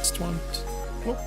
next one. Whoop.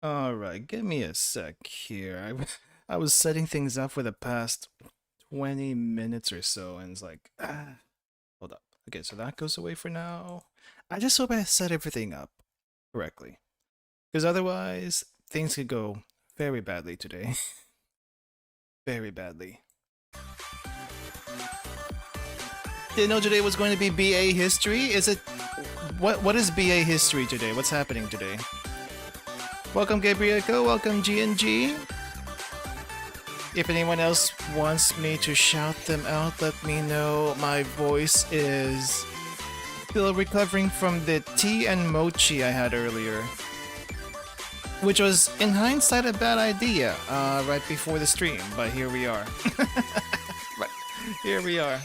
Alright, give me a sec here. I was setting things up for the past 20 minutes or so, and it's like, hold up. Okay, so that goes away for now. I just hope I set everything up correctly. Because otherwise, things could go very badly today. Very badly. Didn't know today was going to be BA history? Is it... What is BA history today? What's happening today? Welcome Gabrielko, welcome GNG. If anyone else wants me to shout them out, let me know. My voice is still recovering from the tea and mochi I had earlier. Which was, in hindsight, a bad idea right before the stream, but here we are. Right, here we are.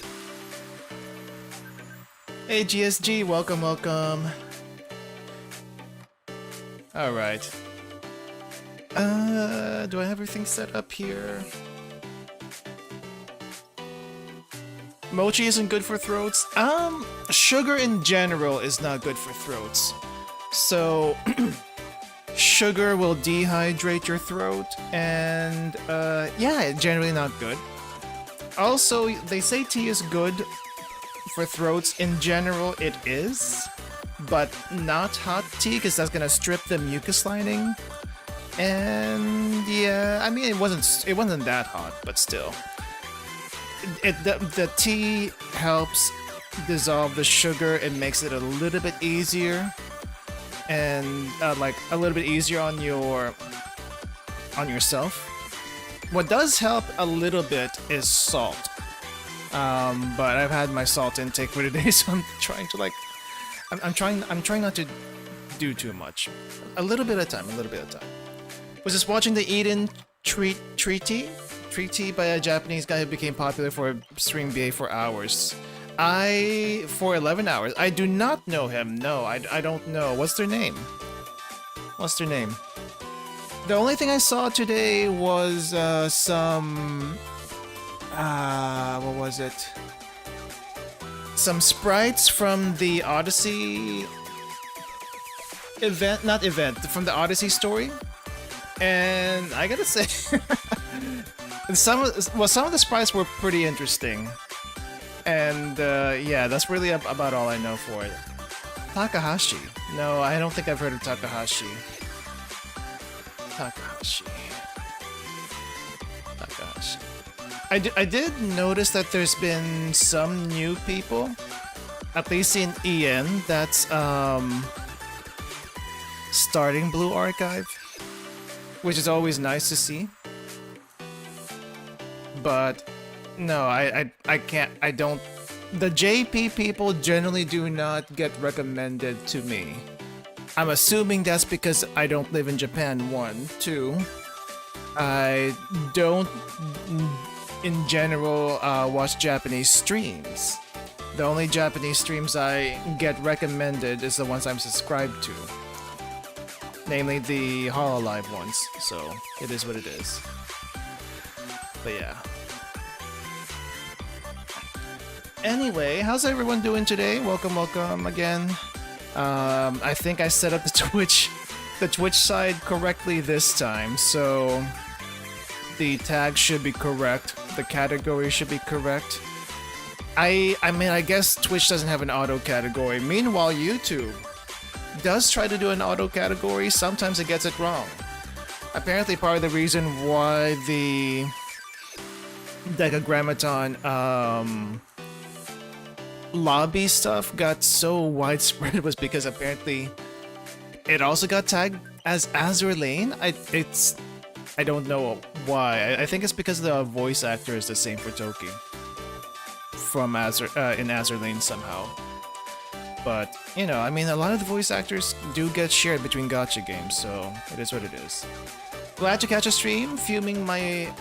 Hey GSG, welcome, welcome. Alright. Do I have everything set up here? Mochi isn't good for throats? Sugar in general is not good for throats. So, sugar will dehydrate your throat, and, yeah, generally not good. Also, they say tea is good for throats. In general, it is, but not hot tea, because that's gonna strip the mucus lining. And yeah, I mean it wasn't that hot, but still, the tea helps dissolve the sugar. It makes it a little bit easier, and like a little bit easier on yourself. What does help a little bit is salt. But I've had my salt intake for today, so I'm trying to like, I'm trying not to do too much. A little bit at a time, a little bit at a time. Was just watching the Eden Treaty by a Japanese guy who became popular for streaming BA for hours. For 11 hours. I do not know him. No, I don't know. What's their name? What's their name? The only thing I saw today was some... what was it? Some sprites from the Odyssey event, not event, from the Odyssey story. And I gotta say, some of the sprites were pretty interesting. And yeah, that's really about all I know for it. Takahashi. No, I don't think I've heard of Takahashi. Takahashi. I did notice that there's been some new people, at least in EN, that's starting Blue Archive, which is always nice to see. But no, I can't, I don't, the JP people generally do not get recommended to me. I'm assuming that's because I don't live in Japan, 1. 2, I don't, in general, watch Japanese streams. The only Japanese streams I get recommended is the ones I'm subscribed to. Namely the Hololive ones, so it is what it is. But yeah. Anyway, how's everyone doing today? Welcome again. I think I set up the Twitch side correctly this time, so the tag should be correct, the category should be correct. I mean, I guess Twitch doesn't have an auto category. Meanwhile, YouTube does try to do an auto category. Sometimes it gets it wrong. Apparently, part of the reason why the Decagrammaton lobby stuff got so widespread was because apparently it also got tagged as Azur Lane. I don't know why. I think it's because the voice actor is the same for Toki from in Azur Lane somehow. But, you know, I mean, a lot of the voice actors do get shared between gacha games, so it is what it is. Glad to catch a stream. Fuming my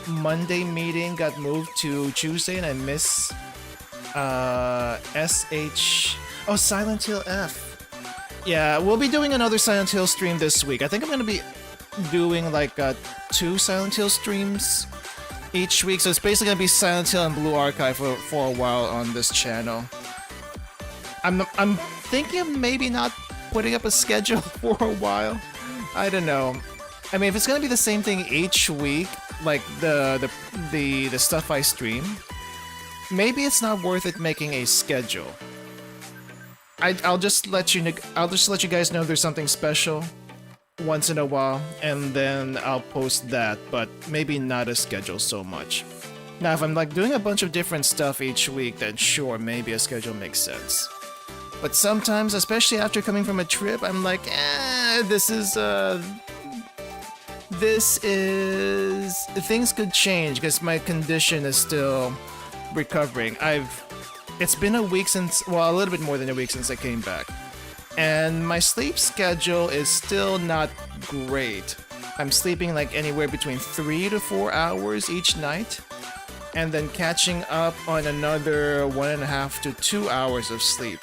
Monday meeting got moved to Tuesday and I miss Silent Hill F. Yeah, we'll be doing another Silent Hill stream this week. I think I'm gonna be doing like 2 Silent Hill streams each week, so it's basically gonna be Silent Hill and Blue Archive for a while on this channel. I'm thinking of maybe not putting up a schedule for a while. I don't know. I mean, if it's gonna be the same thing each week, like the stuff I stream, maybe it's not worth it making a schedule. I'll just let you guys know there's something special once in a while, and then I'll post that, but maybe not a schedule so much. Now, if I'm like doing a bunch of different stuff each week, then sure, maybe a schedule makes sense. But sometimes, especially after coming from a trip, I'm like, things could change because my condition is still recovering. It's been a week since, well, a little bit more than a week since I came back. And my sleep schedule is still not great. I'm sleeping like anywhere between 3 to 4 hours each night, and then catching up on another 1.5 to 2 hours of sleep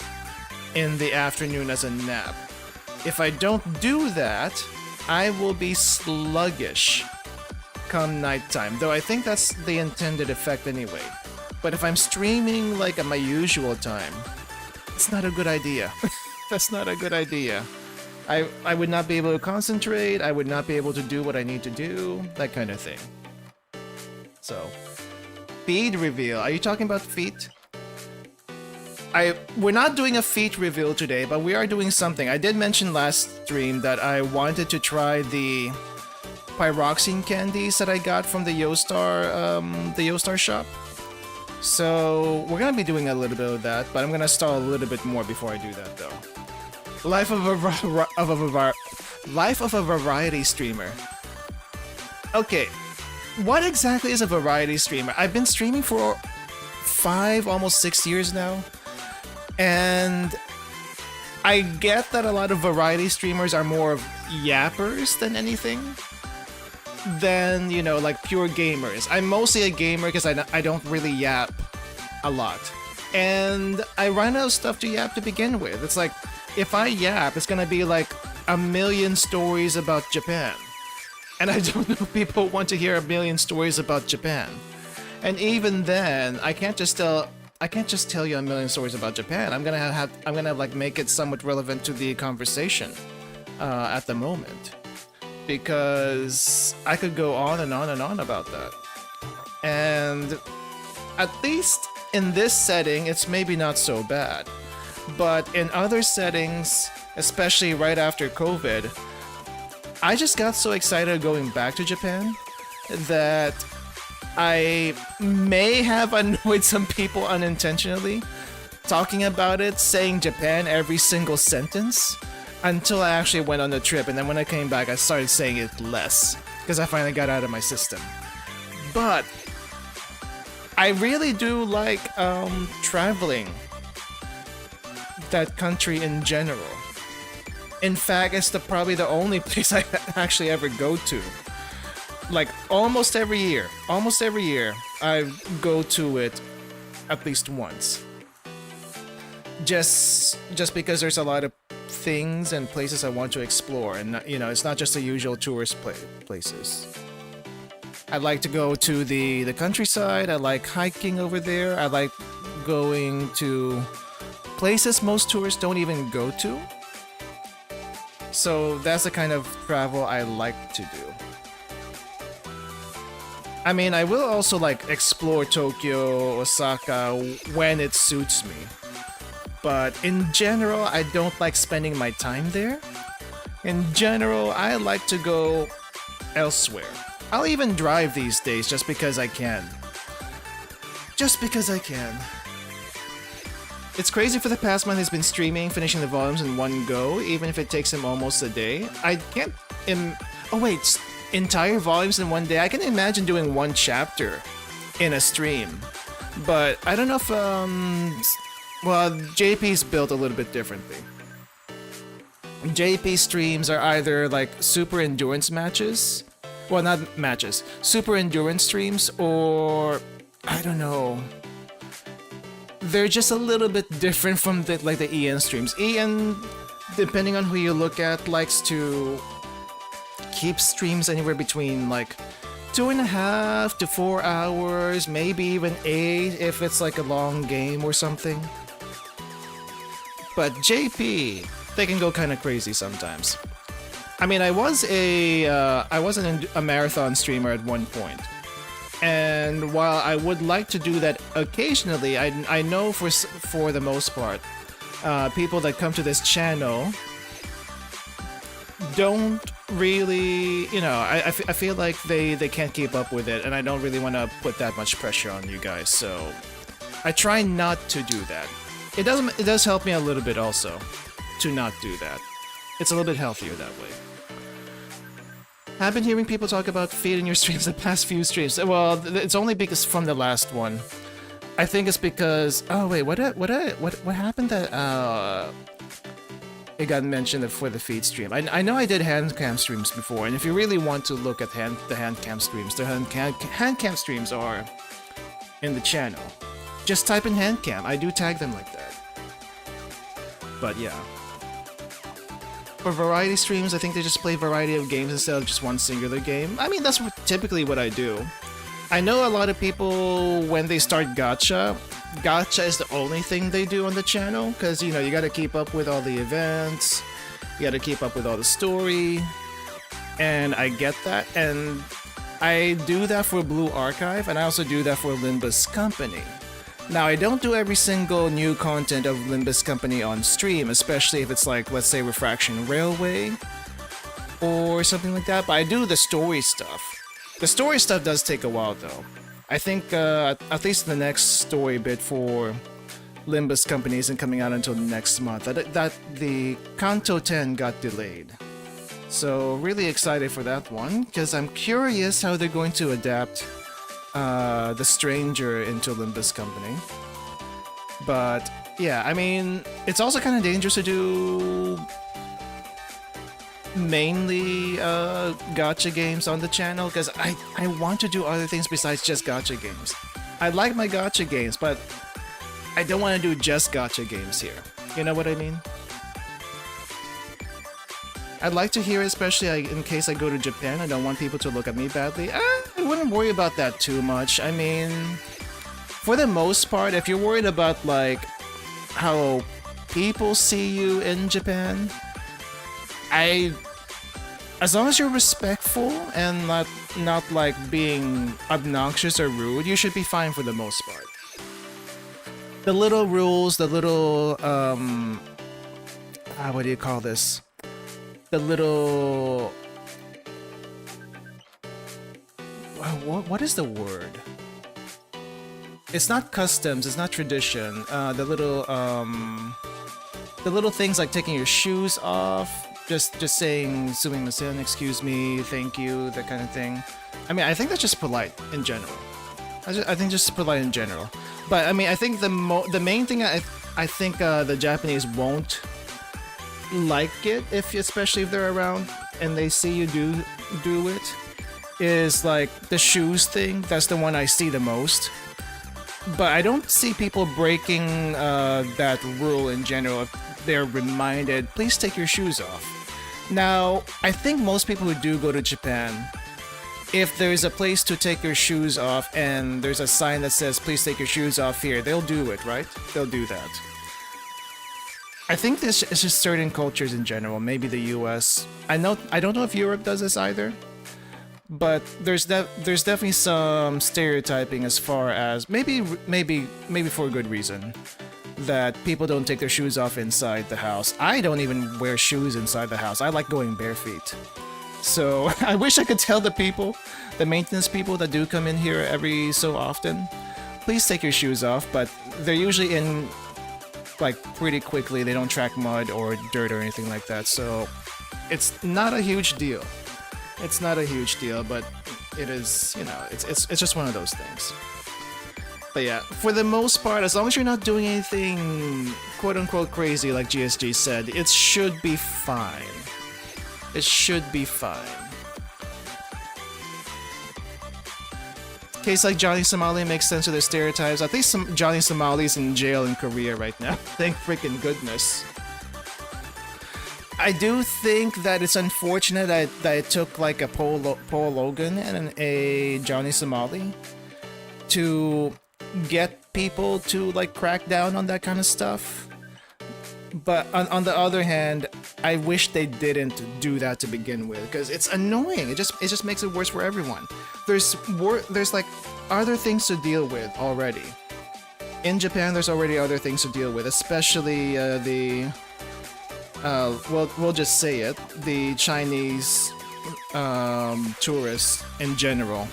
in the afternoon as a nap. If I don't do that, I will be sluggish come nighttime, though I think that's the intended effect anyway. But if I'm streaming like at my usual time, it's not a good idea. That's not a good idea. I would not be able to concentrate, I would not be able to do what I need to do, that kind of thing. So, feed reveal. Are you talking about feet? We're not doing a feet reveal today, but we are doing something. I did mention last stream that I wanted to try the pyroxene candies that I got from the Yostar shop. So we're gonna be doing a little bit of that, but I'm gonna stall a little bit more before I do that, though. Life of a variety streamer. Okay, what exactly is a variety streamer? I've been streaming for 5, almost 6 years now, and I get that a lot of variety streamers are more of yappers than anything. Than, you know, like pure gamers. I'm mostly a gamer because I don't really yap a lot. And I run out of stuff to yap to begin with. It's like, if I yap, it's gonna be like a million stories about Japan. And I don't know if people want to hear a million stories about Japan. And even then, I can't just tell you a million stories about Japan. I'm gonna like make it somewhat relevant to the conversation at the moment. Because I could go on and on and on about that. And at least in this setting, it's maybe not so bad. But in other settings, especially right after COVID, I just got so excited going back to Japan that I may have annoyed some people unintentionally, talking about it, saying Japan every single sentence. Until I actually went on the trip, and then when I came back, I started saying it less, because I finally got out of my system. But I really do like traveling that country in general. In fact, it's probably the only place I actually ever go to. Like almost every year, I go to it at least once. Just because there's a lot of things and places I want to explore, and you know, it's not just the usual tourist places. I like to go to the countryside. I like hiking over there. I like going to places most tourists don't even go to. So that's the kind of travel I like to do. I mean, I will also like explore Tokyo, Osaka when it suits me. But in general, I don't like spending my time there. In general, I like to go elsewhere. I'll even drive these days just because I can. Just because I can. It's crazy for the past month he's been streaming, finishing the volumes in one go, even if it takes him almost a day. I can't oh wait, entire volumes in one day? I can imagine doing one chapter in a stream. But I don't know if, well, JP's built a little bit differently. JP streams are either like super endurance matches, well, not matches, super endurance streams, or I don't know. They're just a little bit different from the Ian streams. Ian, depending on who you look at, likes to keep streams anywhere between like 2.5 to 4 hours, maybe even 8 if it's like a long game or something. But JP, they can go kind of crazy sometimes. I mean, I was a marathon streamer at one point. And while I would like to do that occasionally, I know for the most part, people that come to this channel don't really, you know, I feel like they can't keep up with it, and I don't really want to put that much pressure on you guys, so I try not to do that. It does help me a little bit also to not do that. It's a little bit healthier that way. I've been hearing people talk about feed in your streams the past few streams. Well, it's only because from the last one. I think it's because, oh wait, what happened that it got mentioned for the feed stream. I know I did hand cam streams before, and if you really want to look at the hand cam streams, the hand cam streams are in the channel. Just type in hand cam. I do tag them like that. But yeah. For variety streams, I think they just play a variety of games instead of just one singular game. I mean, that's typically what I do. I know a lot of people, when they start gacha is the only thing they do on the channel, because, you know, you gotta keep up with all the events, you gotta keep up with all the story, and I get that, and I do that for Blue Archive, and I also do that for Limbus Company. Now, I don't do every single new content of Limbus Company on stream, especially if it's like, let's say, Refraction Railway or something like that, but I do the story stuff. The story stuff does take a while, though. I think at least the next story bit for Limbus Company isn't coming out until next month. That the Kanto 10 got delayed. So, really excited for that one, because I'm curious how they're going to adapt The Stranger into Limbus Company. But yeah, I mean, it's also kind of dangerous to do mainly gacha games on the channel, because I want to do other things besides just gacha games. I like my gacha games, but I don't want to do just gacha games here. You know what I mean? I'd like to hear, especially in case I go to Japan, I don't want people to look at me badly. I wouldn't worry about that too much. I mean, for the most part, if you're worried about like how people see you in Japan, as long as you're respectful and not like being obnoxious or rude, you should be fine for the most part. The little rules, the little what do you call this? The little... What is the word? It's not customs, it's not tradition. The little things like taking your shoes off, just saying sumimasen, excuse me, thank you, that kind of thing. I mean, I think that's just polite in general. I think just polite in general. But I mean, I think the main thing I think the Japanese won't like it, especially if they're around and they see you do it, is like the shoes thing. That's the one I see the most. But I don't see people breaking that rule in general. If they're reminded, please take your shoes off. Now, I think most people who do go to Japan, if there's a place to take your shoes off and there's a sign that says please take your shoes off here, they'll do it, right? They'll do that. I think this is just certain cultures in general, maybe the US. I don't know if Europe does this either. But there's definitely some stereotyping as far as maybe for a good reason that people don't take their shoes off inside the house. I don't even wear shoes inside the house. I like going bare feet. So I wish I could tell the maintenance people that do come in here every so often, please take your shoes off. But they're usually in like pretty quickly. They don't track mud or dirt or anything like that. So it's not a huge deal. It's not a huge deal, but it is, it's just one of those things. But yeah, for the most part, as long as you're not doing anything quote-unquote crazy like GSG said, it should be fine. It should be fine. Case like Johnny Somali makes sense of their stereotypes. I think Johnny Somali's in jail in Korea right now. Thank freaking goodness. I do think that it's unfortunate that it took like a Paul Logan and a Johnny Somali to get people to like crack down on that kind of stuff. But on the other hand, I wish they didn't do that to begin with, because it's annoying. It just makes it worse for everyone. There's like other things to deal with already. In Japan, there's already other things to deal with, especially we'll just say it, the Chinese tourists in general.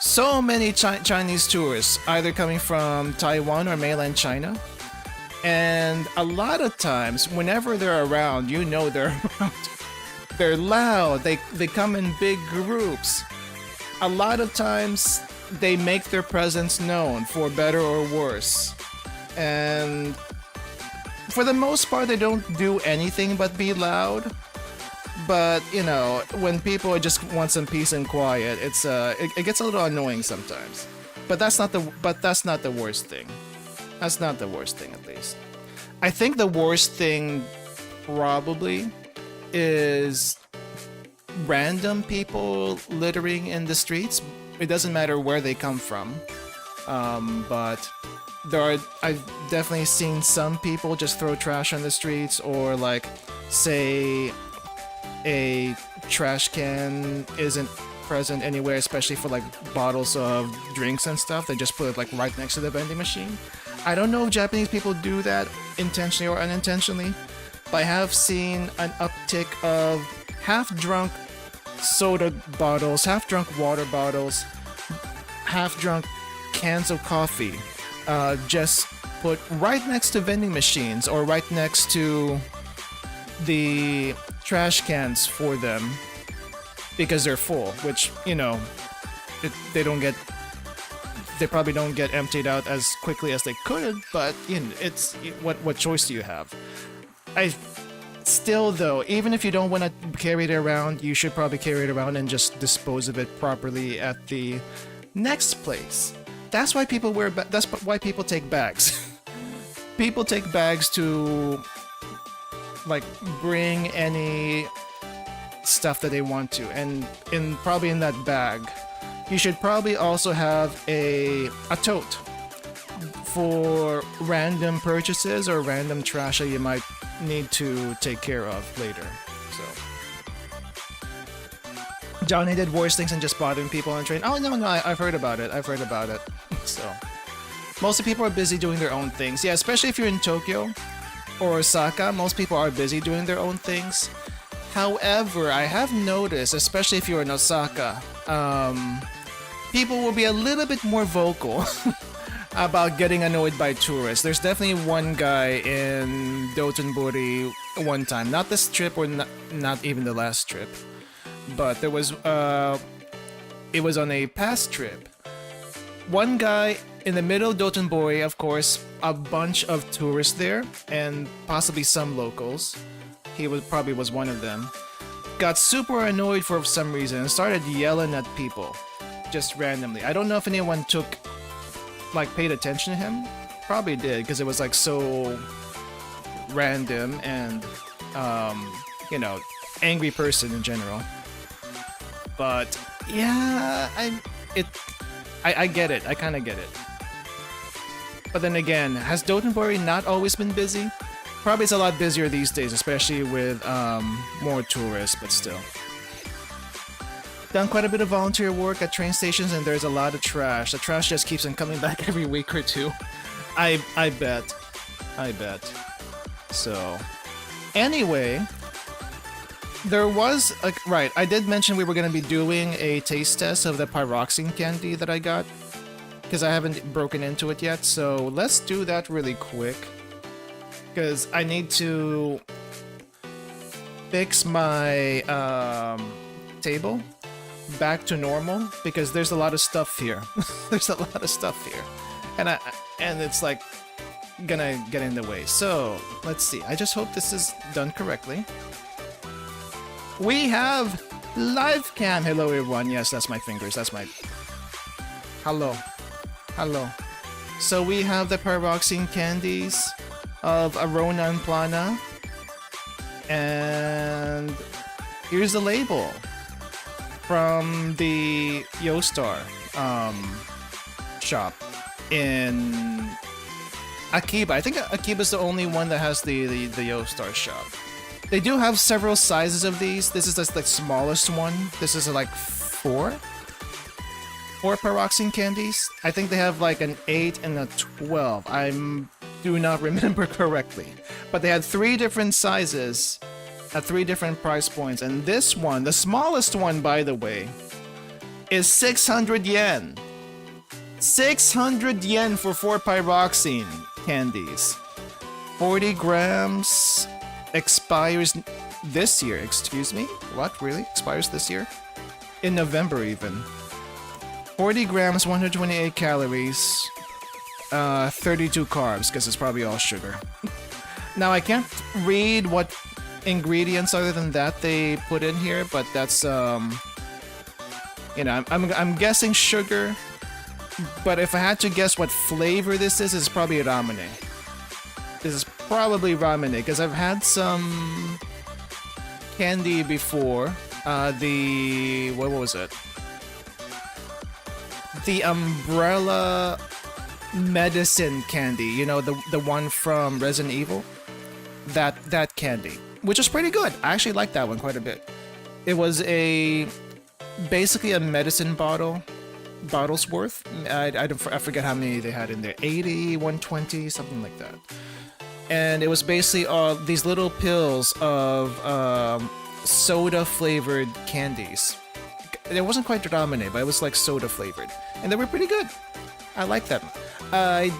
So many Chinese tourists, either coming from Taiwan or mainland China. And a lot of times, whenever they're around, they're around. They're loud, they come in big groups. A lot of times, they make their presence known, for better or worse. And for the most part, they don't do anything but be loud. But when people just want some peace and quiet, it gets a little annoying sometimes. But that's not the worst thing. That's not the worst thing, at least. I think the worst thing probably is random people littering in the streets. It doesn't matter where they come from, but I've definitely seen some people just throw trash on the streets, or like say a trash can isn't present anywhere, especially for like bottles of drinks and stuff. They just put it like right next to the vending machine. I don't know if Japanese people do that intentionally or unintentionally, but I have seen an uptick of half-drunk soda bottles, half-drunk water bottles, half-drunk cans of coffee, just put right next to vending machines or right next to the trash cans for them because they're full, which, they probably don't get emptied out as quickly as they could, but it's what choice do you have? Still though, even if you don't want to carry it around, you should probably carry it around and just dispose of it properly at the next place. That's why people that's why people take bags. People take bags to like bring any stuff that they want to, and probably in that bag you should probably also have a tote for random purchases or random trash that you might need to take care of later. So Johnny did worse things than just bothering people on the train. Oh no, I've heard about it. So most of the people are busy doing their own things. Yeah, especially if you're in Tokyo or Osaka, most people are busy doing their own things. However, I have noticed, especially if you're in Osaka, people will be a little bit more vocal about getting annoyed by tourists. There's definitely one guy in Dotonbori one time, not this trip or not even the last trip, but there was it was on a past trip. One guy in the middle of Dotonbori, of course, a bunch of tourists there and possibly some locals. he probably was one of them, got super annoyed for some reason and started yelling at people just randomly. I don't know if anyone paid attention to him. Probably did, because it was like so random and you know, angry person in general. But yeah, I get it. I kind of get it. But then again, has Dotonbori not always been busy? Probably it's a lot busier these days, especially with more tourists, but still. Done quite a bit of volunteer work at train stations, and there's a lot of trash. The trash just keeps on coming back every week or two. I bet. So, anyway, there was right. I did mention we were going to be doing a taste test of the pyroxene candy that I got, because I haven't broken into it yet. So let's do that really quick, because I need to fix my table back to normal, because there's a lot of stuff here. There's a lot of stuff here, and it's like gonna get in the way. So let's see. I just hope this is done correctly. We have live cam. Hello everyone. Yes, that's my fingers. That's my hello. So we have the pyroxene candies of Arona and Plana, and here's the label from the Yostar shop in Akiba. I think Akiba's the only one that has the Yostar shop. They do have several sizes of these. This is the smallest one. This is like four pyroxene candies. I think they have like an 8 and a 12. I do not remember correctly. But they had 3 different sizes at 3 different price points. And this one, the smallest one by the way, is 600 yen. 600 yen for 4 pyroxene candies. 40 grams expires this year. Excuse me? What? Really? Expires this year? In November even. 40 grams, 128 calories, 32 carbs, because it's probably all sugar. Now, I can't read what ingredients other than that they put in here, but that's, you know, I'm guessing sugar, but if I had to guess what flavor this is, it's probably ramune. This is probably ramune, because I've had some candy before. What was it? The umbrella medicine candy, you know, the one from Resident Evil, that candy, which is pretty good. I actually like that one quite a bit. It was basically a medicine bottle's worth. I forget how many they had in there, 80, 120, something like that. And it was basically these little pills of soda flavored candies. It wasn't quite ramune, but it was like soda flavored, and they were pretty good. I like them. I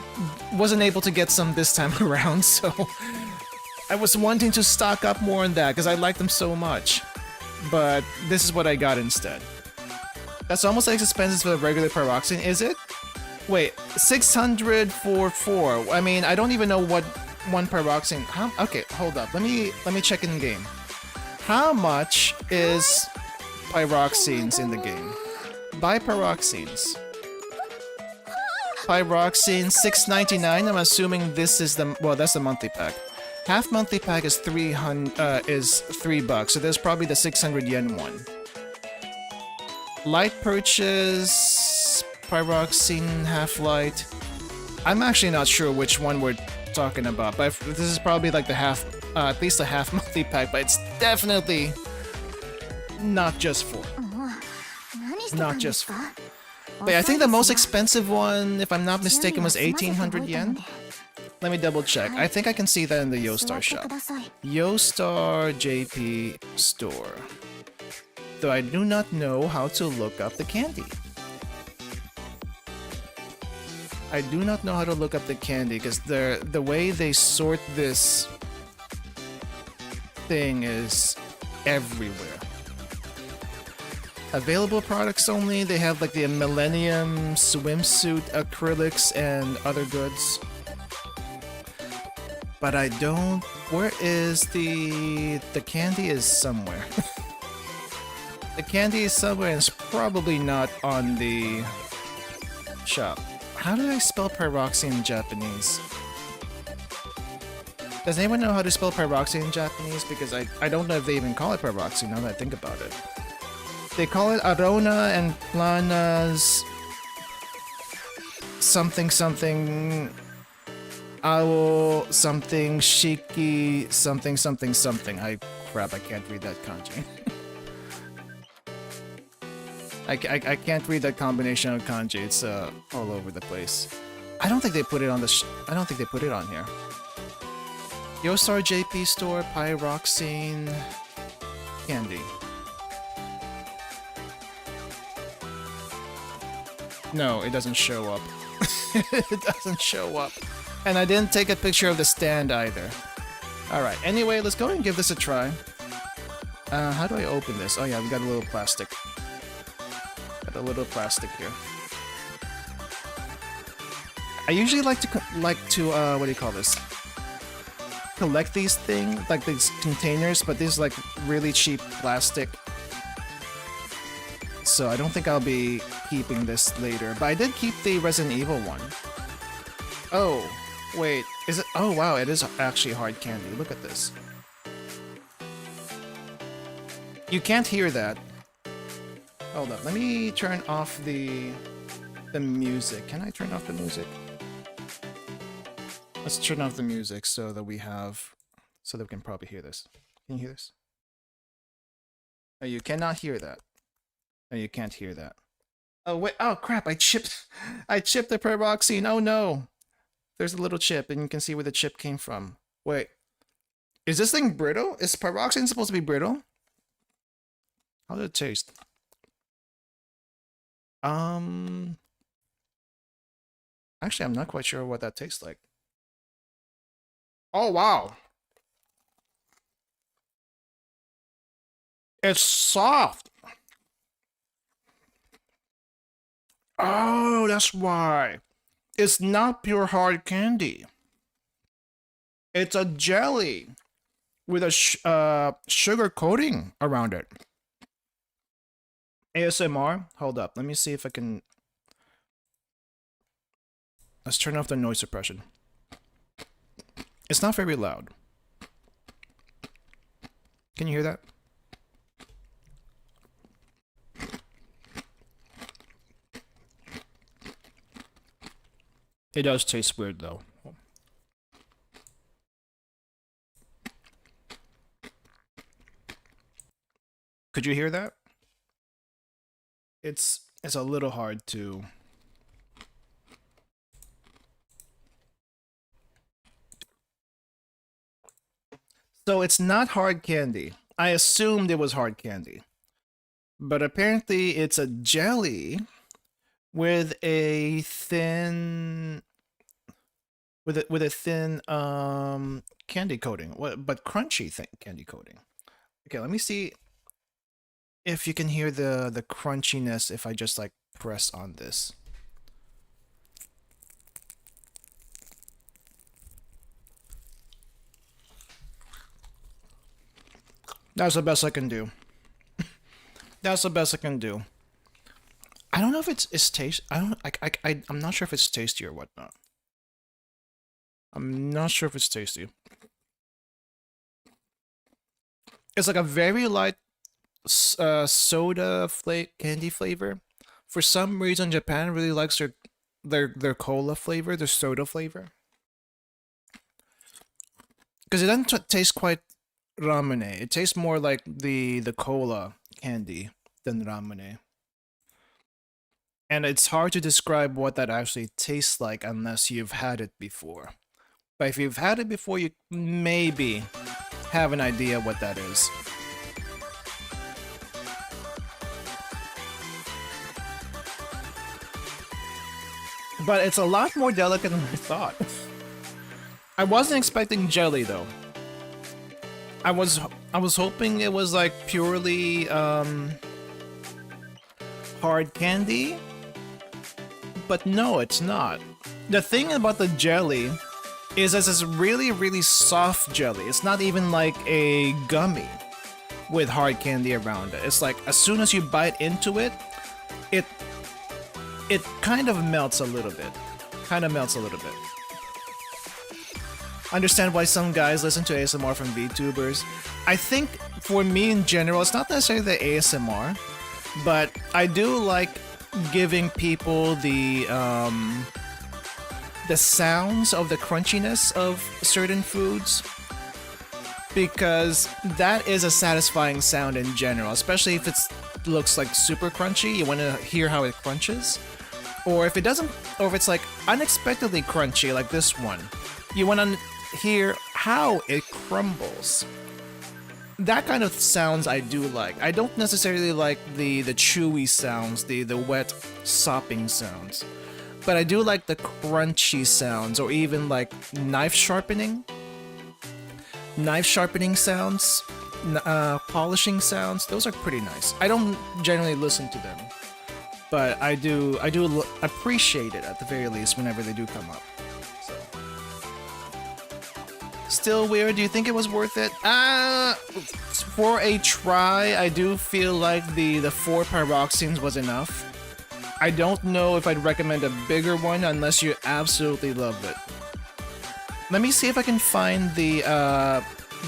wasn't able to get some this time around, so I was wanting to stock up more on that because I like them so much. But this is what I got instead. That's almost as expensive for the regular pyroxene, is it? Wait, 600 for 4. I mean, I don't even know what one pyroxene. Okay, hold up. Let me check in game. How much is pyroxenes in the game? Buy pyroxenes. Pyroxene $6.99. I'm assuming this is that's the monthly pack. Half monthly pack is $3, so there's probably the 600 yen one. Light purchase, pyroxene, half light. I'm actually not sure which one we're talking about, but this is probably like the at least a half monthly pack, but it's definitely not just 4. Not just 4. But I think the most expensive one, if I'm not mistaken, was 1800 yen. Let me double check. I think I can see that in the Yostar shop. Yostar JP store. Though I do not know how to look up the candy. I do not know how to look up the candy because the way they sort this thing is everywhere. Available products only. They have like the Millennium swimsuit acrylics and other goods. But I don't Where is the candy is somewhere. The candy is somewhere and it's probably not on the shop. How do I spell pyroxene in Japanese? Does anyone know how to spell pyroxene in Japanese? Because I don't know if they even call it pyroxene now that I think about it. They call it Arona and Planas something something Ao something Shiki something something something. Crap, I can't read that kanji. I can't read that combination of kanji. It's all over the place. I don't think they put it on the I don't think they put it on here. Yostar JP store, pyroxene candy. No, it doesn't show up. It doesn't show up. And I didn't take a picture of the stand either. Alright, anyway, let's go and give this a try. How do I open this? Oh yeah, we got a little plastic. Got a little plastic here. I usually like to what do you call this? Collect these things, like these containers, but this is like really cheap plastic. So I don't think I'll be keeping this later. But I did keep the Resident Evil one. Oh, wait, is it? Oh wow, it is actually hard candy. Look at this. You can't hear that. Hold up, let me turn off the music. Can I turn off the music? Let's turn off the music so that we can probably hear this. Can you hear this? Oh, you cannot hear that. Oh, you can't hear that. Oh wait, oh crap, I chipped the pyroxene. Oh no. There's a little chip and you can see where the chip came from. Wait. Is this thing brittle? Is pyroxene supposed to be brittle? How does it taste? Actually, I'm not quite sure what that tastes like. Oh, wow. It's soft. Oh, that's why. It's not pure hard candy. It's a jelly with a sugar coating around it. ASMR? Hold up. Let me see if I can... Let's turn off the noise suppression. It's not very loud. Can you hear that? It does taste weird though. Could you hear that? It's a little hard to... So it's not hard candy. I assumed it was hard candy. But apparently it's a jelly with a thin... With a thin candy coating, but crunchy candy coating. Okay, let me see if you can hear the crunchiness if I just like press on this. That's the best I can do. That's the best I can do. I don't know if it's taste. I'm not sure if it's tasty or whatnot. I'm not sure if it's tasty. It's like a very light soda candy flavor. For some reason, Japan really likes their cola flavor, their soda flavor, because it doesn't taste quite ramune. It tastes more like the cola candy than ramune. And it's hard to describe what that actually tastes like unless you've had it before. But if you've had it before, you maybe have an idea what that is. But it's a lot more delicate than I thought. I wasn't expecting jelly though. I was hoping it was like purely hard candy. But no, it's not. The thing about the jelly is as this really, really soft jelly. It's not even like a gummy with hard candy around it. It's like as soon as you bite into it, it kind of melts a little bit. Understand why some guys listen to ASMR from VTubers. I think for me in general, it's not necessarily the ASMR, but I do like giving people the sounds of the crunchiness of certain foods, because that is a satisfying sound in general, especially if it looks like super crunchy. You want to hear how it crunches, or if it doesn't, or if it's like unexpectedly crunchy like this one, you want to hear how it crumbles. That kind of sounds I do like. I don't necessarily like the chewy sounds, the wet sopping sounds, but I do like the crunchy sounds, or even like knife sharpening sounds, polishing sounds. Those are pretty nice. I don't generally listen to them, but I do appreciate it at the very least whenever they do come up. So. Still weird. Do you think it was worth it? For a try, I do feel like the 4 pyroxenes was enough. I don't know if I'd recommend a bigger one unless you absolutely love it. Let me see if I can find the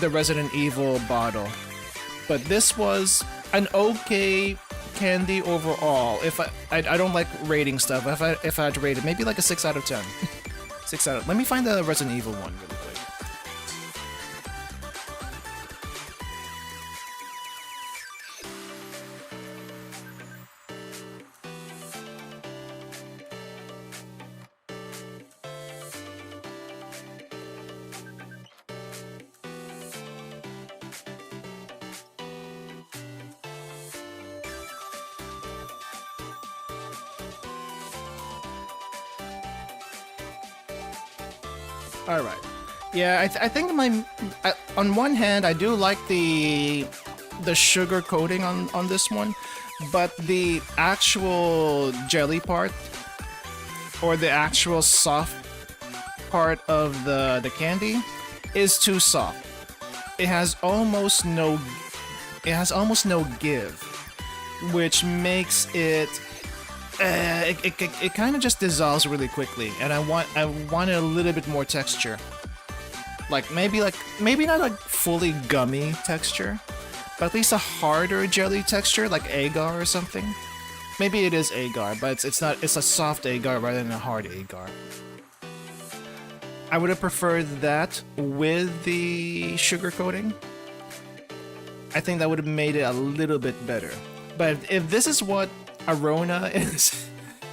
Resident Evil bottle. But this was an okay candy overall. If I don't like rating stuff. If I had to rate it, maybe like a 6 out of 10. 6 out of. Let me find the Resident Evil one really quick. All right. Yeah, I think on one hand I do like the sugar coating on this one, but the actual jelly part, or the actual soft part of the candy, is too soft. It has almost no give, which makes it it kind of just dissolves really quickly, and I wanted a little bit more texture. Maybe not like fully gummy texture, but at least a harder jelly texture, like agar or something. Maybe it is agar, but it's not. It's a soft agar rather than a hard agar. I would have preferred that with the sugar coating. I think that would have made it a little bit better. But if this is what Arona is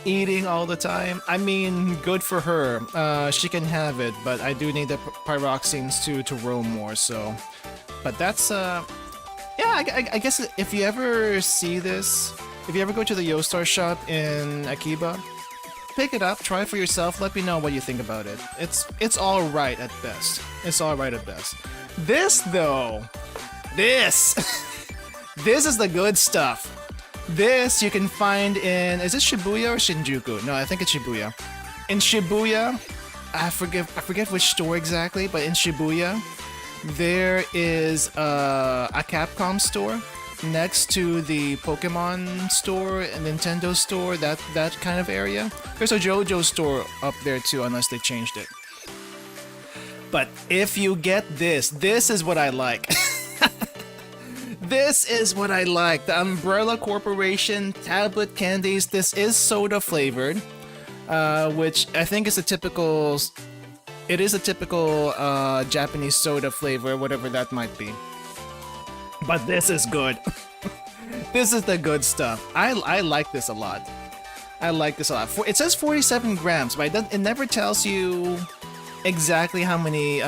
eating all the time, I mean, good for her. She can have it, but I do need the pyroxenes to roll more. So, but that's yeah. I guess if you ever see this, if you ever go to the Yostar shop in Akiba, pick it up, try it for yourself. Let me know what you think about it. It's all right at best. It's all right at best. This though, this is the good stuff. This you can find in, is it Shibuya or Shinjuku? No, I think it's Shibuya. In Shibuya, I forget which store exactly, but in Shibuya, there is a Capcom store next to the Pokemon store and Nintendo store, that kind of area. There's a JoJo store up there too, unless they changed it. But if you get this is what I like. This is what I like. The Umbrella Corporation tablet candies. This is soda flavored, which I think is a typical. It is a typical Japanese soda flavor, whatever that might be. But this is good. This is the good stuff. I like this a lot. I like this a lot. It says 47 grams, but it never tells you exactly how many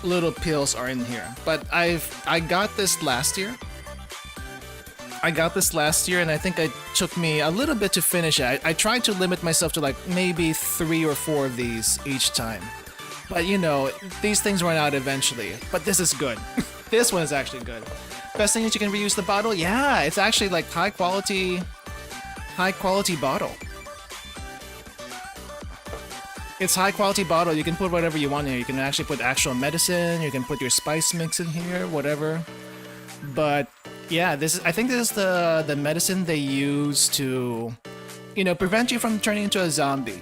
little pills are in here. But I got this last year. And I think it took me a little bit to finish it. I tried to limit myself to like maybe 3 or 4 of these each time. But you know, these things run out eventually. But this is good. This one is actually good. Best thing is you can reuse the bottle. Yeah, it's actually like high quality bottle. It's high quality bottle. You can put whatever you want in here. You can actually put actual medicine. You can put your spice mix in here, whatever. But yeah, I think this is the medicine they use to, you know, prevent you from turning into a zombie.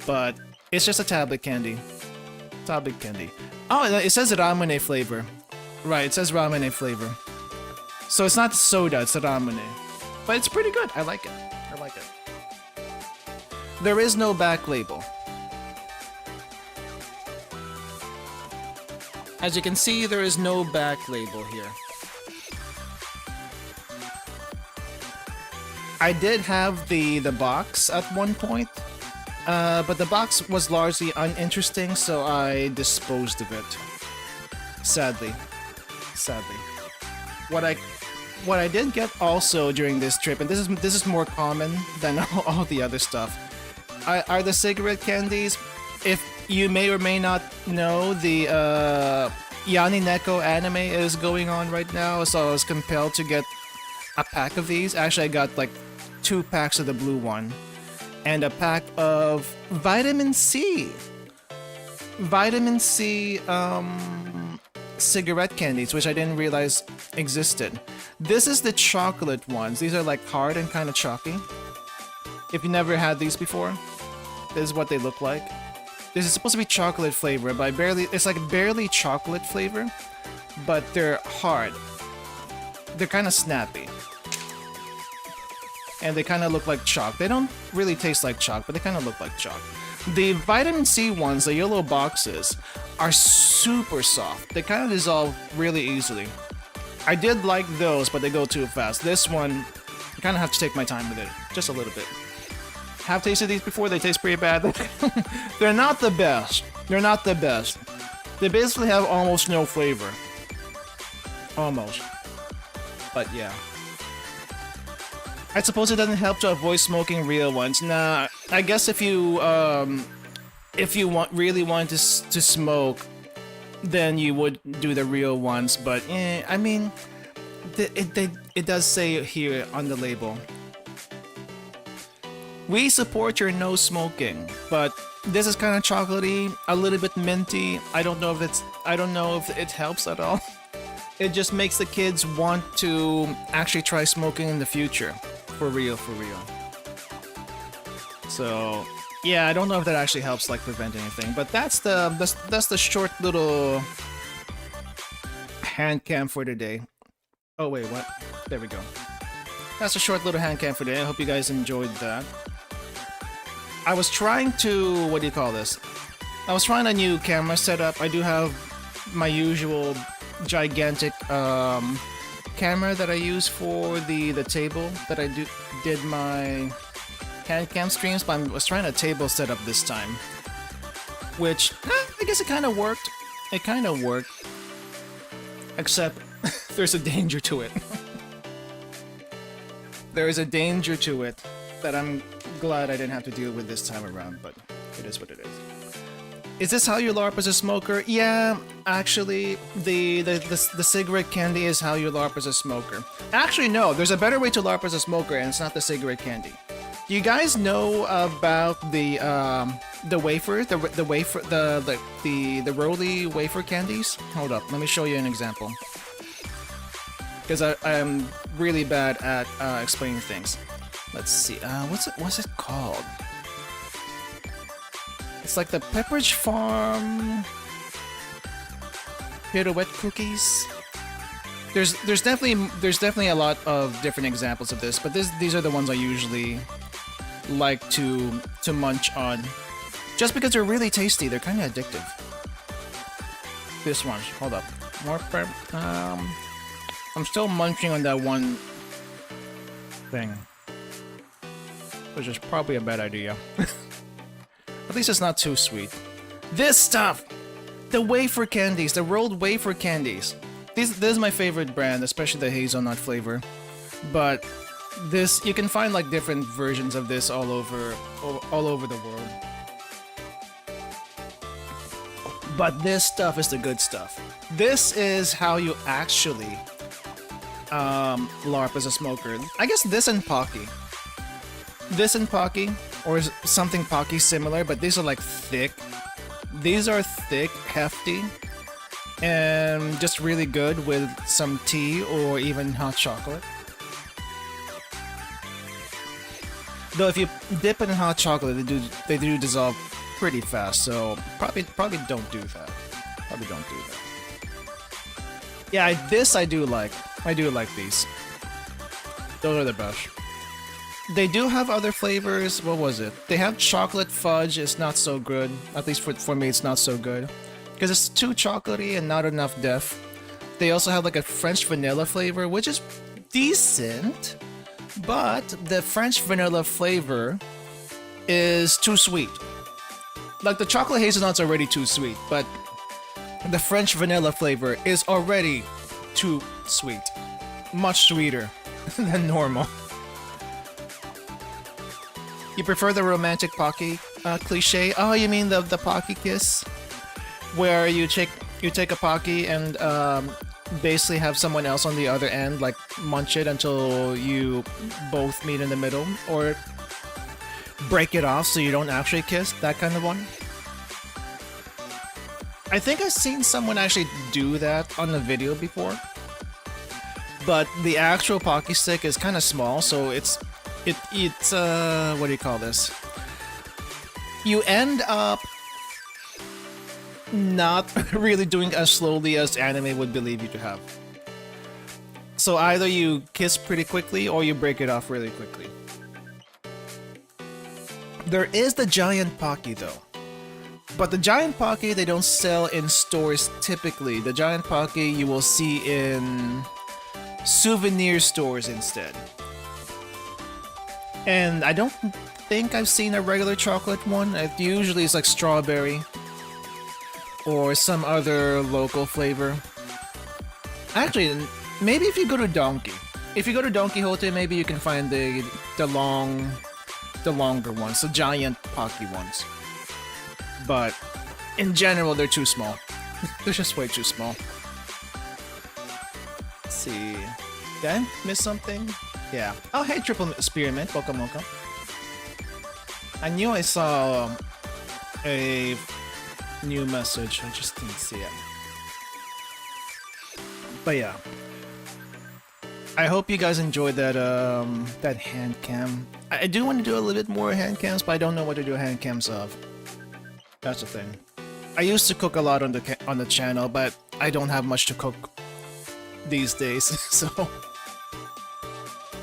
But it's just a tablet candy. Tablet candy. Oh, it says ramune flavor. Right, it says ramune flavor. So it's not soda, it's ramune. But it's pretty good. I like it. I like it. There is no back label. As you can see, there is no back label here. I did have the box at one point, but the box was largely uninteresting, so I disposed of it. Sadly. Sadly. What I did get also during this trip, and this is more common than all the other stuff, are the cigarette candies. If you may or may not know, the Yani Neko anime is going on right now, so I was compelled to get a pack of these. Actually, I got like 2 packs of the blue one, and a pack of vitamin C. Vitamin C cigarette candies, which I didn't realize existed. This is the chocolate ones. These are like hard and kind of chalky. If you never had these before, this is what they look like. This is supposed to be chocolate flavor, but it's like barely chocolate flavor, but they're hard. They're kind of snappy. And they kind of look like chalk. They don't really taste like chalk, but they kind of look like chalk. The vitamin C ones, the yellow boxes, are super soft. They kind of dissolve really easily. I did like those, but they go too fast. This one, I kind of have to take my time with it, just a little bit. Have tasted these before, they taste pretty bad. They're not the best. They're not the best. They basically have almost no flavor. Almost. But yeah. I suppose it doesn't help to avoid smoking real ones. Nah, I guess if you really want to smoke, then you would do the real ones. But I mean, it does say here on the label, we support your no smoking, but this is kind of chocolatey, a little bit minty. I don't know if it helps at all. It just makes the kids want to actually try smoking in the future. For real, for real. So, yeah, I don't know if that actually helps like prevent anything, but that's the short little hand cam for today. Oh wait, what? There we go. That's a short little hand cam for today. I hope you guys enjoyed that. I was trying to, what do you call this? I was trying a new camera setup. I do have my usual gigantic camera that I use for the table that I did my hand cam streams, but I was trying a table setup this time, which I guess it kind of worked. It kind of worked, except there's a danger to it. There is a danger to it that I'm glad I didn't have to deal with this time around, but it is what it is. Is this how you LARP as a smoker? Yeah, actually, the cigarette candy is how you LARP as a smoker. Actually, no, there's a better way to LARP as a smoker, and it's not the cigarette candy. Do you guys know about the wafer, the roly wafer candies? Hold up, let me show you an example. Because I'm really bad at explaining things. Let's see, what's it called? It's like the Pepperidge Farm pirouette cookies. There's definitely a lot of different examples of this, but these are the ones I usually like to munch on, just because they're really tasty. They're kind of addictive. This one, hold up, more I'm still munching on that one thing, which is probably a bad idea. At least it's not too sweet. This stuff! The wafer candies, the rolled wafer candies. This is my favorite brand, especially the hazelnut flavor. But this, you can find like different versions of this all over the world. But this stuff is the good stuff. This is how you actually LARP as a smoker. I guess this and Pocky. This and Pocky or something Pocky similar, but these are like thick. These are thick, hefty, and just really good with some tea or even hot chocolate. Though if you dip it in hot chocolate, they do dissolve pretty fast. So probably don't do that. Probably don't do that. Yeah, this I do like. I do like these. Those are the best. They do have other flavors. What was it? They have chocolate fudge. It's not so good. At least for me, it's not so good. Because it's too chocolatey and not enough def. They also have like a French vanilla flavor, which is decent. But the French vanilla flavor is too sweet. Like the chocolate hazelnut's already too sweet, but the French vanilla flavor is already too sweet. Much sweeter than normal. You prefer the romantic Pocky cliche? Oh, you mean the Pocky kiss? Where you take a Pocky and basically have someone else on the other end, like munch it until you both meet in the middle, or break it off so you don't actually kiss, that kind of one. I think I've seen someone actually do that on a video before, but the actual Pocky stick is kind of small, so it's what do you call this? You end up not really doing as slowly as anime would believe you to have. So either you kiss pretty quickly or you break it off really quickly. There is the giant Pocky though. But the giant Pocky they don't sell in stores typically. The giant Pocky you will see in souvenir stores instead. And I don't think I've seen a regular chocolate one. It usually is like strawberry or some other local flavor. Actually, maybe if you go to Donkey. If you go to Don Quixote, maybe you can find the longer ones, the giant Pocky ones. But in general, they're too small. They're just way too small. Let's see. Did I miss something? Yeah. Oh, hey, Triple Spearmint. Welcome, welcome. I knew I saw a new message. I just didn't see it. But yeah. I hope you guys enjoyed that that hand cam. I do want to do a little bit more hand cams, but I don't know what to do hand cams of. That's the thing. I used to cook a lot on the channel, but I don't have much to cook these days, so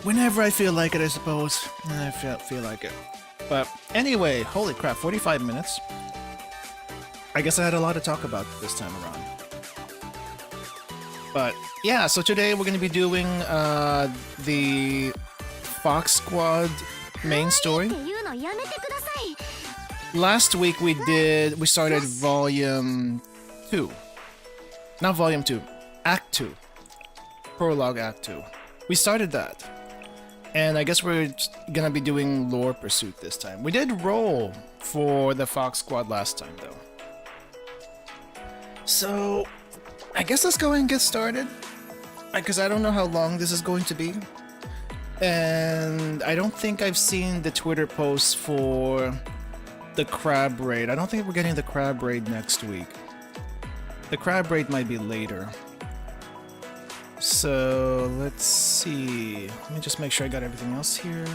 whenever I feel like it, I suppose. I feel like it. But anyway, holy crap, 45 minutes. I guess I had a lot to talk about this time around. But yeah, so today we're going to be doing the Fox Squad main story. Last week we started volume 2. Not volume 2, Act 2. Prologue Act 2. We started that. And I guess we're gonna be doing Lore Pursuit this time. We did roll for the Fox Squad last time though. So I guess let's go and get started. Because I don't know how long this is going to be. And I don't think I've seen the Twitter posts for the crab raid. I don't think we're getting the crab raid next week. The crab raid might be later. So let's see. Let me just make sure I got everything else here.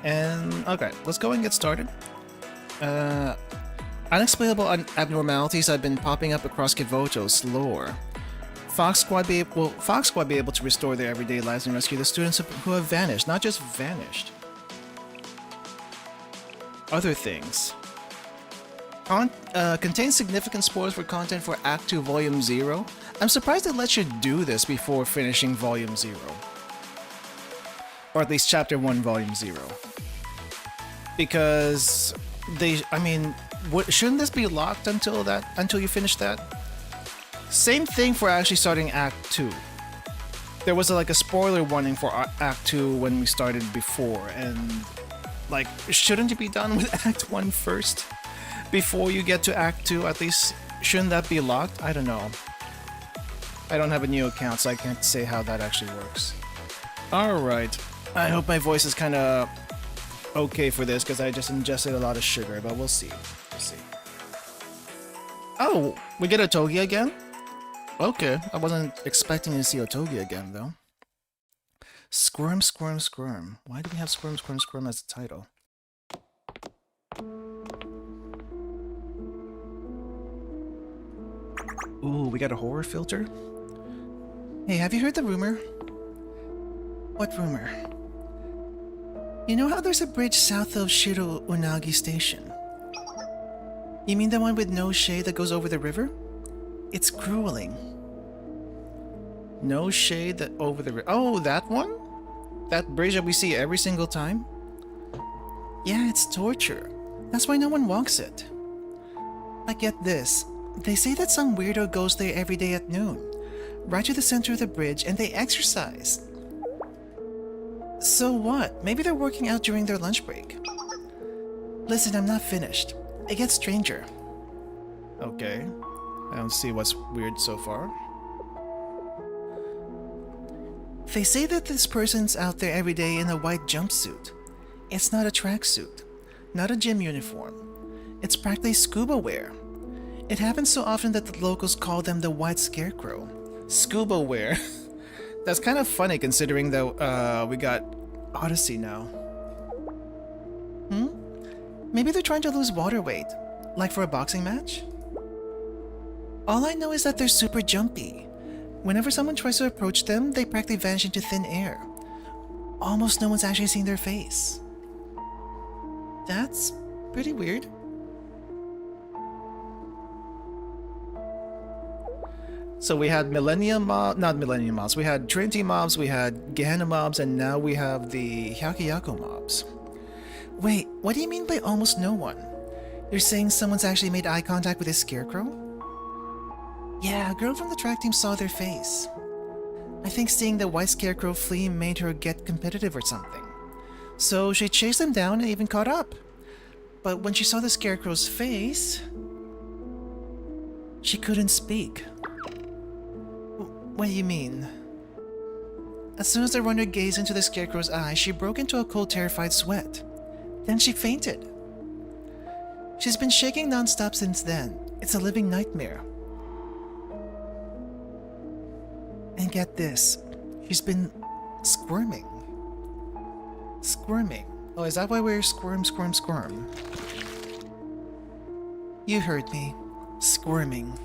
And okay, let's go and get started. Unexplainable abnormalities have been popping up across Kivoto's lore. Fox Squad be able to restore their everyday lives and rescue the students who have vanished. Not just vanished. Other things. Contains significant spoilers for content for Act 2 Volume 0. I'm surprised it lets you do this before finishing Volume 0. Or at least Chapter 1 Volume 0. Because shouldn't this be locked until you finish that? Same thing for actually starting Act 2. There was like a spoiler warning for Act 2 when we started before, and like, shouldn't you be done with Act 1 first? Before you get to Act 2, at least, shouldn't that be locked? I don't know. I don't have a new account, so I can't say how that actually works. Alright. I hope my voice is kinda okay for this because I just ingested a lot of sugar, but we'll see. We'll see. Oh, we get Otogi again? Okay, I wasn't expecting to see Otogi again though. Squirm, squirm, squirm. Why do we have squirm, squirm, squirm as the title? Ooh, we got a horror filter? Hey, have you heard the rumor? What rumor? You know how there's a bridge south of Shiro Unagi Station? You mean the one with no shade that goes over the river? It's grueling. No shade that over the river. Oh, that one? That bridge that we see every single time? Yeah, it's torture. That's why no one walks it. But get this. They say that some weirdo goes there every day at noon, right to the center of the bridge, and they exercise. So what? Maybe they're working out during their lunch break. Listen, I'm not finished. It gets stranger. Okay. I don't see what's weird so far. They say that this person's out there every day in a white jumpsuit. It's not a tracksuit, not a gym uniform. It's practically scuba wear. It happens so often that the locals call them the White Scarecrow. Scuba wear. That's kind of funny considering that we got Odyssey now. Maybe they're trying to lose water weight, like for a boxing match? All I know is that they're super jumpy. Whenever someone tries to approach them, they practically vanish into thin air. Almost no one's actually seen their face. That's pretty weird. So we had Millennium Mob, not Millennium Mobs, we had Trinity Mobs, we had Gehenna Mobs, and now we have the Hyakuyaku Mobs. Wait, what do you mean by almost no one? You're saying someone's actually made eye contact with this scarecrow? Yeah, a girl from the track team saw their face. I think seeing the white scarecrow flee made her get competitive or something. So she chased them down and even caught up. But when she saw the scarecrow's face, she couldn't speak. What do you mean? As soon as the runner gazed into the scarecrow's eyes, she broke into a cold, terrified sweat. Then she fainted. She's been shaking non-stop since then. It's a living nightmare. And get this, she's been squirming. Squirming. Oh, is that why we're squirm, squirm, squirm? You heard me. Squirming.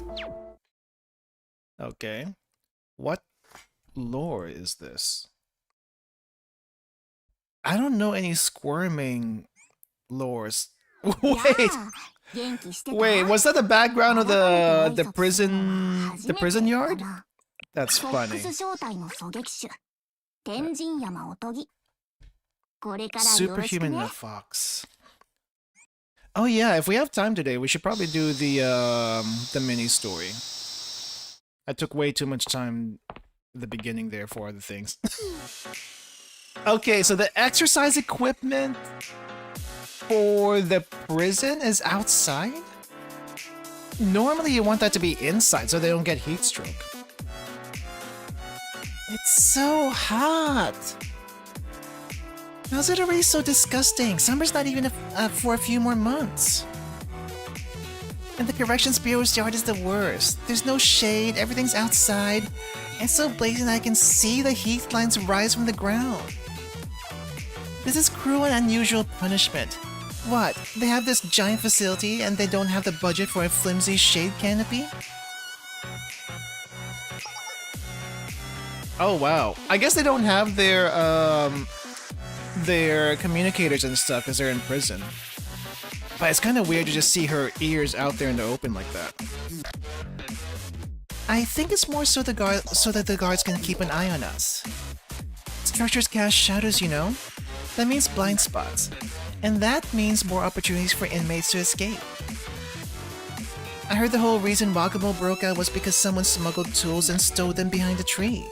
Okay. What lore is this? I don't know any squirming lores. Wait, was that the background of the prison yard? That's funny. Superhuman in a fox. Oh yeah, if we have time today, we should probably do the mini story. I took way too much time at the beginning there for other things. Okay, so the exercise equipment for the prison is outside? Normally you want that to be inside so they don't get heat stroke. It's so hot! How's it already so disgusting? Summer's not even for a few more months. And the Corrections Bureau's yard is the worst. There's no shade, everything's outside. It's so blazing I can see the heat lines rise from the ground. This is cruel and unusual punishment. What, they have this giant facility and they don't have the budget for a flimsy shade canopy? Oh wow. I guess they don't have their communicators and stuff because they're in prison. But it's kind of weird to just see her ears out there in the open like that. I think it's more so that the guards can keep an eye on us. Structures cast shadows, you know? That means blind spots. And that means more opportunities for inmates to escape. I heard the whole reason Wakamo broke out was because someone smuggled tools and stowed them behind a tree.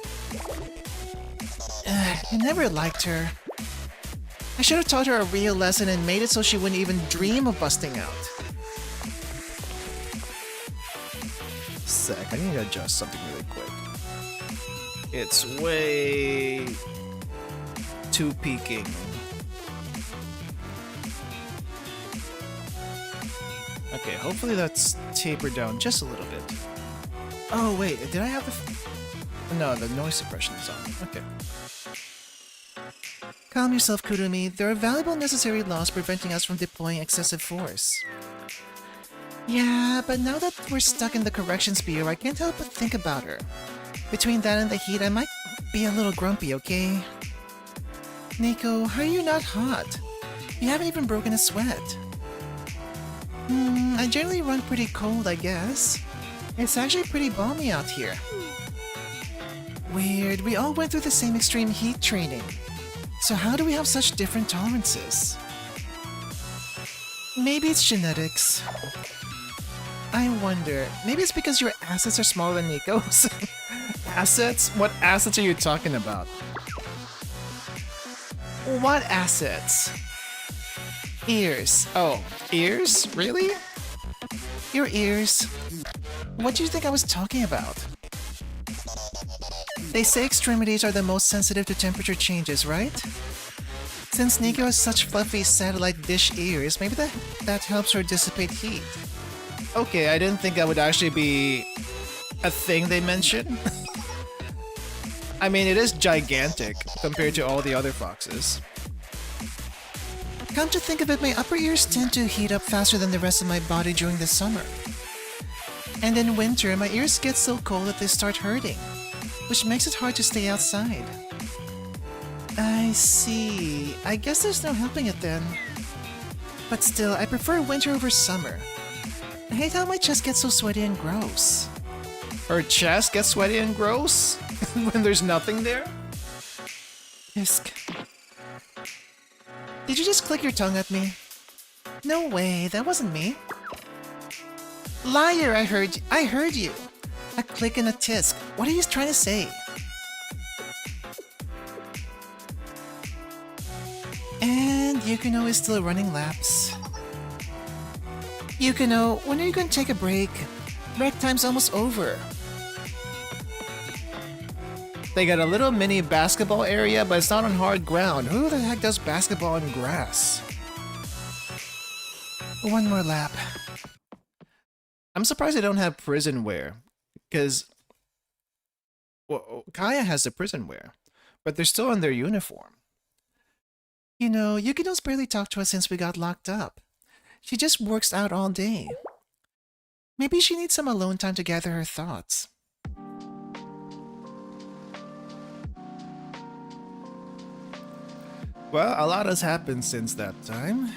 I never liked her. I should have taught her a real lesson and made it so she wouldn't even dream of busting out. Sec, I need to adjust something really quick. It's way too peaking. Okay, hopefully that's tapered down just a little bit. Oh wait, did I have the... No, the noise suppression is on. Okay. Calm yourself, Kurumi. There are valuable necessary laws preventing us from deploying excessive force. Yeah, but now that we're stuck in the Corrections Bureau, I can't help but think about her. Between that and the heat, I might be a little grumpy, okay? Nico, how are you not hot? You haven't even broken a sweat. I generally run pretty cold, I guess. It's actually pretty balmy out here. Weird, we all went through the same extreme heat training. So how do we have such different tolerances? Maybe it's genetics. I wonder, maybe it's because your assets are smaller than Nico's? Assets? What assets are you talking about? What assets? Ears. Oh, ears? Really? Your ears? What do you think I was talking about? They say extremities are the most sensitive to temperature changes, right? Since Nico has such fluffy satellite dish ears, maybe that helps her dissipate heat. Okay, I didn't think that would actually be a thing they mentioned. I mean, it is gigantic compared to all the other foxes. Come to think of it, my upper ears tend to heat up faster than the rest of my body during the summer. And in winter, my ears get so cold that they start hurting, which makes it hard to stay outside. I see. I guess there's no helping it then. But still, I prefer winter over summer. I hate how my chest gets so sweaty and gross. Her chest gets sweaty and gross? When there's nothing there? Isk. Did you just click your tongue at me? No way, that wasn't me. Liar, I heard you. A click and a tisk. What are you trying to say? And Yukino is still running laps. Yukino, when are you going to take a break? Break time's almost over. They got a little mini basketball area, but it's not on hard ground. Who the heck does basketball on grass? One more lap. I'm surprised they don't have prison wear. Because... well, Kaya has the prison wear. But they're still in their uniform. You know, Yukino's barely talked to us since we got locked up. She just works out all day. Maybe she needs some alone time to gather her thoughts. Well, a lot has happened since that time.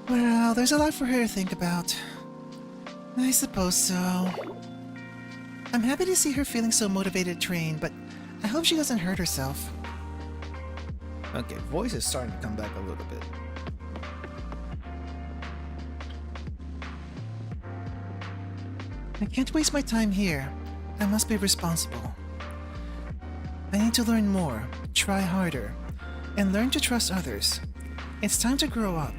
Well, there's a lot for her to think about. I suppose so. I'm happy to see her feeling so motivated to train, but I hope she doesn't hurt herself. Okay, voice is starting to come back a little bit. I can't waste my time here. I must be responsible. I need to learn more, try harder, and learn to trust others. It's time to grow up.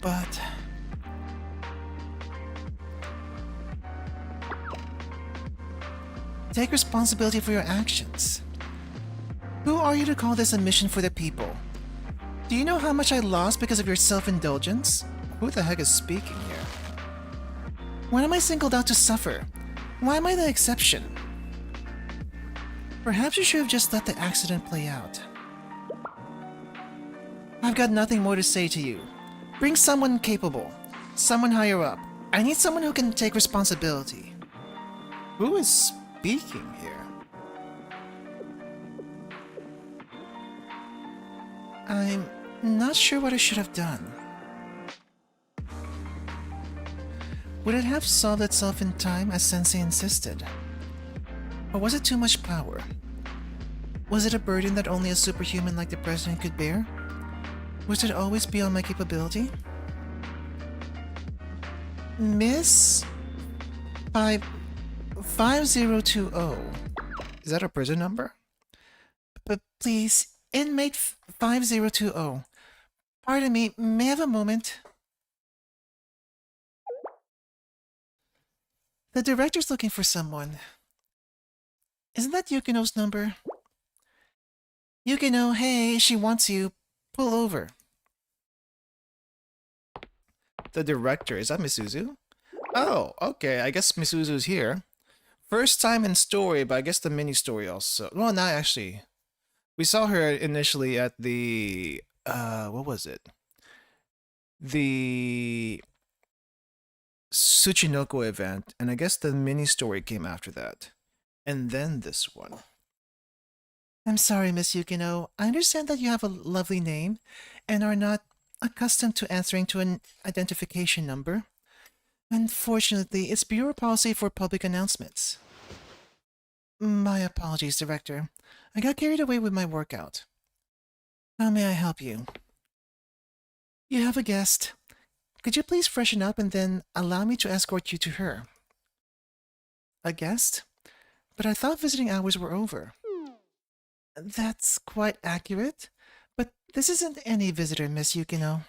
But... take responsibility for your actions. Who are you to call this a mission for the people? Do you know how much I lost because of your self-indulgence? Who the heck is speaking here? When am I singled out to suffer? Why am I the exception? Perhaps you should have just let the accident play out. I've got nothing more to say to you. Bring someone capable. Someone higher up. I need someone who can take responsibility. Who is speaking here? I'm not sure what I should have done. Would it have solved itself in time as Sensei insisted? Or was it too much power? Was it a burden that only a superhuman like the President could bear? Was it always beyond my capability? Miss 5020. Is that a prison number? But please, inmate 5020. Pardon me, may I have a moment? The director's looking for someone. Isn't that Yukino's number? Yukino, hey, she wants you. Pull over. The director, is that Misuzu? Oh, okay, I guess Misuzu's here. First time in story, but I guess the mini story also. Well, not actually. We saw her initially at the what was it? The Tsuchinoko event, and I guess the mini story came after that. And then this one. I'm sorry, Miss Yukino. I understand that you have a lovely name and are not accustomed to answering to an identification number. Unfortunately, it's bureau policy for public announcements. My apologies, Director. I got carried away with my workout. How may I help you? You have a guest. Could you please freshen up and then allow me to escort you to her? A guest? But I thought visiting hours were over. That's quite accurate, but this isn't any visitor, Miss Yukino.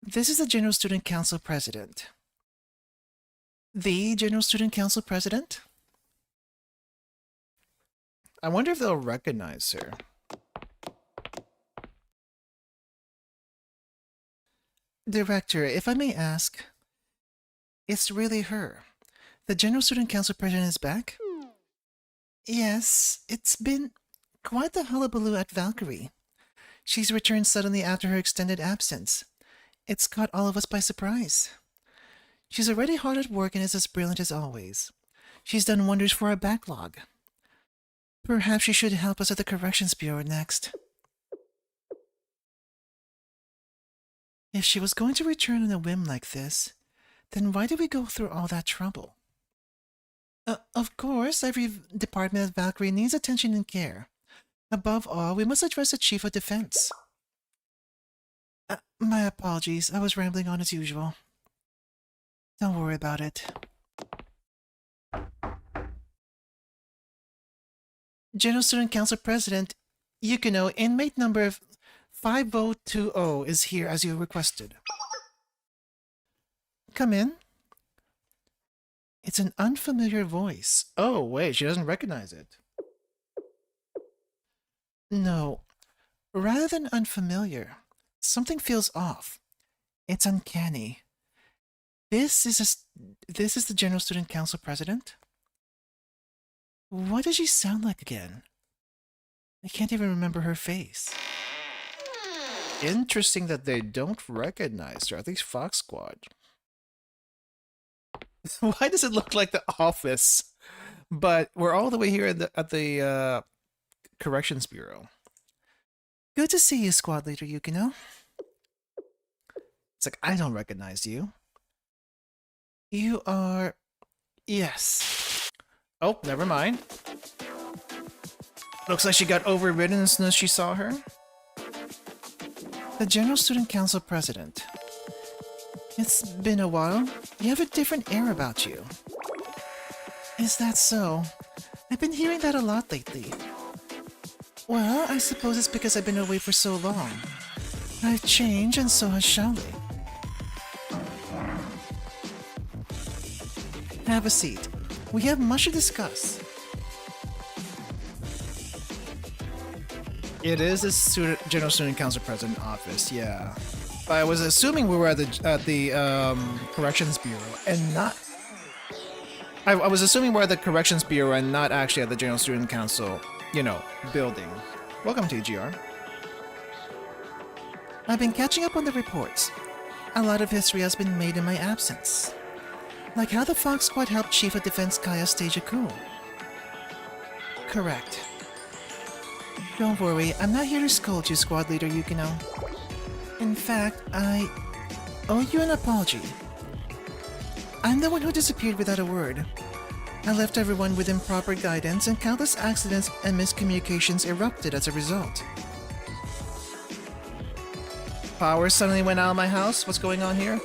This is the General Student Council President. The General Student Council President? I wonder if they'll recognize her. Director, if I may ask, it's really her. The General Student Council President is back? Yes, it's been quite the hullabaloo at Valkyrie. She's returned suddenly after her extended absence. It's caught all of us by surprise. She's already hard at work and is as brilliant as always. She's done wonders for our backlog. Perhaps she should help us at the Corrections Bureau next. If she was going to return on a whim like this, then why did we go through all that trouble? Of course, every department at Valkyrie needs attention and care. Above all, we must address the Chief of Defense. My apologies, I was rambling on as usual. Don't worry about it. General Student Council President Yukino, inmate number 5020 is here as you requested. Come in. It's an unfamiliar voice. Oh, wait, she doesn't recognize it. No, rather than unfamiliar, something feels off. It's uncanny. This is the General Student Council President? What does she sound like again? I can't even remember her face. Interesting that they don't recognize her, at least Fox Squad. Why does it look like the office? But we're all the way here at the Corrections Bureau. Good to see you, Squad Leader Yukino. It's like, I don't recognize you. You are... Yes. Oh, never mind. Looks like she got overridden as soon as she saw her. The General Student Council President. It's been a while. You have a different air about you. Is that so? I've been hearing that a lot lately. Well, I suppose it's because I've been away for so long. I've changed and so has Shaoli. Have a seat. We have much to discuss. It is the General Student Council President office, yeah. I was assuming we were at the Corrections Bureau and not... I was assuming we're at the Corrections Bureau and not actually at the General Student Council, you know, building. Welcome to EGR. I've been catching up on the reports. A lot of history has been made in my absence. Like how the Fox Squad helped Chief of Defense Kaya stage a coup. Correct. Don't worry, I'm not here to scold you, Squad Leader Yukino. In fact, I owe you an apology. I'm the one who disappeared without a word. I left everyone with improper guidance and countless accidents and miscommunications erupted as a result. Power suddenly went out of my house? What's going on here?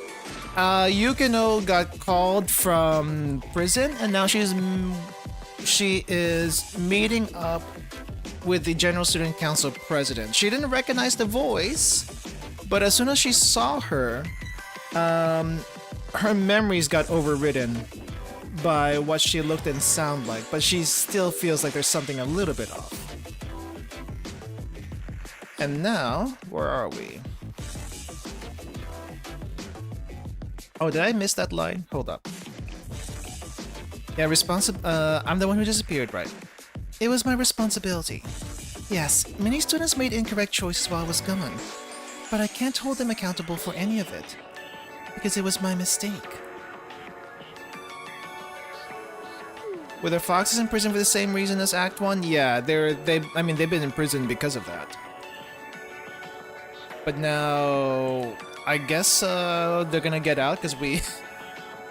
Yukino got called from prison and now she is meeting up with the General Student Council President. She didn't recognize the voice, but as soon as she saw her, her memories got overridden by what she looked and sounded like, but she still feels like there's something a little bit off. And now, where are we? Oh, did I miss that line? Hold up. Yeah, I'm the one who disappeared, right? It was my responsibility. Yes, many students made incorrect choices while I was gone, but I can't hold them accountable for any of it, because it was my mistake. Were the foxes in prison for the same reason as Act 1? Yeah, they've been in prison because of that. But now, I guess they're gonna get out because we,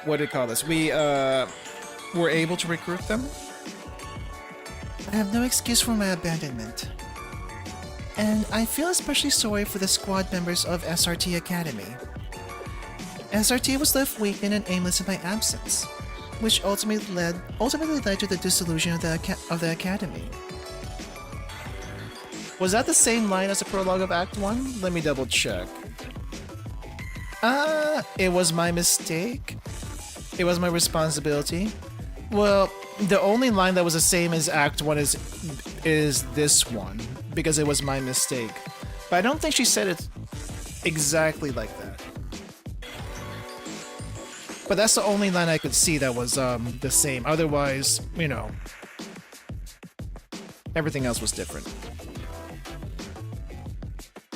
what do you call this? We were able to recruit them. I have no excuse for my abandonment. And I feel especially sorry for the squad members of SRT Academy. SRT was left weakened and aimless in my absence, which ultimately led to the dissolution of the Academy. Was that the same line as the prologue of Act 1? Let me double check. It was my mistake. It was my responsibility. Well, the only line that was the same as Act 1 is this one, because it was my mistake. But I don't think she said it exactly like that. But that's the only line I could see that was the same. Otherwise, you know, everything else was different.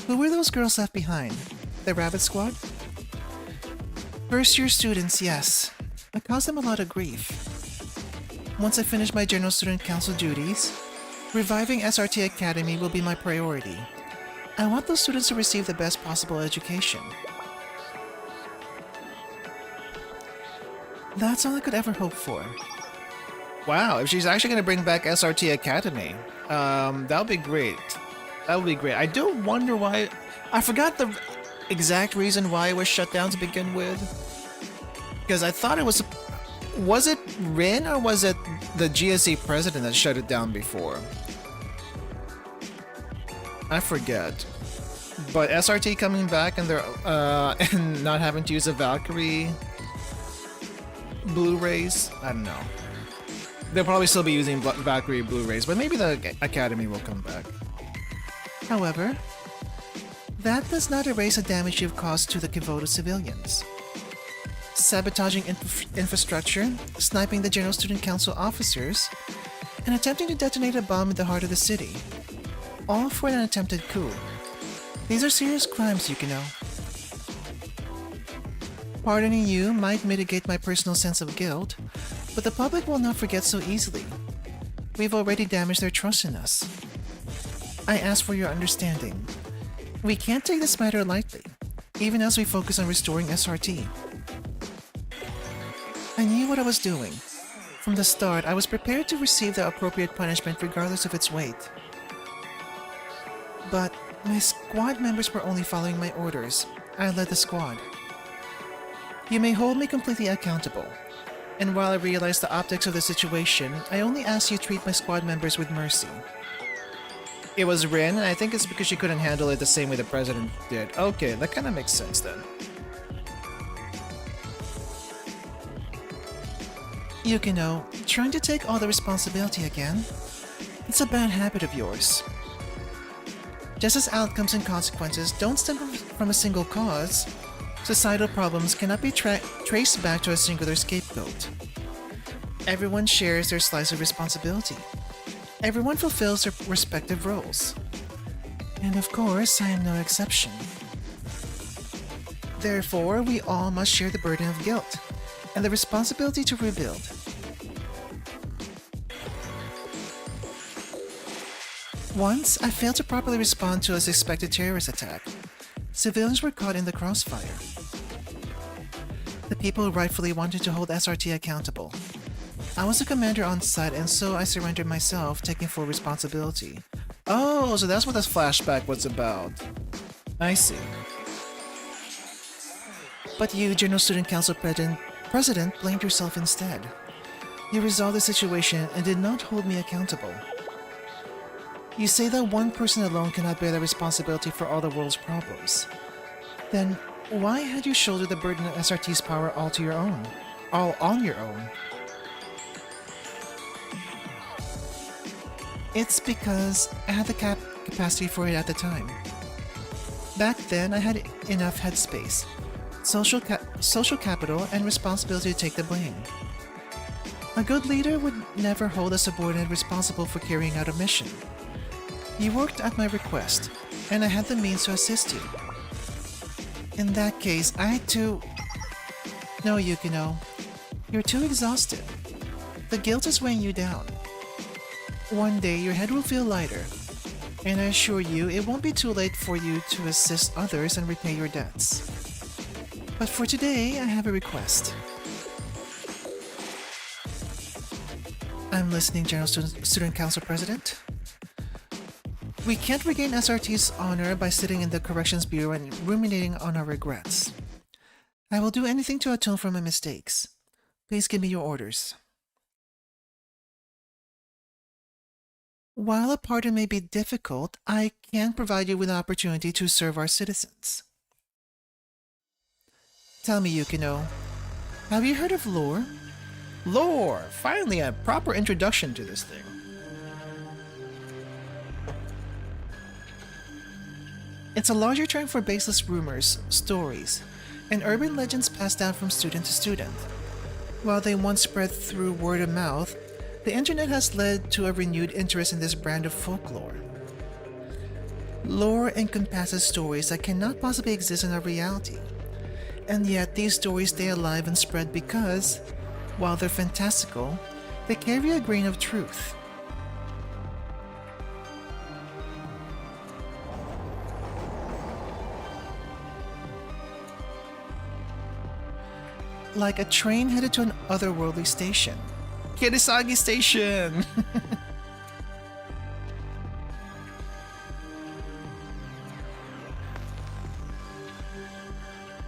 Who were those girls left behind? The Rabbit Squad? First-year students, yes. I caused them a lot of grief. Once I finish my General Student Council duties, reviving SRT Academy will be my priority. I want those students to receive the best possible education. That's all I could ever hope for. Wow, if she's actually going to bring back SRT Academy, that would be great. That would be great. I do wonder why... I forgot the exact reason why it was shut down to begin with. Because I thought it was... Was it Rin or was it the GSE president that shut it down before? I forget. But SRT coming back and they're and not having to use the Valkyrie Blu-rays? I don't know. They'll probably still be using Valkyrie Blu-rays, but maybe the Academy will come back. However, that does not erase the damage you've caused to the Kivoto civilians. Sabotaging infrastructure, sniping the General Student Council officers, and attempting to detonate a bomb in the heart of the city. All for an attempted coup. These are serious crimes, Yukino. Pardoning you might mitigate my personal sense of guilt, but the public will not forget so easily. We've already damaged their trust in us. I ask for your understanding. We can't take this matter lightly, even as we focus on restoring SRT. I knew what I was doing. From the start, I was prepared to receive the appropriate punishment regardless of its weight. But my squad members were only following my orders. I led the squad. You may hold me completely accountable. And while I realize the optics of the situation, I only ask you to treat my squad members with mercy. It was Rin, and I think it's because she couldn't handle it the same way the president did. Okay, that kind of makes sense then. Yukino, trying to take all the responsibility again? It's a bad habit of yours. Just as outcomes and consequences don't stem from a single cause, societal problems cannot be traced back to a singular scapegoat. Everyone shares their slice of responsibility. Everyone fulfills their respective roles. And of course, I am no exception. Therefore, we all must share the burden of guilt and the responsibility to rebuild. Once, I failed to properly respond to a suspected terrorist attack. Civilians were caught in the crossfire. The people rightfully wanted to hold SRT accountable. I was the commander on site, and so I surrendered myself, taking full responsibility. Oh, so that's what this flashback was about. I see. But you, General Student Council President, blamed yourself instead. You resolved the situation and did not hold me accountable. You say that one person alone cannot bear the responsibility for all the world's problems. Then, why had you shouldered the burden of SRT's power all on your own? It's because I had the capacity for it at the time. Back then, I had enough headspace, social capital, and responsibility to take the blame. A good leader would never hold a subordinate responsible for carrying out a mission. You worked at my request, and I had the means to assist you. In that case, I had to... No, Yukino. You're too exhausted. The guilt is weighing you down. One day, your head will feel lighter, and I assure you it won't be too late for you to assist others and repay your debts. But for today, I have a request. I'm listening, General Student Council President. We can't regain SRT's honor by sitting in the Corrections Bureau and ruminating on our regrets. I will do anything to atone for my mistakes. Please give me your orders. While a pardon may be difficult, I can provide you with an opportunity to serve our citizens. Tell me, Yukino, have you heard of lore? Lore! Finally, a proper introduction to this thing. It's a larger term for baseless rumors, stories, and urban legends passed down from student to student. While they once spread through word of mouth, the internet has led to a renewed interest in this brand of folklore. Lore encompasses stories that cannot possibly exist in our reality, and yet these stories stay alive and spread because, while they're fantastical, they carry a grain of truth. Like a train headed to an otherworldly station. Kirisagi Station!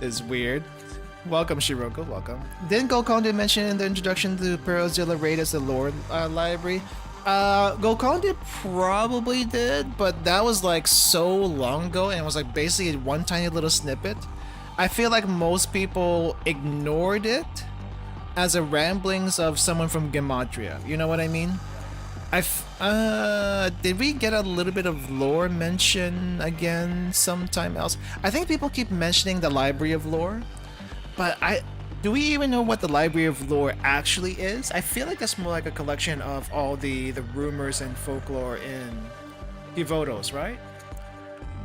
Is weird. Welcome, Shiroka, welcome. Didn't Gokon mention in the introduction to Perozilla Raid as the lore library? Gokon probably did, but that was like so long ago and it was like basically one tiny little snippet. I feel like most people ignored it as a ramblings of someone from Gematria. You know what I mean? Did we get a little bit of lore mention again sometime else? I think people keep mentioning the Library of Lore, but do we even know what the Library of Lore actually is? I feel like that's more like a collection of all the rumors and folklore in Hivotos, right?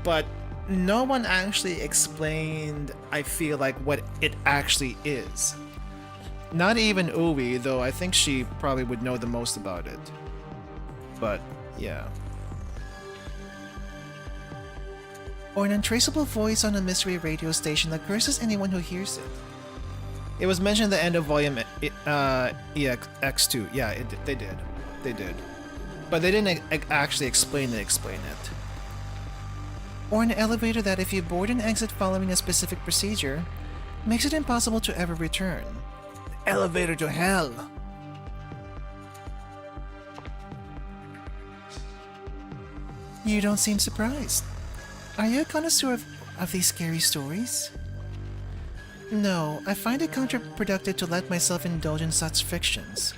But no one actually explained, I feel like, what it actually is. Not even Uwe, though I think she probably would know the most about it. But, yeah. Or an untraceable voice on a mystery radio station that curses anyone who hears it. It was mentioned at the end of volume X2. Yeah, they did. They did. But they didn't actually explain it. Or an elevator that, if you board and exit following a specific procedure, makes it impossible to ever return. Elevator to hell! You don't seem surprised. Are you a connoisseur of these scary stories? No, I find it counterproductive to let myself indulge in such fictions.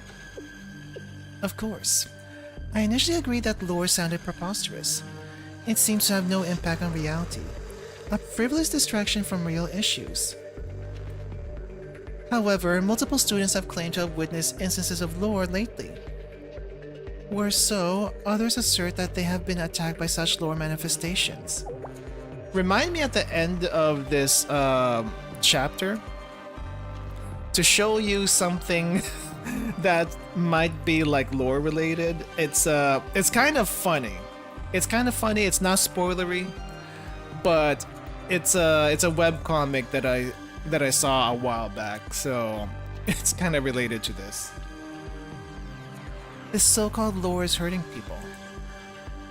Of course. I initially agreed that lore sounded preposterous. It seems to have no impact on reality. A frivolous distraction from real issues. However, multiple students have claimed to have witnessed instances of lore lately. Worse so, others assert that they have been attacked by such lore manifestations. Remind me at the end of this chapter to show you something that might be like lore related. It's kind of funny. It's kind of funny. It's not spoilery, but it's a webcomic that I saw a while back, so it's kind of related to this. This so-called lore is hurting people.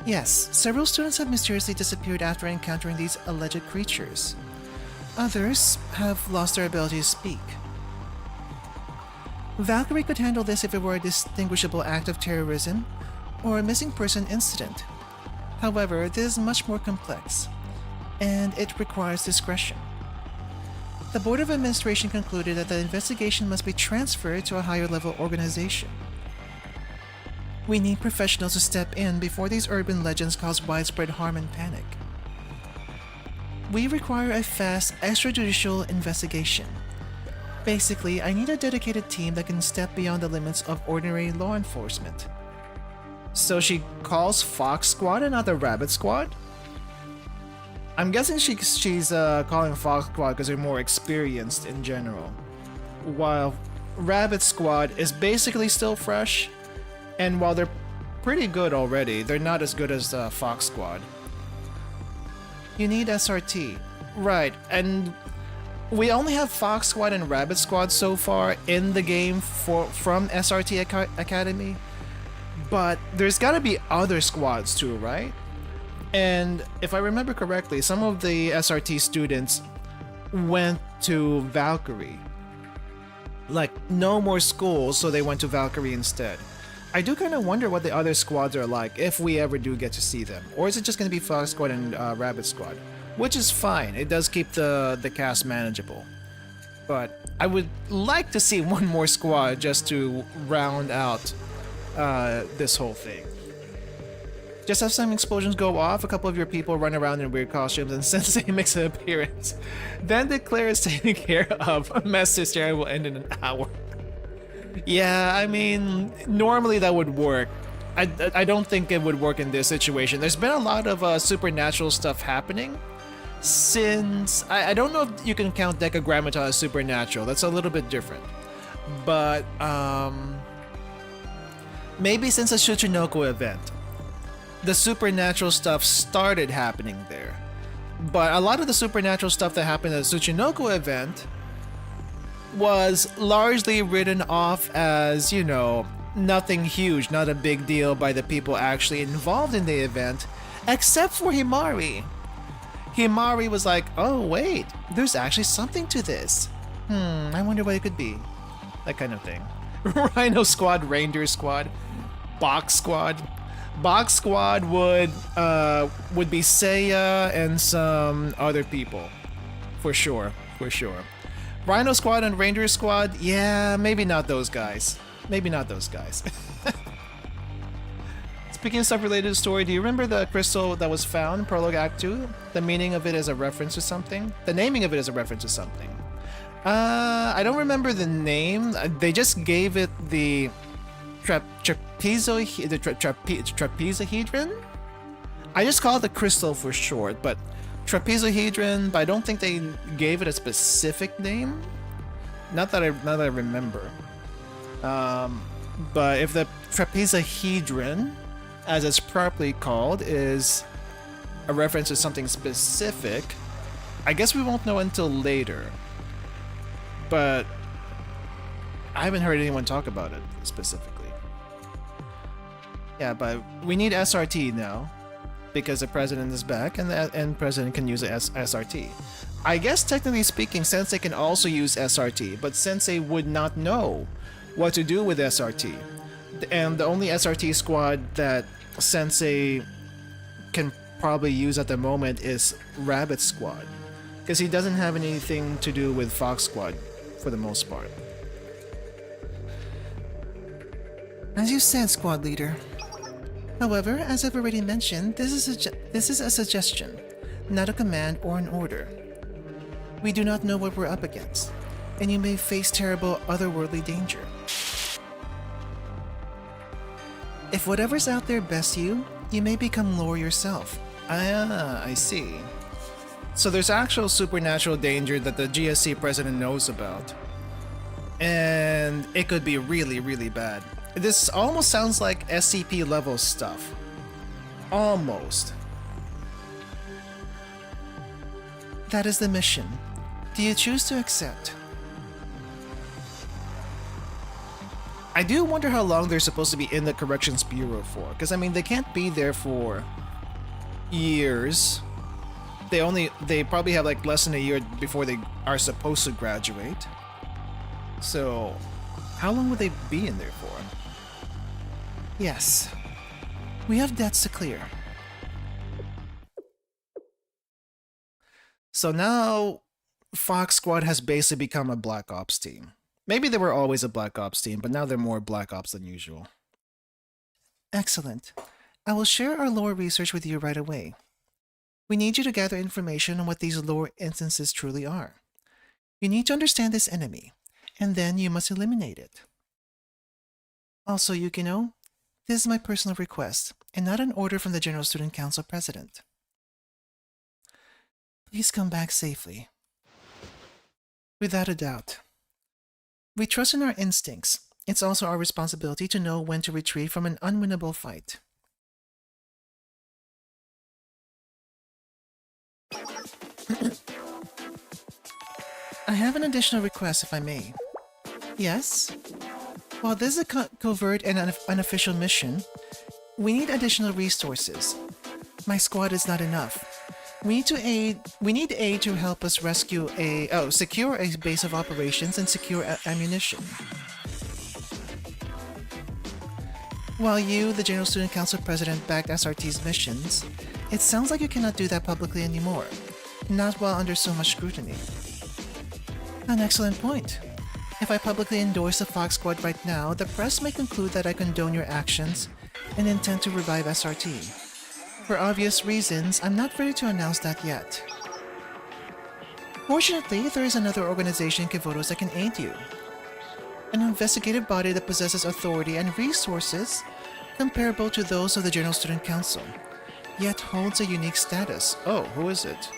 Yes, several students have mysteriously disappeared after encountering these alleged creatures. Others have lost their ability to speak. Valkyrie could handle this if it were a distinguishable act of terrorism or a missing person incident. However, this is much more complex, and it requires discretion. The Board of Administration concluded that the investigation must be transferred to a higher level organization. We need professionals to step in before these urban legends cause widespread harm and panic. We require a fast extrajudicial investigation. Basically, I need a dedicated team that can step beyond the limits of ordinary law enforcement. So she calls Fox Squad and not the Rabbit Squad? I'm guessing she's calling Fox Squad because they're more experienced in general. While Rabbit Squad is basically still fresh, and while they're pretty good already, they're not as good as Fox Squad. You need SRT. Right, and we only have Fox Squad and Rabbit Squad so far in the game from SRT Academy, but there's gotta be other squads too, right? And if I remember correctly, some of the SRT students went to Valkyrie. Like, no more school, so they went to Valkyrie instead. I do kind of wonder what the other squads are like, if we ever do get to see them. Or is it just going to be Fox Squad and Rabbit Squad? Which is fine, it does keep the cast manageable. But I would like to see one more squad just to round out this whole thing. Just have some explosions go off, a couple of your people run around in weird costumes, and Sensei makes an appearance. Then declares taken care of. A mess hysteria will end in an hour. Yeah, I mean, normally that would work. I don't think it would work in this situation. There's been a lot of supernatural stuff happening since... I don't know if you can count Decagrammata as supernatural. That's a little bit different. But, maybe since the Tsuchinoko event, the supernatural stuff started happening there. But a lot of the supernatural stuff that happened at the Tsuchinoko event was largely written off as, you know, nothing huge, not a big deal by the people actually involved in the event, except for Himari. Himari was like, oh wait, there's actually something to this. I wonder what it could be. That kind of thing. Rhino Squad, Reindeer Squad, Box Squad. Box Squad would be Seiya and some other people. For sure. Rhino Squad and Reindeer Squad, yeah, maybe not those guys. Speaking of stuff related to the story, do you remember the crystal that was found in Prologue Act 2? The meaning of it is a reference to something? The naming of it is a reference to something. I don't remember the name. They just gave it the trapezohedron? I just call it the crystal for short, but trapezohedron, but I don't think they gave it a specific name. Not that I remember. But if the trapezohedron, as it's properly called, is a reference to something specific, I guess we won't know until later. But I haven't heard anyone talk about it specifically. Yeah, but we need SRT now because the president is back and the president can use SRT. I guess technically speaking, Sensei can also use SRT, but Sensei would not know what to do with SRT. And the only SRT squad that Sensei can probably use at the moment is Rabbit Squad, because he doesn't have anything to do with Fox Squad for the most part. As you said, squad leader. However, as I've already mentioned, this is a suggestion, not a command or an order. We do not know what we're up against, and you may face terrible otherworldly danger. If whatever's out there bests you, you may become lore yourself. Ah, I see. So there's actual supernatural danger that the GSC president knows about. And it could be really, really bad. This almost sounds like SCP level stuff. Almost. That is the mission. Do you choose to accept? I do wonder how long they're supposed to be in the Corrections Bureau for, because I mean they can't be there for years. They probably have like less than a year before they are supposed to graduate. So, how long would they be in there for? Yes. We have debts to clear. So now, Fox Squad has basically become a Black Ops team. Maybe they were always a Black Ops team, but now they're more Black Ops than usual. Excellent. I will share our lore research with you right away. We need you to gather information on what these lore instances truly are. You need to understand this enemy, and then you must eliminate it. Also, Yukino, this is my personal request, and not an order from the General Student Council President. Please come back safely. Without a doubt. We trust in our instincts. It's also our responsibility to know when to retreat from an unwinnable fight. I have an additional request, if I may. Yes? While this is a covert and unofficial mission, we need additional resources. My squad is not enough. We need aid to help us secure a base of operations and secure ammunition. While you, the General Student Council President, backed SRT's missions, it sounds like you cannot do that publicly anymore. Not while under so much scrutiny. An excellent point. If I publicly endorse the Fox Squad right now, the press may conclude that I condone your actions and intend to revive SRT. For obvious reasons, I'm not ready to announce that yet. Fortunately, there is another organization, Kivotos, that can aid you. An investigative body that possesses authority and resources comparable to those of the General Student Council, yet holds a unique status. Oh, who is it?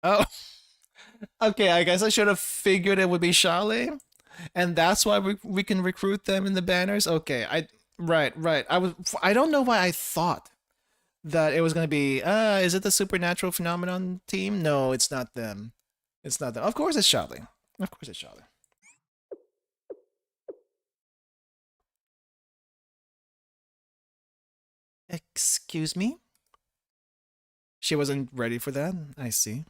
Oh. Okay, I guess I should have figured it would be Shale, and that's why we can recruit them in the banners. Okay, right. I don't know why I thought that it was gonna be. Is it the Supernatural Phenomenon team? No, it's not them. It's not them. Of course, it's Shale. Of course, it's Shale. Excuse me? She wasn't ready for that. I see.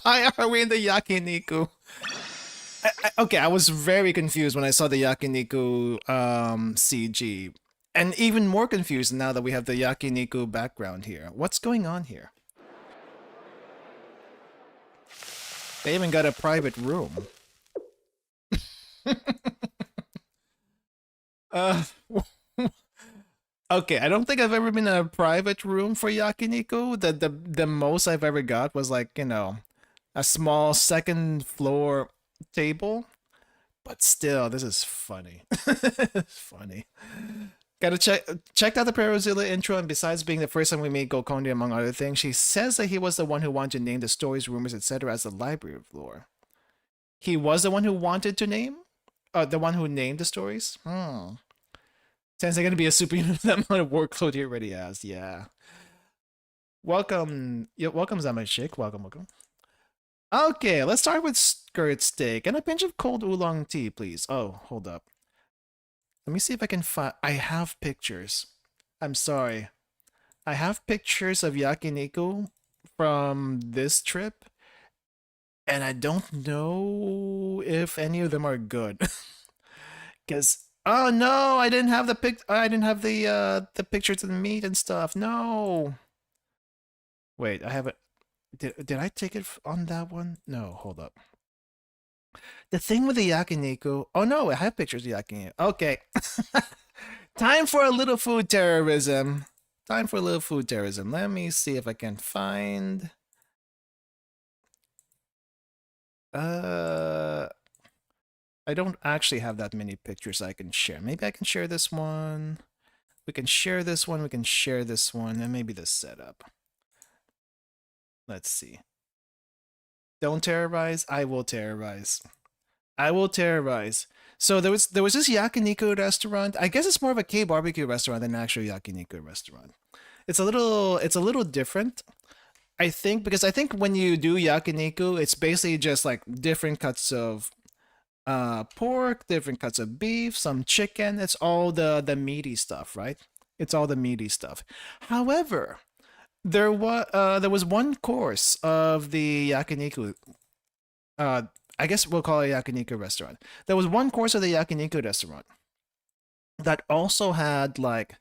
Why are we in the yakiniku? Okay, I was very confused when I saw the yakiniku CG. And even more confused now that we have the yakiniku background here. What's going on here? They even got a private room. Okay, I don't think I've ever been in a private room for yakiniku. The most I've ever got was like, you know, a small second floor table. But still, this is funny. It's funny. Gotta check out the Perozilla intro, and besides being the first time we meet Gokondi among other things, she says that he was the one who wanted to name the stories, rumors, etc. as the library of lore. He was the one who wanted to name? The one who named the stories? Sounds like gonna be a superhuman with that amount of workload he already has. Yeah. Welcome, Zamashik. Welcome. Okay, let's start with skirt steak and a pinch of cold oolong tea, please. Oh, hold up. Let me see if I can find. I have pictures. I'm sorry. I have pictures of yakiniku from this trip, and I don't know if any of them are good. Cause oh no, I didn't have the pictures of the meat and stuff. No. Wait, I have it. Did I take it on that one? No, hold up. The thing with the yakiniku. Oh no, I have pictures of yakiniku. Okay. Time for a little food terrorism. Let me see if I can find. I don't actually have that many pictures I can share. Maybe I can share this one. We can share this one. We can share this one, and maybe the setup. Let's see. Don't terrorize. I will terrorize. So there was this yakiniku restaurant. I guess it's more of a K barbecue restaurant than an actual yakiniku restaurant. It's a little different. I think when you do yakiniku, it's basically just like different cuts of pork, different cuts of beef, some chicken. It's all the meaty stuff, right? It's all the meaty stuff. However, there was one course of the yakiniku. I guess we'll call it a yakiniku restaurant. There was one course of the yakiniku restaurant that also had like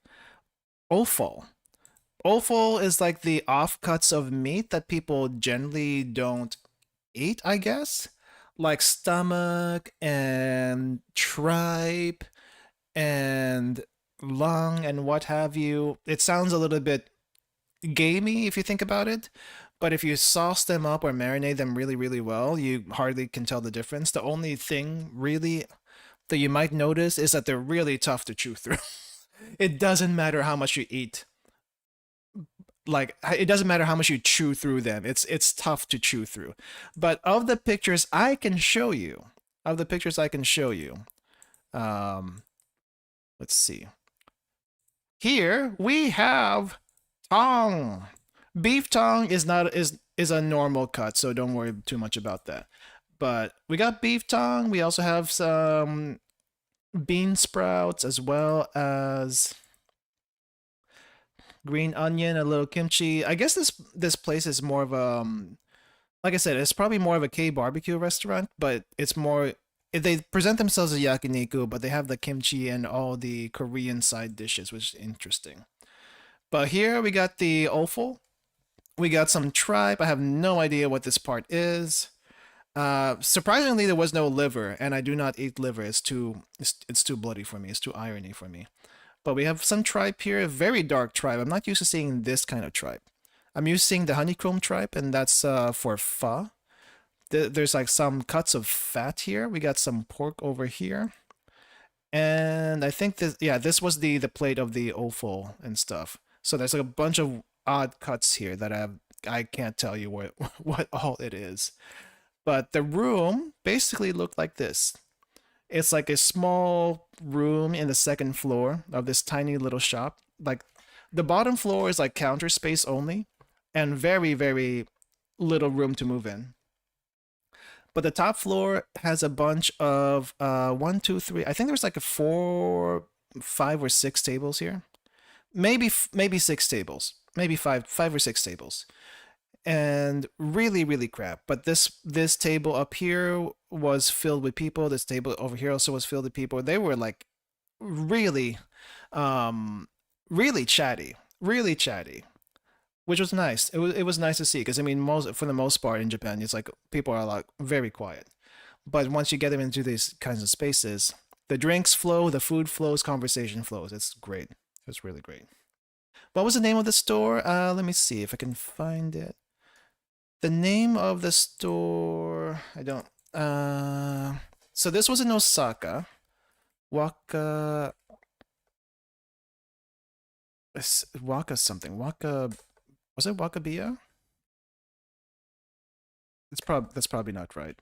offal. Offal is like the offcuts of meat that people generally don't eat, I guess. Like stomach and tripe and lung and what have you. It sounds a little bit gamey if you think about it. But if you sauce them up or marinate them really, really well, you hardly can tell the difference. The only thing really that you might notice is that they're really tough to chew through. It doesn't matter how much you eat. Like it doesn't matter how much you chew through them. It's tough to chew through. But of the pictures I can show you, um, let's see. Here we have tongue. Beef tongue is a normal cut, so don't worry too much about that. But we got beef tongue. We also have some bean sprouts as well as green onion, a little kimchi. I guess this place is more of a like I said, it's probably more of a K barbecue restaurant, but it's more they present themselves as yakiniku, but they have the kimchi and all the Korean side dishes, which is interesting. But here we got the offal. We got some tripe. I have no idea what this part is. Surprisingly, there was no liver, and I do not eat liver. It's too bloody for me. It's too irony for me. But we have some tripe here, very dark tripe. I'm not used to seeing this kind of tripe. I'm used to seeing the honeycomb tripe, and that's for pho. There's like some cuts of fat here. We got some pork over here. And I think this was the plate of the offal and stuff. So there's like a bunch of odd cuts here that I can't tell you what all it is. But the room basically looked like this. It's like a small room in the second floor of this tiny little shop. Like the bottom floor is like counter space only and very, very little room to move in. But the top floor has a bunch of one, two, three. I think there's like a 4, 5 or 6 tables here. Maybe six tables. Maybe five or six tables. And really, really crap. But this table up here was filled with people. This table over here also was filled with people. They were like really, really chatty, which was nice. It was nice to see because I mean, for the most part in Japan, it's like people are like very quiet. But once you get them into these kinds of spaces, the drinks flow, the food flows, conversation flows. It's great. It's really great. What was the name of the store? Let me see if I can find it. The name of the store, I don't. So this was in Osaka. Waka something. Was it Wakabiya? That's probably not right.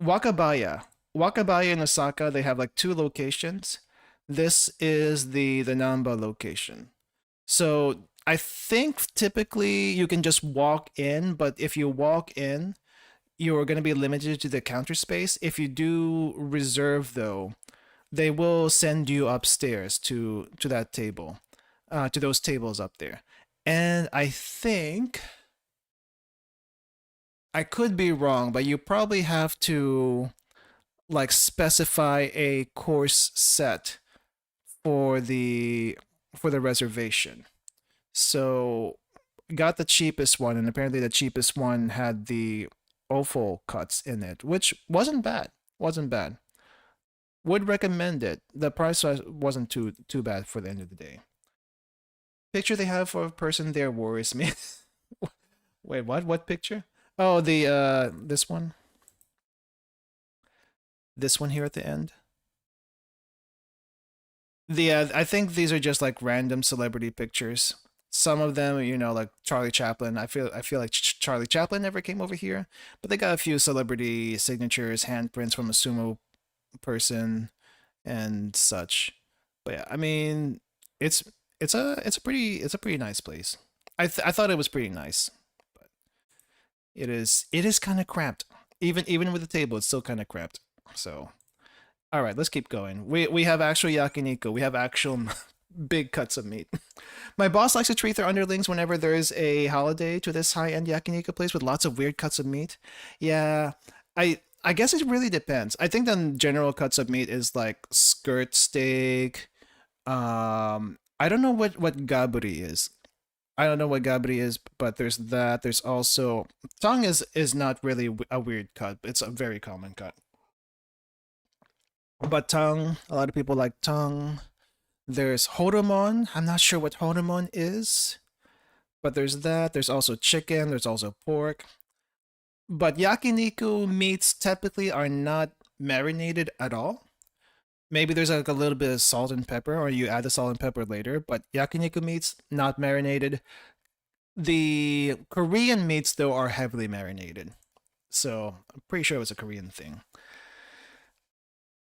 Wakabaya. Wakabaya in Osaka, they have like 2 locations. This is the Namba location. So I think typically you can just walk in, but if you walk in, you're going to be limited to the counter space. If you do reserve, though, they will send you upstairs to that table, to those tables up there. And I think I could be wrong, but you probably have to like specify a course set for the reservation. So got the cheapest one, and apparently the cheapest one had the offal cuts in it, which wasn't bad. Wasn't bad. Would recommend it. The price wasn't too bad for the end of the day. Picture they have for a person there worries me. Wait, what? What picture? Oh, the this one. This one here at the end. I think these are just like random celebrity pictures. Some of them, like Charlie Chaplin. I feel like Charlie Chaplin never came over here, but they got a few celebrity signatures, handprints from a sumo person, and such. But yeah, I mean, it's it's a pretty nice place. I thought it was pretty nice, but it is kind of cramped. Even with the table, it's still kind of cramped. So all right, let's keep going. We have actual yakiniku. We have actual big cuts of meat. My boss likes to treat their underlings whenever there is a holiday to this high-end yakiniku place with lots of weird cuts of meat. Yeah, I guess it really depends. I think the general cuts of meat is like skirt steak. I don't know what gaburi is. I don't know what gabri is, but there's that. There's also tongue is not really a weird cut. It's a very common cut. But tongue, a lot of people like tongue. There's horomon. I'm not sure what horomon is, but there's that. There's also chicken. There's also pork. But yakiniku meats typically are not marinated at all. Maybe there's like a little bit of salt and pepper, or you add the salt and pepper later, but yakiniku meats, not marinated. The Korean meats, though, are heavily marinated. So I'm pretty sure it was a Korean thing.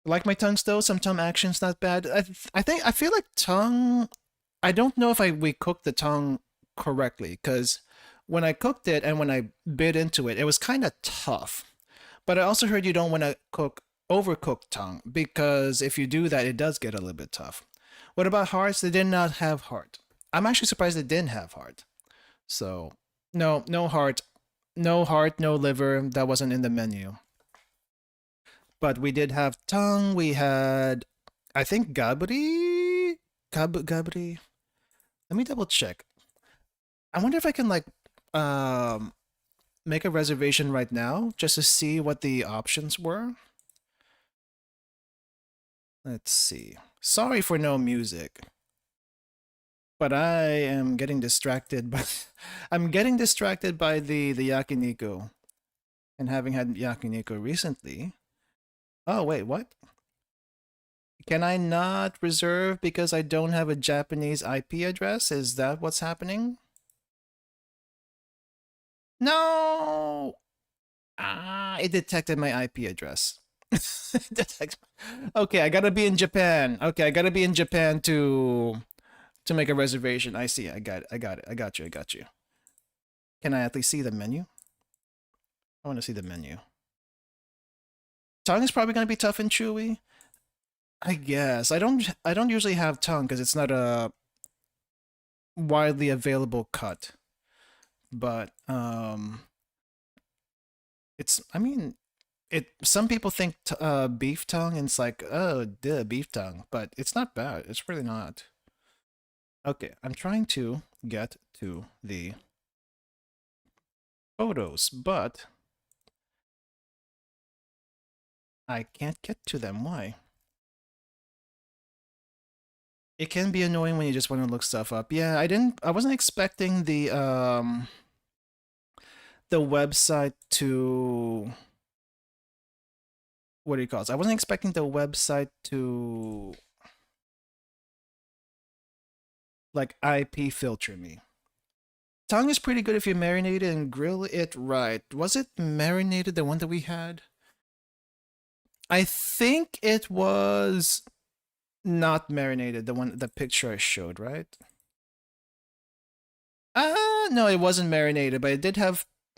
Like my tongues, though, some tongue action's not bad. I feel like tongue. I don't know if we cooked the tongue correctly, because when I cooked it and when I bit into it, it was kind of tough. But I also heard you don't want to cook overcooked tongue, because if you do that, it does get a little bit tough. What about hearts? They did not have heart. I'm actually surprised they didn't have heart. So no heart, no heart, no liver. That wasn't in the menu. But we did have tongue. We had, I think, gabri. Gabri. Let me double check. I wonder if I can like make a reservation right now just to see what the options were. Let's see. Sorry for no music. But I am getting distracted by I'm getting distracted by the yakiniku. And having had yakiniku recently. Oh wait, what? Can I not reserve because I don't have a Japanese IP address? Is that what's happening? No! Ah, it detected my IP address. Okay, I gotta be in Japan. Okay, I gotta be in Japan to make a reservation. I see. I got it. I got you. Can I at least see the menu? I want to see the menu. Tongue is probably gonna be tough and chewy. I guess. I don't usually have tongue because it's not a widely available cut. But it's, I mean, some people think beef tongue and it's like, oh, duh, beef tongue, but it's not bad. It's really not. Okay, I'm trying to get to the photos, but I can't get to them. Why? It can be annoying when you just want to look stuff up. Yeah, I wasn't expecting the website to, what do you call it? I wasn't expecting the website to like IP filter me. Tongue is pretty good if you marinate it and grill it right. Was it marinated, the one that we had? I think it was not marinated, the picture I showed, right? No, it wasn't marinated, but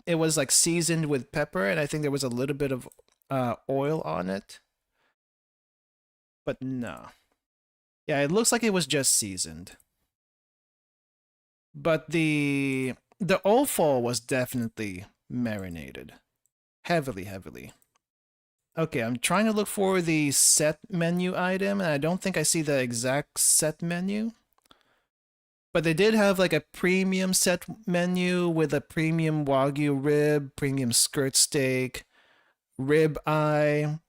it was like seasoned with pepper, and I think there was a little bit of oil on it. But no. Yeah, it looks like it was just seasoned. But the offal was definitely marinated. Heavily. Okay, I'm trying to look for the set menu item, and I don't think I see the exact set menu. But they did have like a premium set menu with a premium Wagyu rib, premium skirt steak, rib eye,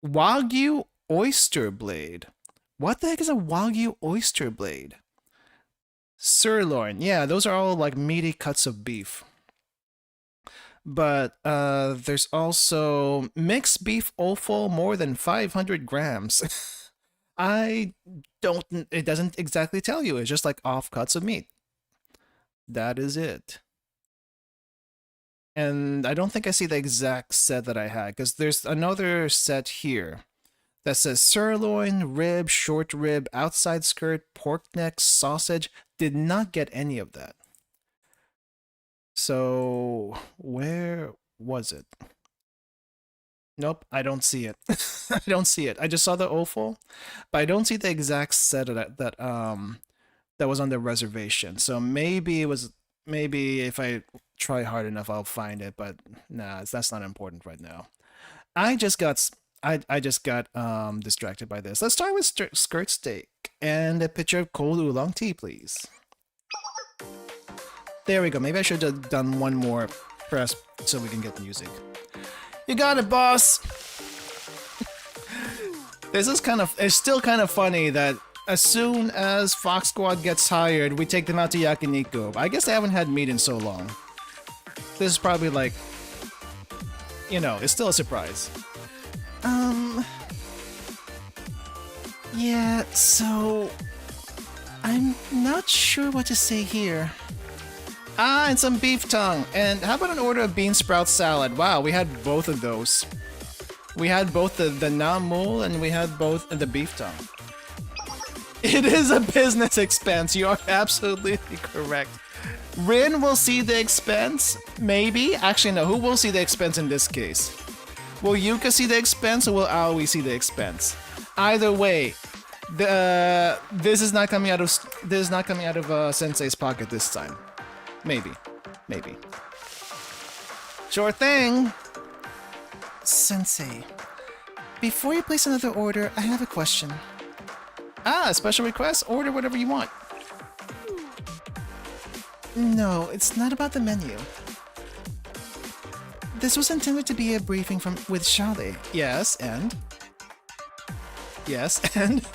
Wagyu oyster blade. What the heck is a Wagyu oyster blade? Sirloin. Yeah, those are all like meaty cuts of beef. But there's also mixed beef offal more than 500 grams. It doesn't exactly tell you. It's just like off cuts of meat. That is it. And I don't think I see the exact set that I had, because there's another set here that says sirloin, rib, short rib, outside skirt, pork neck, sausage. Did not get any of that. So where was it? Nope, I don't see it. I don't see it. I just saw the offal, but I don't see the exact set of that was on the reservation. So maybe if I try hard enough I'll find it, but nah, that's not important right now. I just got distracted by this. Let's start with skirt steak and a pitcher of cold oolong tea, please. There we go. Maybe I should have done one more press so we can get music. You got it, boss! It's still kind of funny that as soon as Fox Squad gets hired, we take them out to Yakiniku. I guess they haven't had meat in so long. This is probably like, you know, it's still a surprise. Yeah, so... I'm not sure what to say here. Ah, and some beef tongue. And how about an order of bean sprout salad? Wow, we had both of those. We had both the namul and we had both the beef tongue. It is a business expense. You are absolutely correct. Rin will see the expense? Maybe? Actually, no. Who will see the expense in this case? Will Yuka see the expense or will Aoi see the expense? Either way, this is not coming out of Sensei's pocket this time. Maybe. Sure thing. Sensei, before you place another order, I have a question. Ah, a special request? Order whatever you want. No, it's not about the menu. This was intended to be a briefing with Shale. Yes, and? Yes, and?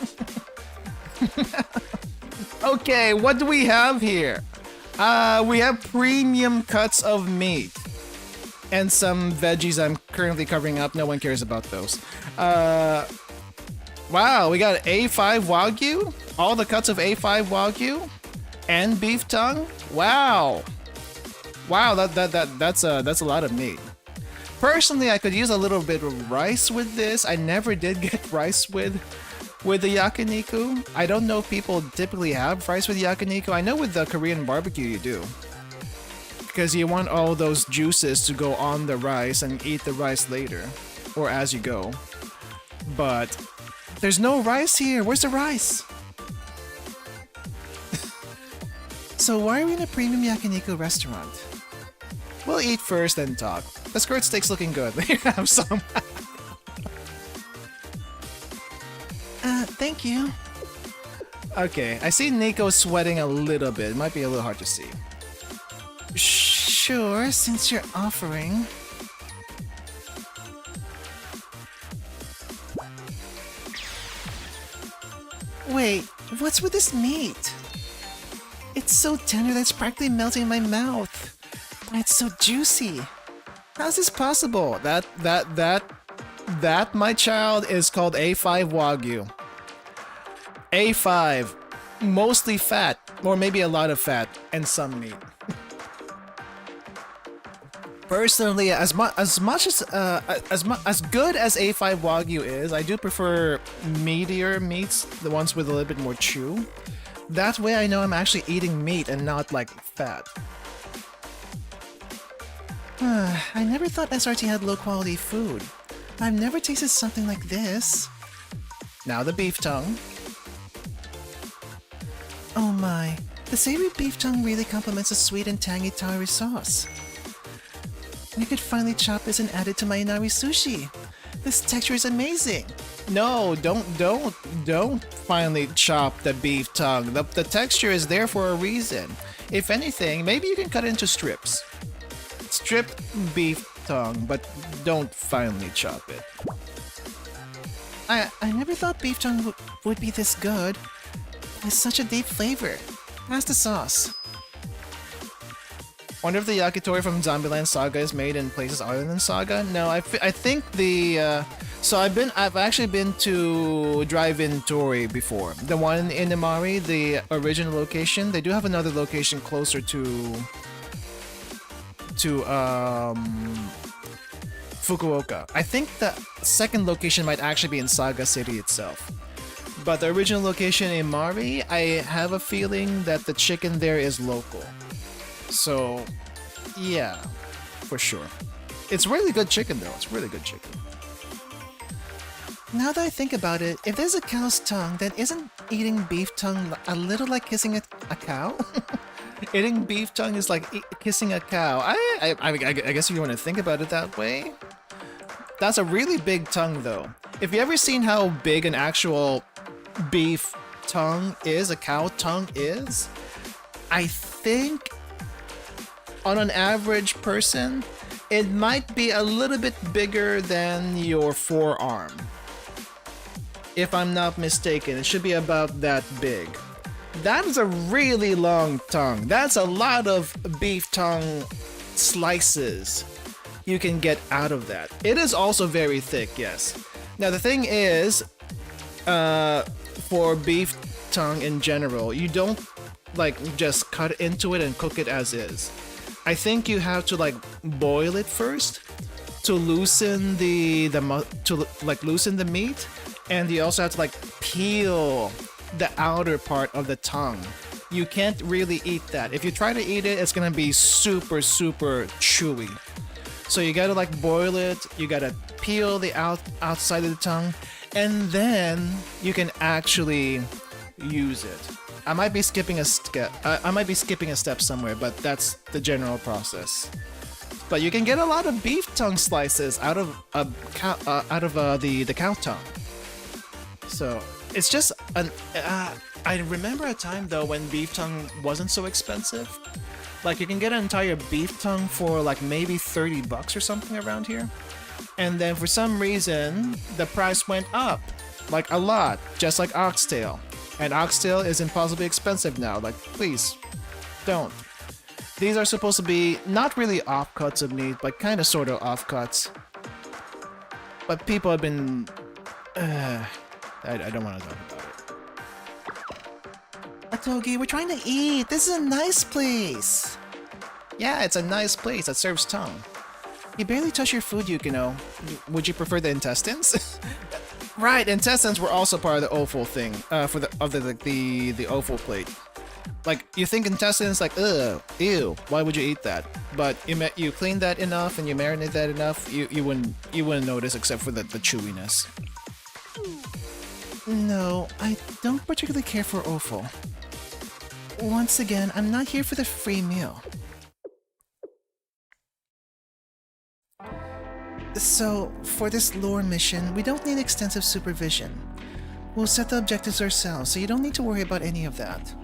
Okay, what do we have here? We have premium cuts of meat. And some veggies I'm currently covering up. No one cares about those. Wow, we got A5 Wagyu? All the cuts of A5 Wagyu? And beef tongue? Wow. Wow, that's a lot of meat. Personally, I could use a little bit of rice with this. I never did get rice with the yakiniku. I don't know if people typically have rice with yakiniku. I know with the Korean barbecue you do. Because you want all those juices to go on the rice and eat the rice later. Or as you go. But there's no rice here. Where's the rice? So why are we in a premium yakiniku restaurant? We'll eat first, then talk. The skirt steak's looking good. Here, have some. Thank you. Okay, I see Nico sweating a little bit. It might be a little hard to see. Sure, since you're offering. Wait, what's with this meat? It's so tender that it's practically melting in my mouth. And it's so juicy. How's this possible? That, my child, is called A5 Wagyu. A5, mostly fat, or maybe a lot of fat, and some meat. Personally, as good as A5 Wagyu is, I do prefer meatier meats, the ones with a little bit more chew. That way I know I'm actually eating meat and not like fat. I never thought SRT had low quality food. I've never tasted something like this. Now the beef tongue. Oh my, the savory beef tongue really complements the sweet and tangy tarry sauce. I could finally chop this and add it to my inari sushi. This texture is amazing. No, don't finally chop the beef tongue. The texture is there for a reason. If anything, maybe you can cut it into strips. Stripped beef tongue, but don't finally chop it. I never thought beef tongue would be this good. It's such a deep flavor. How's the sauce? Wonder if the yakitori from Zombieland Saga is made in places other than Saga? No, I think the so I've actually been to Drive-In Tori before. The one in Imari, the original location. They do have another location closer to Fukuoka. I think the second location might actually be in Saga City itself. But the original location in Imari, I have a feeling that the chicken there is local. So, yeah, for sure. It's really good chicken though, it's really good chicken. Now that I think about it, if there's a cow's tongue, then isn't eating beef tongue a little like kissing a cow? Eating beef tongue is like kissing a cow. I guess if you want to think about it that way. That's a really big tongue though. If you ever seen how big an actual beef tongue is, a cow tongue is, I think on an average person, it might be a little bit bigger than your forearm. if I'm not mistaken. It should be about that big. That is a really long tongue. That's a lot of beef tongue slices you can get out of that. It is also very thick, yes. Now the thing is, for beef tongue in general, you don't like just cut into it and cook it as is. I think you have to like boil it first to loosen loosen the meat, and you also have to like peel the outer part of the tongue. You can't really eat that. If you try to eat it, it's gonna be super chewy. So you gotta like boil it, you gotta peel the outside of the tongue, and then you can actually use it. I might be skipping a step. I might be skipping a step somewhere, but that's the general process. But you can get a lot of beef tongue slices out of the cow tongue. So it's just an. I remember a time though when beef tongue wasn't so expensive. Like you can get an entire beef tongue for like maybe $30 or something around here. And then for some reason the price went up, like a lot, just like oxtail. And oxtail is impossibly expensive now. Like, please, don't. These are supposed to be not really offcuts of meat, but kind of sort of offcuts. But people have been... I don't want to talk about it. Atogi, we're trying to eat. This is a nice place. Yeah, it's a nice place that serves tongue. You barely touch your food, Yukino. Would you prefer the intestines? Right, intestines were also part of the offal thing, for the offal plate. Like, you think intestines like, ugh, ew, why would you eat that? But you clean that enough and you marinate that enough, you wouldn't notice except for the chewiness. No, I don't particularly care for offal. Once again, I'm not here for the free meal. So, for this lore mission, we don't need extensive supervision. We'll set the objectives ourselves, so you don't need to worry about any of that.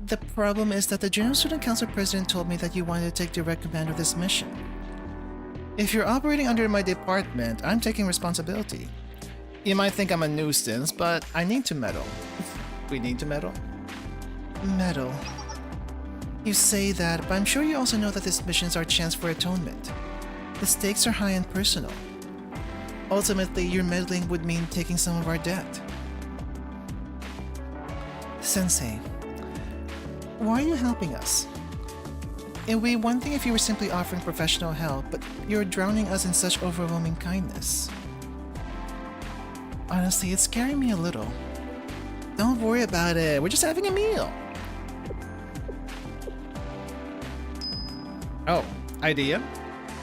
The problem is that the General Student Council President told me that you wanted to take direct command of this mission. If you're operating under my department, I'm taking responsibility. You might think I'm a nuisance, but I need to meddle. We need to meddle? Meddle. You say that, but I'm sure you also know that this mission is our chance for atonement. The stakes are high and personal. Ultimately, your meddling would mean taking some of our debt. Sensei, why are you helping us? It would be one thing if you were simply offering professional help, but you're drowning us in such overwhelming kindness. Honestly, it's scaring me a little. Don't worry about it, we're just having a meal. Oh, idea?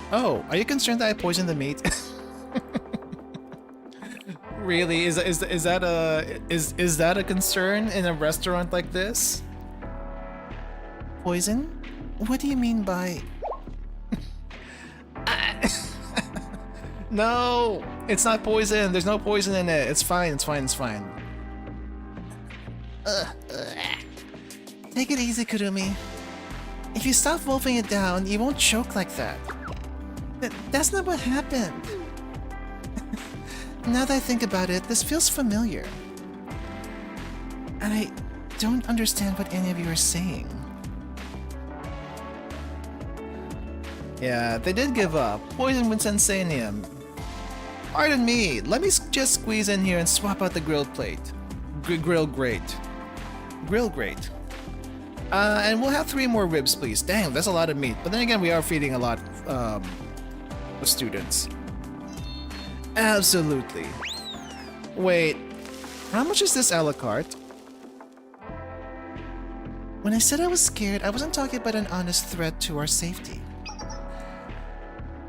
Oh, are you concerned that I poisoned the meat? Really? Is that a concern in a restaurant like this? Poison? What do you mean by... No! It's not poison! There's no poison in it! It's fine, it's fine, it's fine. Take it easy, Kurumi. If you stop wolfing it down, you won't choke like that. That's not what happened. Now that I think about it, this feels familiar. And I don't understand what any of you are saying. Yeah, they did give up. Poison with Sensanium. Pardon me, let me just squeeze in here and swap out the grilled plate. Grill grate. Grill grate. And we'll have 3 more ribs, please. Dang, that's a lot of meat. But then again, we are feeding a lot of students. Absolutely. Wait, how much is this a la carte? When I said I was scared, I wasn't talking about an honest threat to our safety.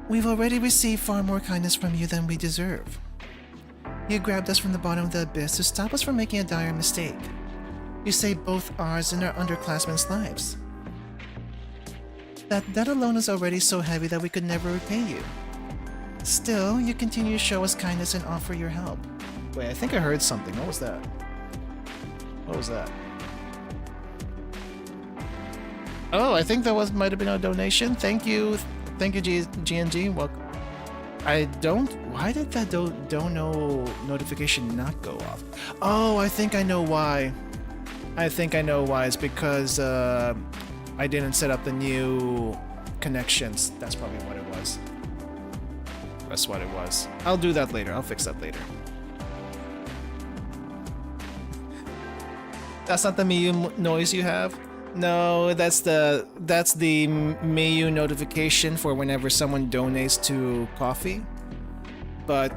We've already received far more kindness from you than we deserve. You grabbed us from the bottom of the abyss to stop us from making a dire mistake. You saved both ours and our underclassmen's lives. That debt alone is already so heavy that we could never repay you. Still, you continue to show us kindness and offer your help. Wait, I think I heard something. What was that? What was that? Oh, I think that might have been a donation. Thank you, GNG. I don't. Why did that don't know notification not go off? Oh, I think I know why. I think I know why. It's because I didn't set up the new connections. That's probably what it was. That's what it was. I'll do that later. I'll fix that later. That's not the Miyu noise you have? No, that's the Miyu notification for whenever someone donates to coffee. But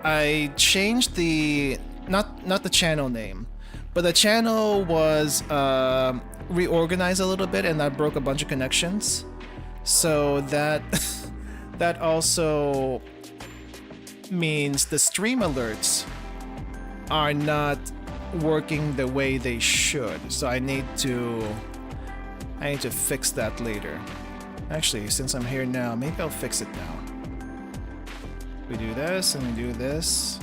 I changed the not the channel name, but the channel was reorganized a little bit, and I broke a bunch of connections. So that that also means the stream alerts are not working the way they should. So I need to fix that later. Actually, since I'm here now, maybe I'll fix it now. We do this and we do this.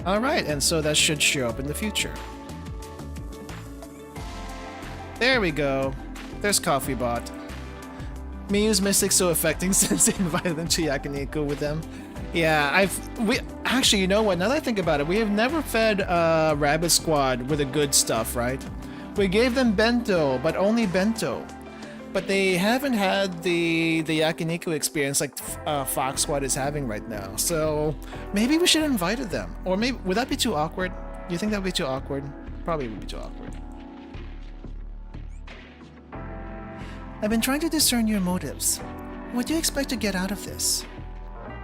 Alright, and so that should show up in the future. There we go. There's Coffee Bot. Miyu's Mystic so affecting since they invited them to yakiniku with them. Yeah, we actually, you know what? Now that I think about it, we have never fed Rabbit Squad with the good stuff, right? We gave them bento, but only bento. But they haven't had the yakiniku experience like Fox Squad is having right now. So maybe we should have invited them, or maybe would that be too awkward? Do you think that would be too awkward? Probably would be too awkward. I've been trying to discern your motives. What do you expect to get out of this?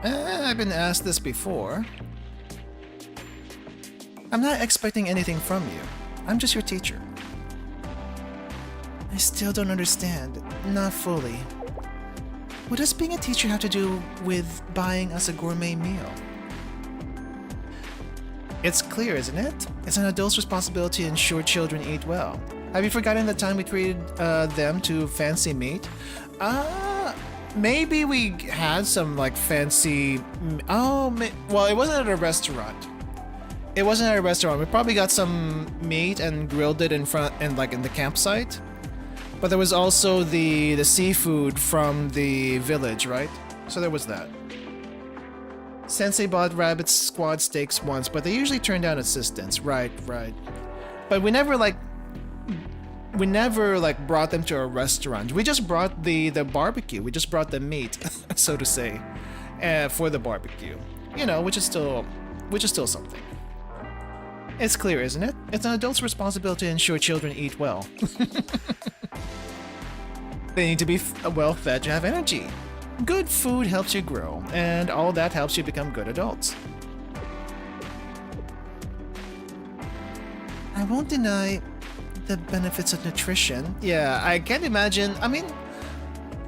I've been asked this before. I'm not expecting anything from you. I'm just your teacher. I still don't understand. Not fully. What does being a teacher have to do with buying us a gourmet meal? It's clear, isn't it? It's an adult's responsibility to ensure children eat well. Have you forgotten the time we treated them to fancy meat? Maybe we had some like fancy. Well, it wasn't at a restaurant. It wasn't at a restaurant. We probably got some meat and grilled it in front and like in the campsite. But there was also the seafood from the village, right? So there was that. Sensei bought Rabbit Squad steaks once, but they usually turn down assistance. Right. But we never brought them to a restaurant. We just brought the barbecue. We just brought the meat, so to say, for the barbecue. You know, which is still something. It's clear, isn't it? It's an adult's responsibility to ensure children eat well. They need to be well fed to have energy. Good food helps you grow, and all that helps you become good adults. I won't deny the benefits of nutrition. Yeah, I can't imagine. I mean,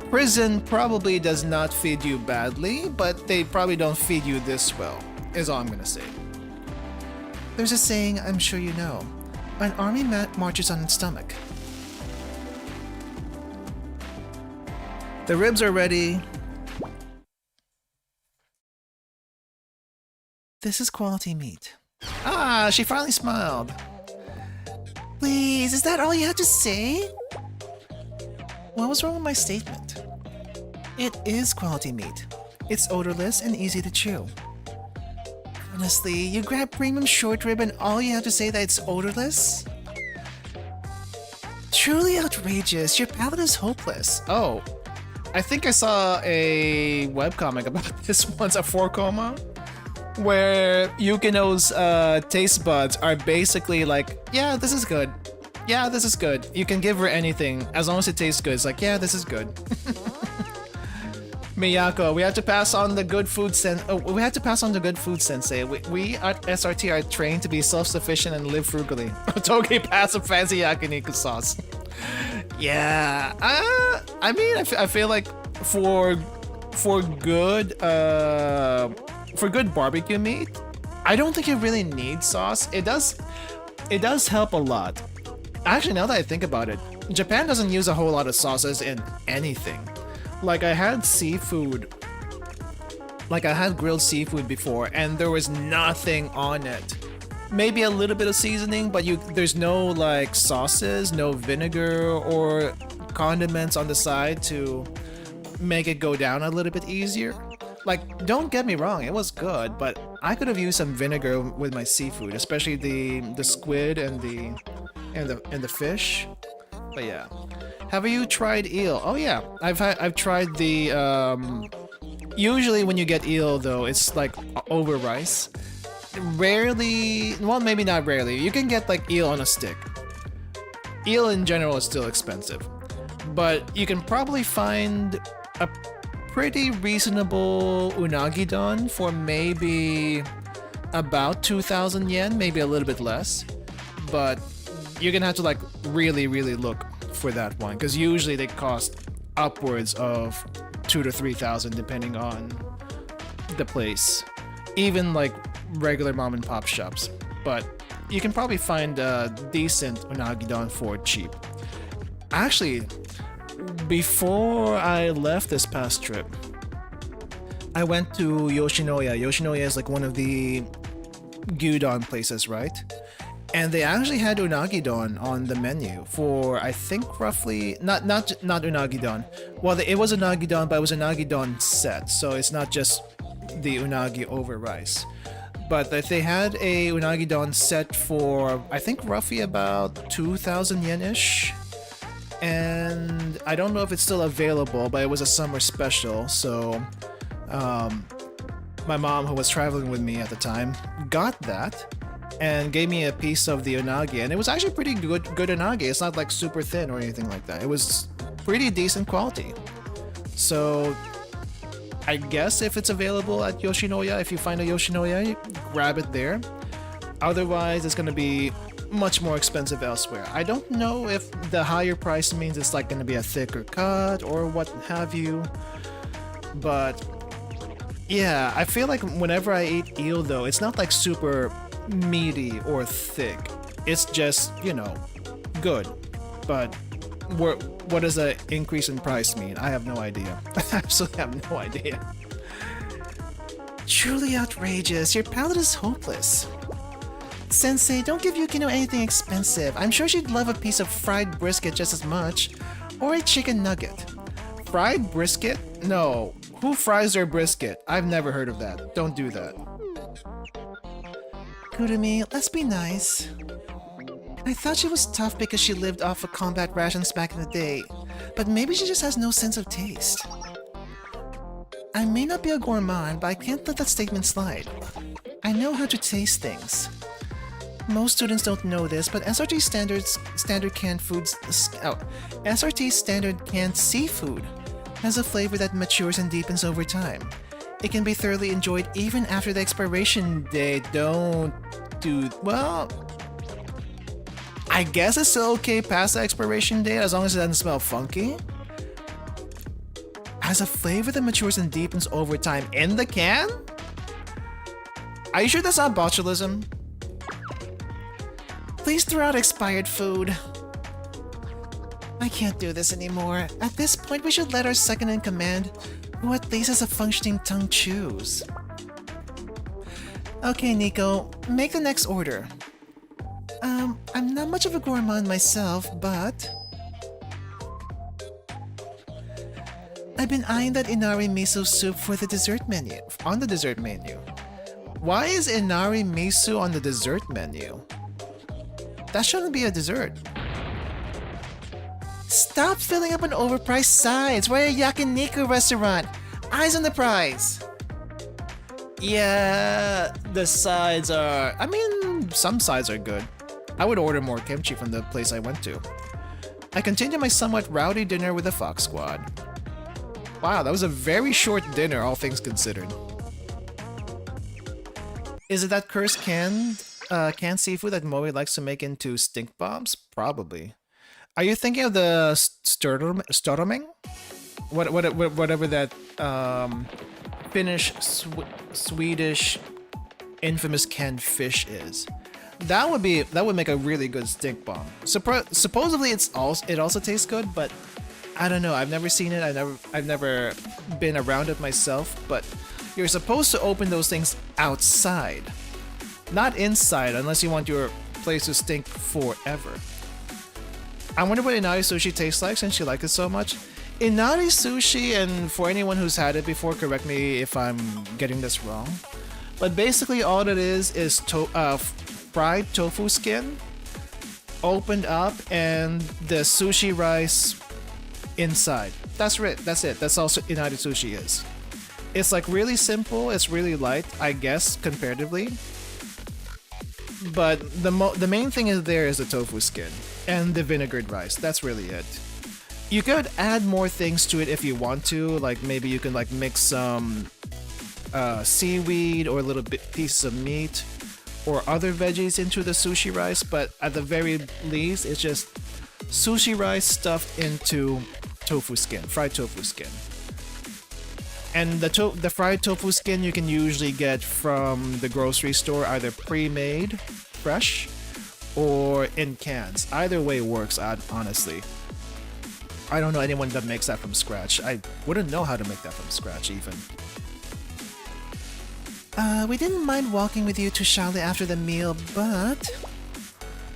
prison probably does not feed you badly, but they probably don't feed you this well, is all I'm gonna say. There's a saying I'm sure you know. An army marches on its stomach. The ribs are ready. This is quality meat. Ah, she finally smiled. Please, is that all you have to say? What was wrong with my statement? It is quality meat. It's odorless and easy to chew. Honestly, you grab premium short rib and all you have to say that it's odorless? Truly outrageous. Your palate is hopeless. Oh, I think I saw a webcomic about this once, a 4-coma, where Yukino's taste buds are basically like, yeah, this is good. Yeah, this is good. You can give her anything as long as it tastes good. It's like, yeah, this is good. Miyako, we had to pass on the good food we had to pass on the good food sensei. We at SRT are trained to be self-sufficient and live frugally. Toge pass a fancy yakiniku sauce. Yeah, I mean, I feel like for good barbecue meat, I don't think it really needs sauce. It does help a lot. Actually, now that I think about it, Japan doesn't use a whole lot of sauces in anything. Like I had grilled seafood before, and there was nothing on it. Maybe a little bit of seasoning, but there's no like sauces, no vinegar or condiments on the side to make it go down a little bit easier. Like, don't get me wrong, it was good, but I could have used some vinegar with my seafood, especially the squid and the fish. But yeah, have you tried eel? Oh yeah, I've tried the usually when you get eel though, it's like over rice. Rarely, well, maybe not rarely, you can get like eel on a stick. Eel in general is still expensive, but you can probably find a pretty reasonable unagi don for maybe about 2,000 yen, maybe a little bit less. But you're gonna have to like really look for that one, because usually they cost upwards of 2,000 to 3,000 depending on the place, even like regular mom and pop shops. But you can probably find a decent unagi don for cheap. Actually, before I left this past trip, I went to Yoshinoya. Yoshinoya is like one of the gyudon places, right? And they actually had unagi don on the menu for, I think, roughly not unagi don. Well, it was unagi don, but it was an unagi don set, so it's not just the unagi over rice. But they had a unagi don set for, I think, roughly about 2,000 yen-ish. And I don't know if it's still available, but it was a summer special, so my mom, who was traveling with me at the time, got that and gave me a piece of the unagi, and it was actually pretty good unagi. It's not like super thin or anything like that. It was pretty decent quality. So I guess if it's available at Yoshinoya, if you find a Yoshinoya, grab it there. Otherwise, it's gonna be much more expensive elsewhere. I don't know if the higher price means it's like gonna be a thicker cut or what have you, but yeah, I feel like whenever I eat eel though, it's not like super meaty or thick. It's just, you know, good. But what does the increase in price mean? I have no idea. I absolutely have no idea. Truly outrageous. Your palate is hopeless. Sensei, don't give Yukino anything expensive. I'm sure she'd love a piece of fried brisket just as much. Or a chicken nugget. Fried brisket? No. Who fries their brisket? I've never heard of that. Don't do that. Kurumi, let's be nice. I thought she was tough because she lived off of combat rations back in the day, but maybe she just has no sense of taste. I may not be a gourmand, but I can't let that statement slide. I know how to taste things. Most students don't know this, but SRT standard canned foods, SRT standard canned seafood has a flavor that matures and deepens over time. It can be thoroughly enjoyed even after the expiration date. Well, I guess it's still okay past the expiration date as long as it doesn't smell funky. Has a flavor that matures and deepens over time in the can? Are you sure that's not botulism? Please throw out expired food. I can't do this anymore. At this point, we should let our second in command, who at least has a functioning tongue, choose. Okay, Nico, make the next order. I'm not much of a gourmand myself, but I've been eyeing that inari miso soup for the dessert menu. On the dessert menu. Why is inari miso on the dessert menu? That shouldn't be a dessert. Stop filling up on overpriced sides. We're a yakiniku restaurant. Eyes on the prize. Yeah, the sides are... I mean, some sides are good. I would order more kimchi from the place I went to. I continued my somewhat rowdy dinner with the Fox Squad. Wow, that was a very short dinner, all things considered. Is it that cursed canned seafood that Moe likes to make into stink bombs? Probably. Are you thinking of the storming? Whatever that Finnish, Swedish, infamous canned fish is. That would make a really good stink bomb. Supposedly it also tastes good, but I don't know. I've never seen it. I've never been around it myself. But you're supposed to open those things outside, not inside, unless you want your place to stink forever. I wonder what Inari sushi tastes like since she liked it so much. Inari sushi, and for anyone who's had it before, correct me if I'm getting this wrong. But basically, all it is fried tofu skin opened up and the sushi rice inside. That's it. That's it. That's all Inari sushi is. It's like really simple. It's really light, I guess, comparatively. But the main thing is the tofu skin and the vinegared rice. That's really it. You could add more things to it if you want to. Like maybe you can like mix some seaweed or little pieces of meat or other veggies into the sushi rice. But at the very least, it's just sushi rice stuffed into tofu skin, fried tofu skin. And the fried tofu skin you can usually get from the grocery store, either pre-made, fresh, or in cans. Either way works, honestly. I don't know anyone that makes that from scratch. I wouldn't know how to make that from scratch, even. We didn't mind walking with you to Chalet after the meal, but...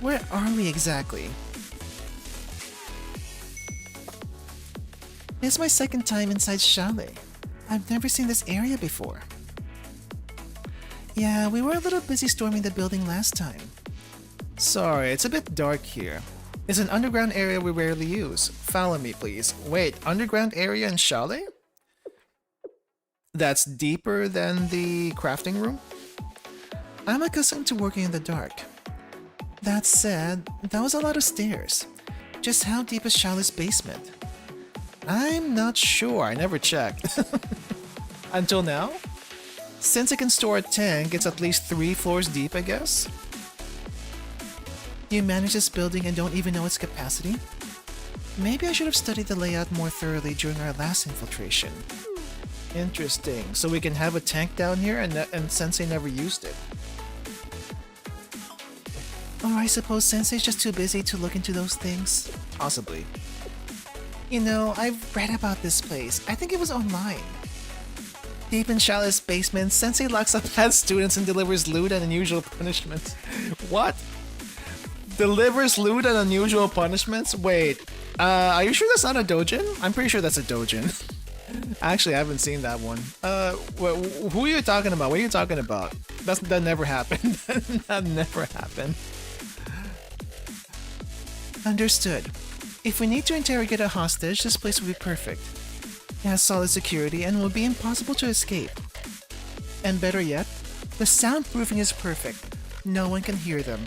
where are we exactly? It's my second time inside Chalet. I've never seen this area before. Yeah, we were a little busy storming the building last time. Sorry, it's a bit dark here. It's an underground area we rarely use. Follow me, please. Wait, underground area in Chalet? That's deeper than the crafting room? I'm accustomed to working in the dark. That said, that was a lot of stairs. Just how deep is Chalet's basement? I'm not sure, I never checked. Until now? Since it can store a tank, it's at least 3 floors deep, I guess? You manage this building and don't even know its capacity? Maybe I should have studied the layout more thoroughly during our last infiltration. Interesting. So we can have a tank down here and Sensei never used it. Or I suppose Sensei's just too busy to look into those things. Possibly. You know, I've read about this place. I think it was online. Deep in Chalet's basement, Sensei locks up bad students and delivers loot and unusual punishments. What? Delivers loot and unusual punishments? Wait, are you sure that's not a dojin? I'm pretty sure that's a dojin. Actually, I haven't seen that one. Who are you talking about? What are you talking about? That never happened. That never happened. Understood. If we need to interrogate a hostage, this place will be perfect. It has solid security and will be impossible to escape. And better yet, the soundproofing is perfect. No one can hear them.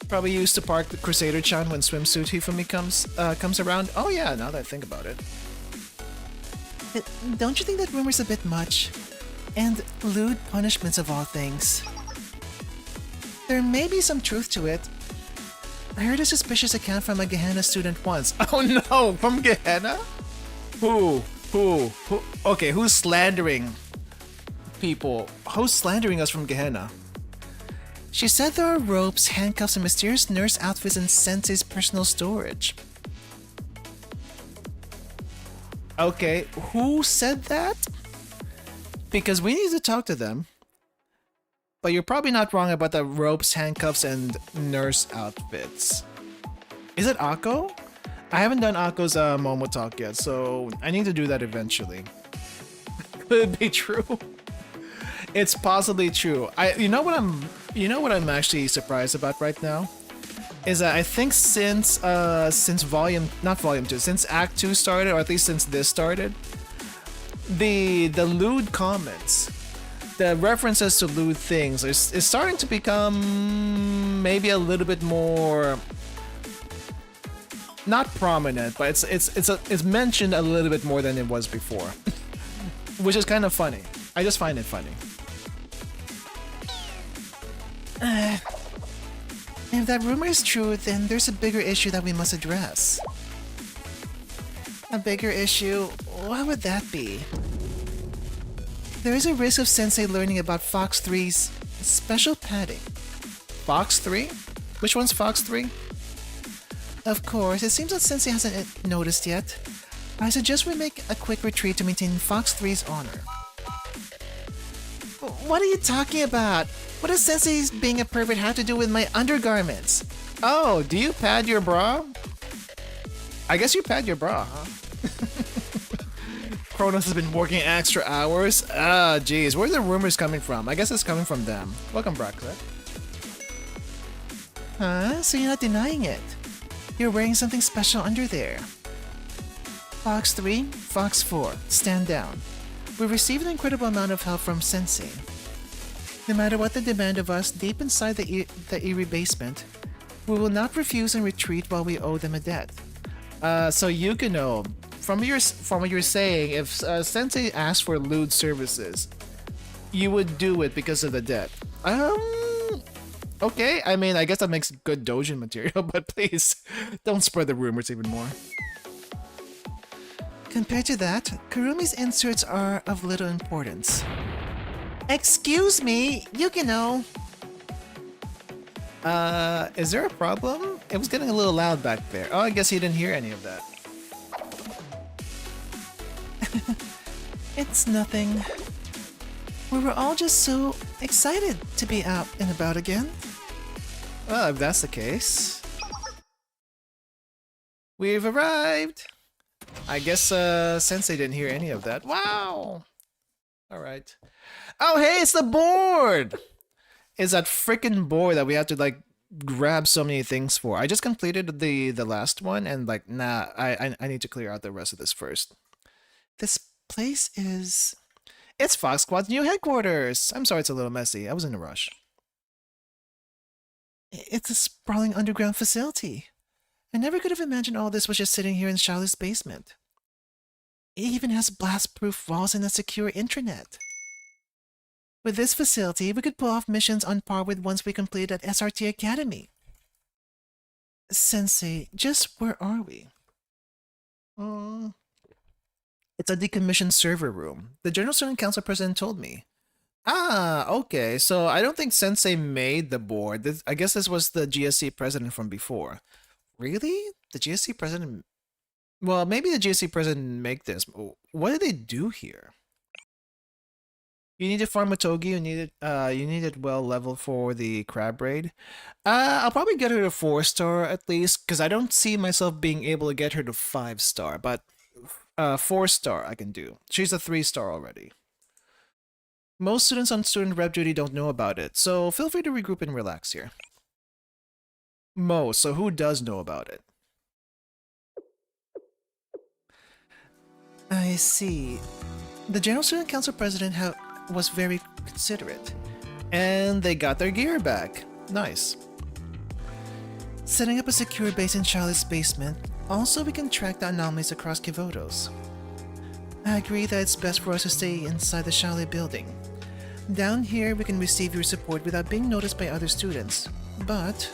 Probably used to park the Crusader-chan when swimsuit Hifumi comes around. Oh yeah, now that I think about it. Don't you think that rumor's a bit much? And lewd punishments of all things. There may be some truth to it. I heard a suspicious account from a Gehenna student once. Oh no, from Gehenna? Who? Okay, who's slandering people? Who's slandering us from Gehenna? She said there are ropes, handcuffs, and mysterious nurse outfits in Sensei's personal storage. Okay, who said that? Because we need to talk to them. But you're probably not wrong about the ropes, handcuffs, and nurse outfits. Is it Akko? I haven't done Akko's Momo talk yet, so I need to do that eventually. Could it be true? It's possibly true. You know what I'm actually surprised about right now? Is that I think since since Act 2 started, or at least since this started, the lewd comments, the references to lewd things is starting to become maybe a little bit more not prominent, but it's mentioned a little bit more than it was before. Which is kind of funny. I just find it funny. If that rumor is true, then there's a bigger issue that we must address. A bigger issue? What would that be? There is a risk of Sensei learning about Fox 3's special padding. Fox 3? Which one's Fox 3? Of course, it seems that Sensei hasn't noticed yet. I suggest we make a quick retreat to maintain Fox 3's honor. What are you talking about? What does Sensei's being a pervert have to do with my undergarments? Oh, do you pad your bra? I guess you pad your bra, huh? Kronos has been working extra hours? Ah, jeez. Where are the rumors coming from? I guess it's coming from them. Welcome, Brocklet. Huh? So you're not denying it? You're wearing something special under there. Fox 3, Fox 4, stand down. We received an incredible amount of help from Sensei. No matter what the demand of us deep inside the eerie basement, we will not refuse and retreat while we owe them a debt. So Yukino, from what you're saying, if Sensei asked for lewd services, you would do it because of the debt. Okay, I mean, I guess that makes good doujin material, but please, don't spread the rumors even more. Compared to that, Kurumi's inserts are of little importance. Excuse me, Yukino! Is there a problem? It was getting a little loud back there. Oh, I guess you didn't hear any of that. It's nothing. We were all just so excited to be out and about again. Well, if that's the case... We've arrived! I guess, Sensei didn't hear any of that. Wow! Alright. Oh, hey, it's the board! It's that freaking board that we have to, like, grab so many things for. I just completed the last one, and, like, nah, I need to clear out the rest of this first. This place is... It's Fox Squad's new headquarters! I'm sorry it's a little messy. I was in a rush. It's a sprawling underground facility. I never could have imagined all this was just sitting here in Charlotte's basement. It even has blast-proof walls and a secure intranet. With this facility, we could pull off missions on par with ones we completed at SRT Academy. Sensei, just where are we? It's a decommissioned server room. The General Student Council President told me. Ah, okay. So I don't think Sensei made the board. I guess this was the GSC president from before. Really? The GSC president... Well, maybe the GSC president didn't make this. What did they do here? You need to farm a Togi. You need it well leveled for the crab raid. I'll probably get her to 4-star at least, because I don't see myself being able to get her to 5-star. But 4-star I can do. She's a 3-star already. Most students on student rep duty don't know about it, so feel free to regroup and relax here. Most, so who does know about it? I see. The General Student Council President was very considerate. And they got their gear back. Nice. Setting up a secure base in Charlotte's basement, also we can track the anomalies across Kivotos. I agree that it's best for us to stay inside the Charlotte building. Down here we can receive your support without being noticed by other students, but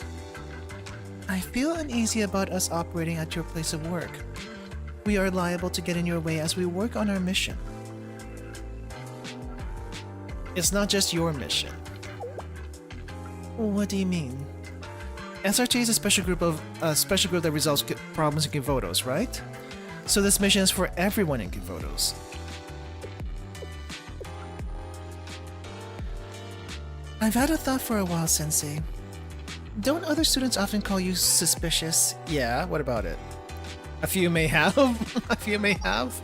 I feel uneasy about us operating at your place of work. We are liable to get in your way as we work on our mission. It's not just your mission. What do you mean? SRT is a special group that resolves problems in Kivotos, right? So this mission is for everyone in Kivotos. I've had a thought for a while, Sensei. Don't other students often call you suspicious? Yeah, what about it? A few may have. A few may have.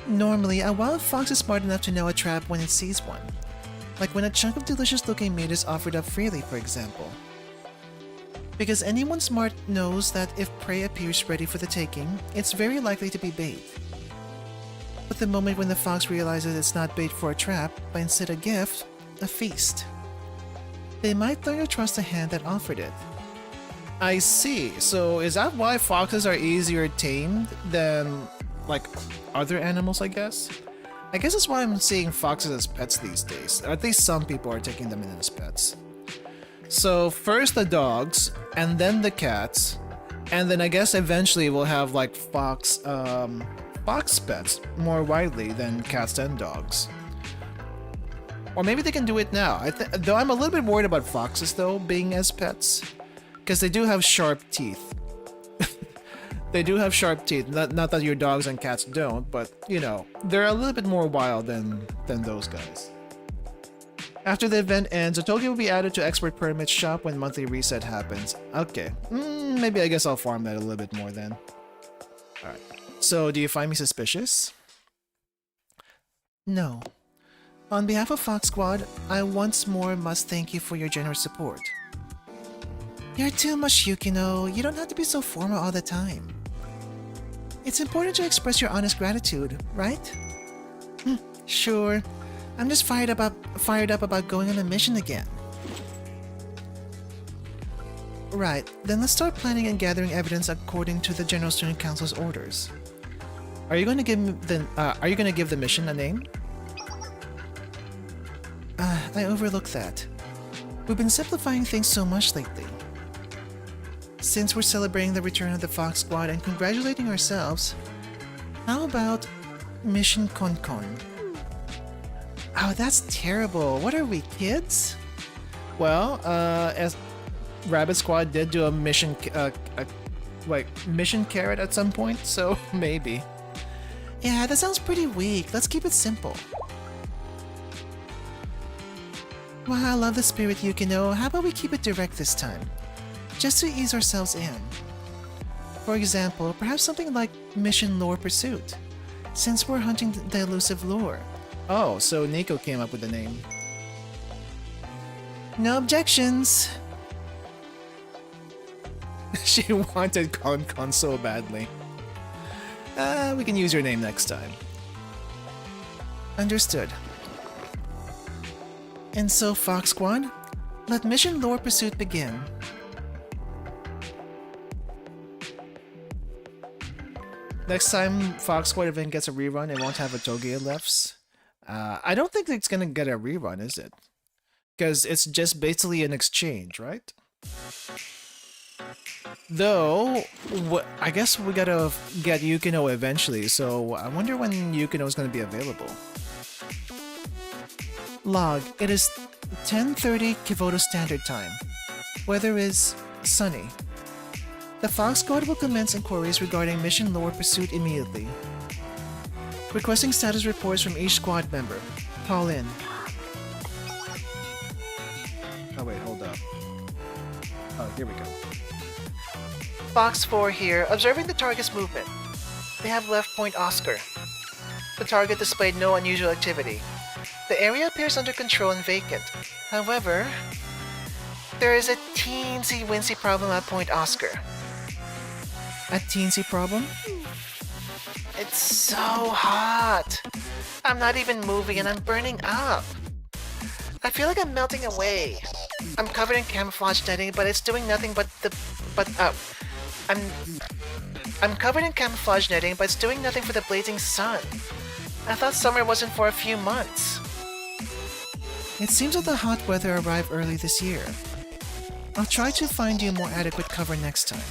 Normally, a wild fox is smart enough to know a trap when it sees one. Like when a chunk of delicious-looking meat is offered up freely, for example. Because anyone smart knows that if prey appears ready for the taking, it's very likely to be bait. But the moment when the fox realizes it's not bait for a trap, but instead a gift, a feast, they might learn to trust the hand that offered it. I see. So is that why foxes are easier tamed than, like, other animals, I guess? I guess that's why I'm seeing foxes as pets these days. Or at least some people are taking them in as pets. So first the dogs, and then the cats, and then I guess eventually we'll have like fox pets more widely than cats and dogs. Or maybe they can do it now. Though I'm a little bit worried about foxes though being as pets, because they do have sharp teeth. They do have sharp teeth. Not that your dogs and cats don't, but you know, they're a little bit more wild than those guys. After the event ends, Otogi will be added to Expert Permit Shop when monthly reset happens. Okay, maybe I guess I'll farm that a little bit more then. Alright, So, do you find me suspicious? No. On behalf of Fox Squad, I once more must thank you for your generous support. You're too much, Yukino. You don't have to be so formal all the time. It's important to express your honest gratitude, right? Sure. I'm just fired up about going on a mission again. Right, then let's start planning and gathering evidence according to the General Student Council's orders. Are you going to give the mission a name? I overlooked that. We've been simplifying things so much lately. Since we're celebrating the return of the Fox Squad and congratulating ourselves, how about Mission Konkon? Oh, that's terrible. What are we, kids? Well, as Rabbit Squad did do a mission, mission carrot at some point, so maybe. Yeah, that sounds pretty weak. Let's keep it simple. Wow, I love the spirit, Yukino. How about we keep it direct this time? Just to ease ourselves in. For example, perhaps something like Mission Lore Pursuit, since we're hunting the elusive lore. Oh, so Nico came up with the name. No objections! She wanted Konkon so badly. We can use your name next time. Understood. And so, Fox Squad, let Mission Lore Pursuit begin. Next time Fox Squad event gets a rerun, it won't have a Toge lefts. I don't think it's gonna get a rerun, is it? Because it's just basically an exchange, right? Though, I guess we gotta get Yukino eventually, so I wonder when Yukino is gonna be available. Log, it is 10:30 Kivoto Standard Time. Weather is sunny. The Fox Squad will commence inquiries regarding Mission Lore Pursuit immediately. Requesting status reports from each squad member. Call in. Oh wait, hold up. Oh, here we go. Fox 4 here, observing the target's movement. They have left Point Oscar. The target displayed no unusual activity. The area appears under control and vacant. However, there is a teensy-wincy problem at Point Oscar. A teensy problem? It's so hot! I'm not even moving and I'm burning up. I feel like I'm melting away. I'm covered in camouflage netting, but it's doing nothing I'm covered in camouflage netting, but it's doing nothing for the blazing sun. I thought summer wasn't for a few months. It seems that the hot weather arrived early this year. I'll try to find you more adequate cover next time.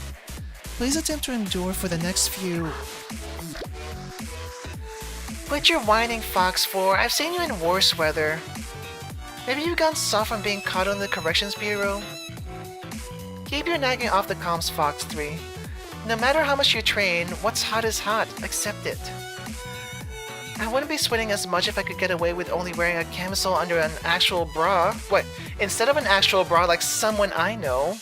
Please attempt to endure for the next few... Quit your whining, Fox 4. I've seen you in worse weather. Maybe you've gone soft from being caught on the Corrections Bureau? Keep your nagging off the comms, Fox 3. No matter how much you train, what's hot is hot. Accept it. I wouldn't be sweating as much if I could get away with only wearing a camisole under an actual bra. What, instead of an actual bra like someone I know?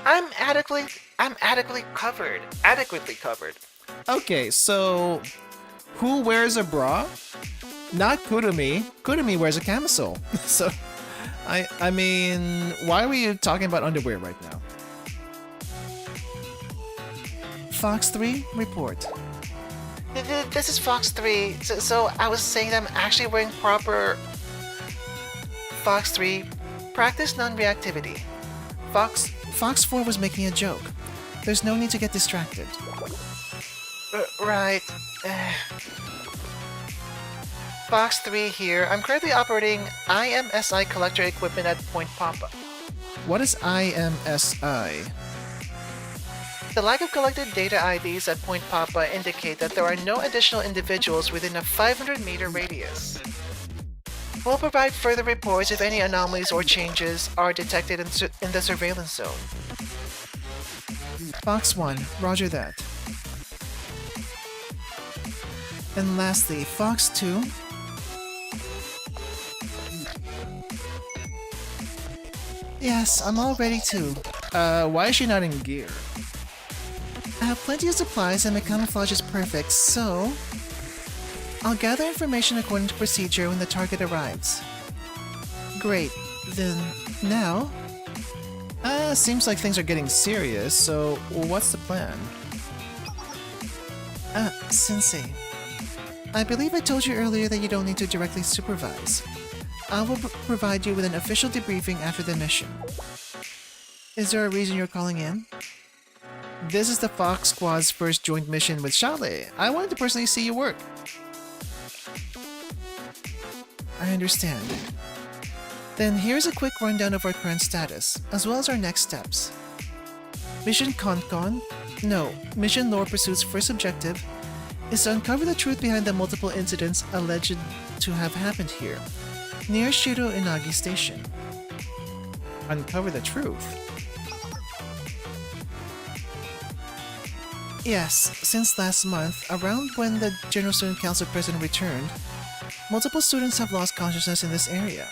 I'm adequately covered. Adequately covered. Okay, so who wears a bra? Not Kurumi. Kurumi wears a camisole. So, I mean, why were you talking about underwear right now? Fox 3, report. This is Fox 3. So I was saying that I'm actually wearing proper... Fox 3, practice non-reactivity. Fox 4 was making a joke. There's no need to get distracted. Right. Fox 3 here. I'm currently operating IMSI collector equipment at Point Papa. What is IMSI? The lack of collected data IDs at Point Papa indicate that there are no additional individuals within a 500-meter radius. We'll provide further reports if any anomalies or changes are detected in the surveillance zone. Fox 1, roger that. And lastly, Fox 2. Yes, I'm all ready too. Why is she not in gear? have plenty of supplies and my camouflage is perfect, so... I'll gather information according to procedure when the target arrives. Great. Then, now... Seems like things are getting serious, so what's the plan? Sensei. I believe I told you earlier that you don't need to directly supervise. I will provide you with an official debriefing after the mission. Is there a reason you're calling in? This is the Fox Squad's first joint mission with Shale. I wanted to personally see you work. I understand. Then here's a quick rundown of our current status, as well as our next steps. Mission Mission Lore Pursuit's first objective is to uncover the truth behind the multiple incidents alleged to have happened here, near Shiro Inagi Station. Uncover the truth? Yes, since last month, around when the General Student Council President returned, multiple students have lost consciousness in this area.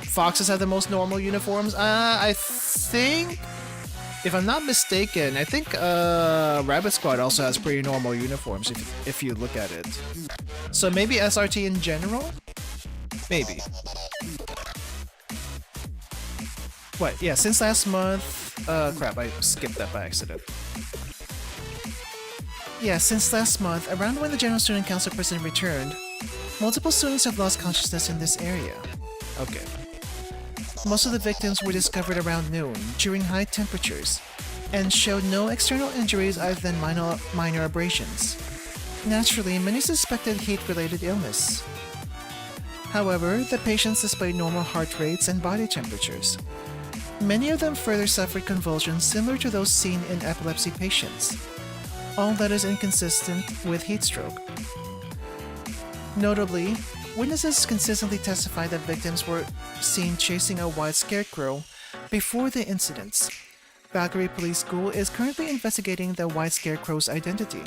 Foxes have the most normal uniforms? I think... If I'm not mistaken, I think Rabbit Squad also has pretty normal uniforms if you look at it. So maybe SRT in general? Maybe. What? Yeah, since last month... crap, I skipped that by accident. Yeah, since last month, around when the General Student Council President returned, multiple students have lost consciousness in this area. Okay. Most of the victims were discovered around noon, during high temperatures, and showed no external injuries other than minor abrasions. Naturally, many suspected heat-related illness. However, the patients displayed normal heart rates and body temperatures. Many of them further suffered convulsions similar to those seen in epilepsy patients. All that is inconsistent with heat stroke. Notably, witnesses consistently testified that victims were seen chasing a white scarecrow before the incidents. Valkyrie Police School is currently investigating the white scarecrow's identity.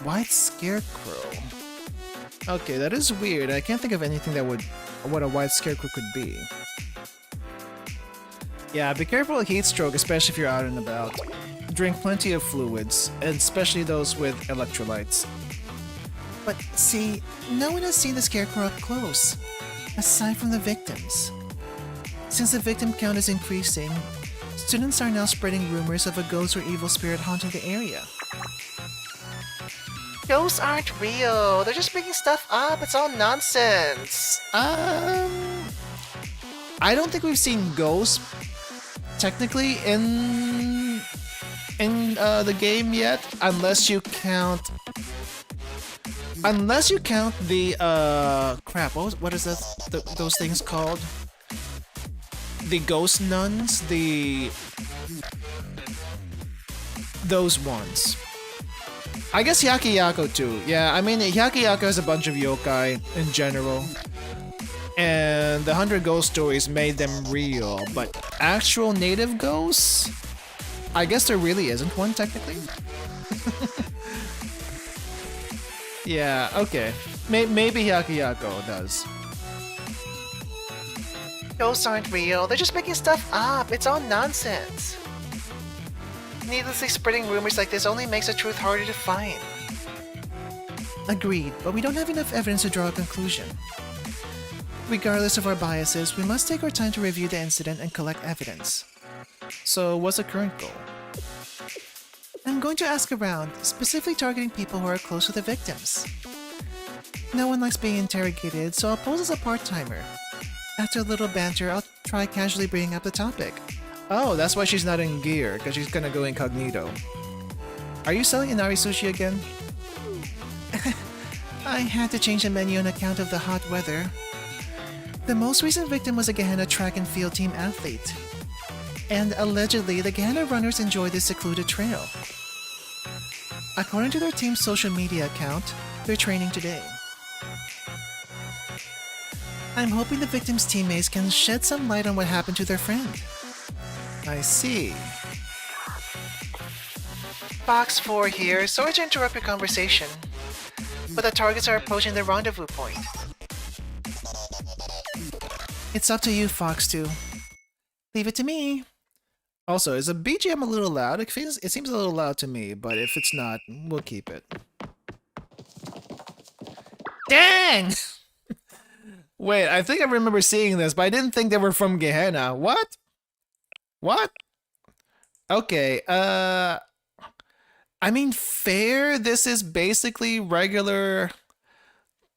White scarecrow? Okay, that is weird. I can't think of anything that would... what a white scarecrow could be. Yeah, be careful of heat stroke, especially if you're out and about. Drink plenty of fluids, and especially those with electrolytes. But see, no one has seen the scarecrow up close, aside from the victims. Since the victim count is increasing, students are now spreading rumors of a ghost or evil spirit haunting the area. Ghosts aren't real, they're just making stuff up, it's all nonsense. I don't think we've seen ghosts technically in the game yet, unless you count the crap. What is that? Those things called? The ghost nuns. Those ones. I guess Yakiyako too. Yeah, I mean Yakiyako has a bunch of yokai in general. And the 100 ghost stories made them real, but actual native ghosts? I guess there really isn't one, technically. Yeah, okay. Maybe Yakiyako does. Ghosts aren't real, they're just making stuff up, it's all nonsense. Needlessly spreading rumors like this only makes the truth harder to find. Agreed, but we don't have enough evidence to draw a conclusion. Regardless of our biases, we must take our time to review the incident and collect evidence. So, what's the current goal? I'm going to ask around, specifically targeting people who are close to the victims. No one likes being interrogated, so I'll pose as a part-timer. After a little banter, I'll try casually bringing up the topic. Oh, that's why she's not in gear, because she's gonna go incognito. Are you selling Inari Sushi again? I had to change the menu on account of the hot weather. The most recent victim was a Gehenna track and field team athlete. And allegedly, the Gehenna runners enjoy this secluded trail. According to their team's social media account, they're training today. I'm hoping the victim's teammates can shed some light on what happened to their friend. I see. Box 4 here, sorry to interrupt your conversation, but the targets are approaching the rendezvous point. It's up to you, Fox 2. Leave it to me. Also, is a BGM a little loud? It seems a little loud to me, but if it's not, we'll keep it. Dang! Wait, I think I remember seeing this, but I didn't think they were from Gehenna. What? What? Okay, I mean, fair. This is basically regular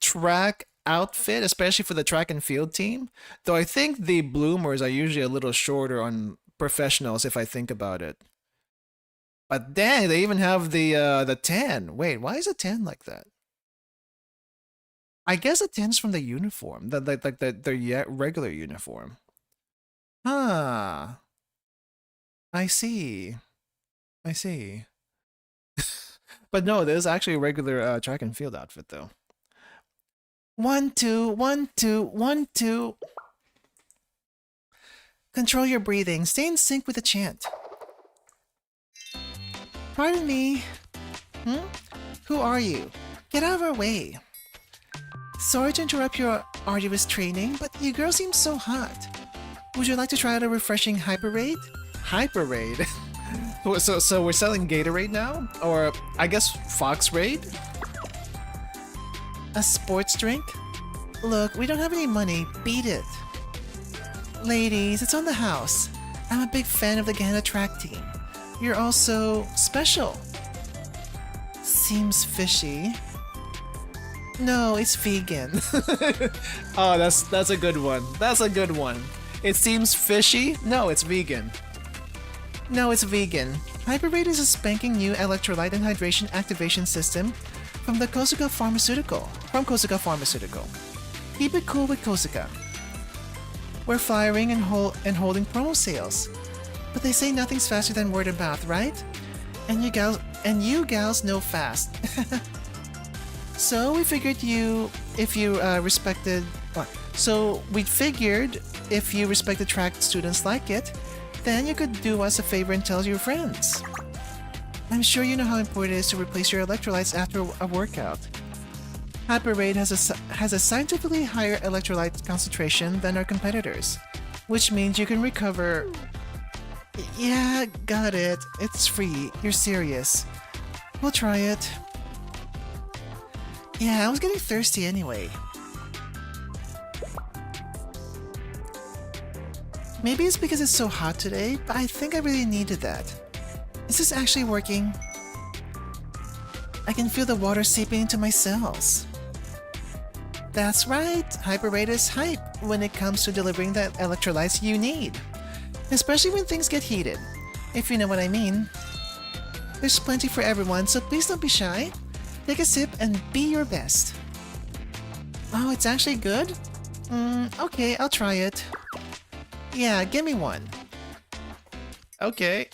track outfit, especially for the track and field team. Though I think the bloomers are usually a little shorter on professionals if I think about it. But dang, they even have the tan. Wait, why is a tan like that? I guess the tan's from the uniform, the regular uniform. Huh. I see. I see. But no, there's actually a regular track and field outfit though. 1, 2, 1, 2, 1, 2. Control your breathing. Stay in sync with the chant. Pardon me. Who are you? Get out of our way. Sorry to interrupt your arduous training, but you girl seems so hot. Would you like to try out a refreshing Hyper Raid? Hyper Raid? So we're selling Gatorade now? Or I guess Fox Raid? A sports drink? Look, we don't have any money. Beat it. Ladies, it's on the house. I'm a big fan of the Gehenna track team. You're also special. Seems fishy. No, it's vegan. Oh, that's a good one. That's a good one. It seems fishy? No, it's vegan. No, it's vegan. Hyperraid is a spanking new electrolyte and hydration activation system from the Kosuka Pharmaceutical. Keep it cool with Kosuka. We're firing and holding promo sales. But they say nothing's faster than word of mouth, right? And you gals know fast. So we figured if you respected track students like it, then you could do us a favor and tell your friends. I'm sure you know how important it is to replace your electrolytes after a workout. Hyperraid has a scientifically higher electrolyte concentration than our competitors, which means you can recover. Yeah, got it. It's free. You're serious. We'll try it. Yeah, I was getting thirsty anyway. Maybe it's because it's so hot today, but I think I really needed that. Is this actually working? I can feel the water seeping into my cells. That's right, Hyperraid is hype when it comes to delivering the electrolytes you need. Especially when things get heated, if you know what I mean. There's plenty for everyone, so please don't be shy. Take a sip and be your best. Oh, it's actually good? Okay, I'll try it. Yeah, give me one. Okay.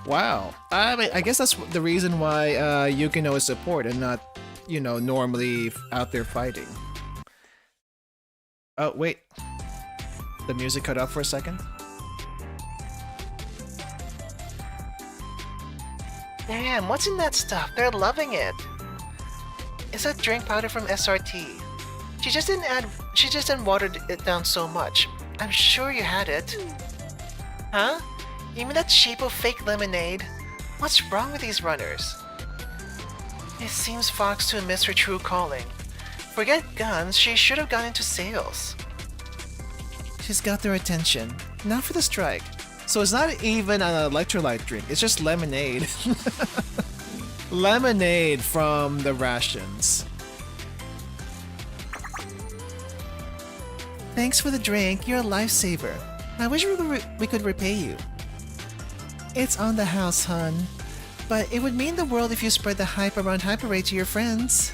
Wow. I guess that's the reason why Yukino is support and not, normally out there fighting. Oh, wait. The music cut off for a second. Damn, what's in that stuff? They're loving it. It's that drink powder from SRT. She just didn't water it down so much. I'm sure you had it. Huh? You mean that cheapo fake lemonade? What's wrong with these runners? It seems Fox to have missed her true calling. Forget guns, she should have gone into sales. She's got their attention. Now for the strike. So it's not even an electrolyte drink, it's just lemonade. Lemonade from the rations. Thanks for the drink, you're a lifesaver. I wish we could repay you. It's on the house, hun. But it would mean the world if you spread the hype around Hyperraid to your friends.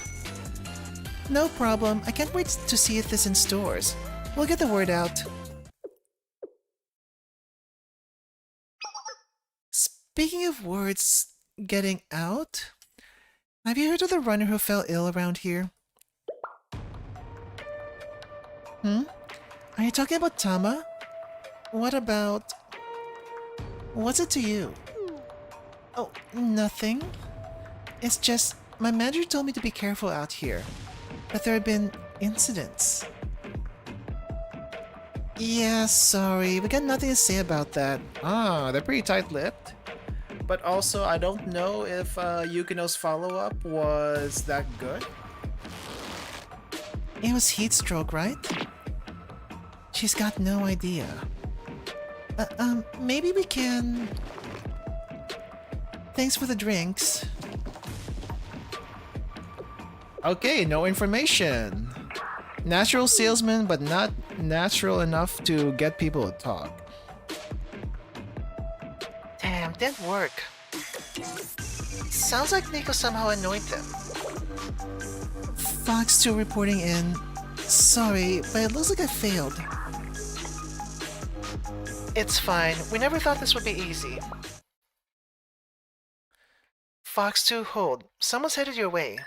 No problem, I can't wait to see this in stores. We'll get the word out. Speaking of words getting out, have you heard of the runner who fell ill around here? Are you talking about Tama? What about... What's it to you? Oh, nothing. It's just, my manager told me to be careful out here. That there have been incidents. Yeah, sorry, we got nothing to say about that. Ah, they're pretty tight-lipped. But also, I don't know if Yukino's follow-up was that good. It was heat stroke, right? She's got no idea. Maybe we can... Thanks for the drinks. Okay, no information. Natural salesman, but not natural enough to get people to talk. Damn, didn't work. Sounds like Nico somehow annoyed them. Fox 2 reporting in. Sorry, but it looks like I failed. It's fine. We never thought this would be easy. Fox 2, hold. Someone's headed your way.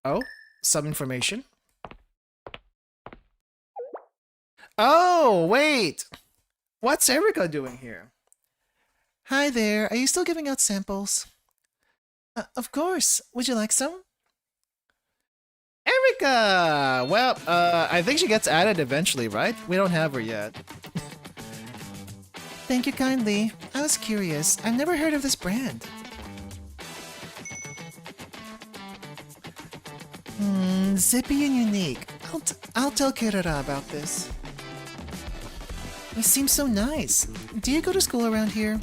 Oh, some information. Oh, wait! What's Erika doing here? Hi there. Are you still giving out samples? Of course. Would you like some? Erika! Well, I think she gets added eventually, right? We don't have her yet. Thank you kindly. I was curious. I've never heard of this brand. Zippy and unique. I'll tell Kirara about this. You seem so nice. Do you go to school around here?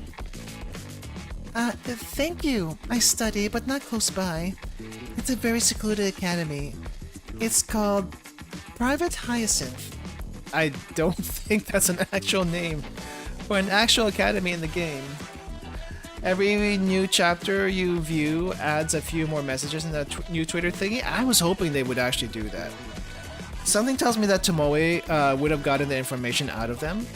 Thank you. I study, but not close by. It's a very secluded academy. It's called Private Hyacinth. I don't think that's an actual name for an actual academy in the game. Every new chapter you view adds a few more messages in the new Twitter thingy. I was hoping they would actually do that. Something tells me that Tomoe would have gotten the information out of them.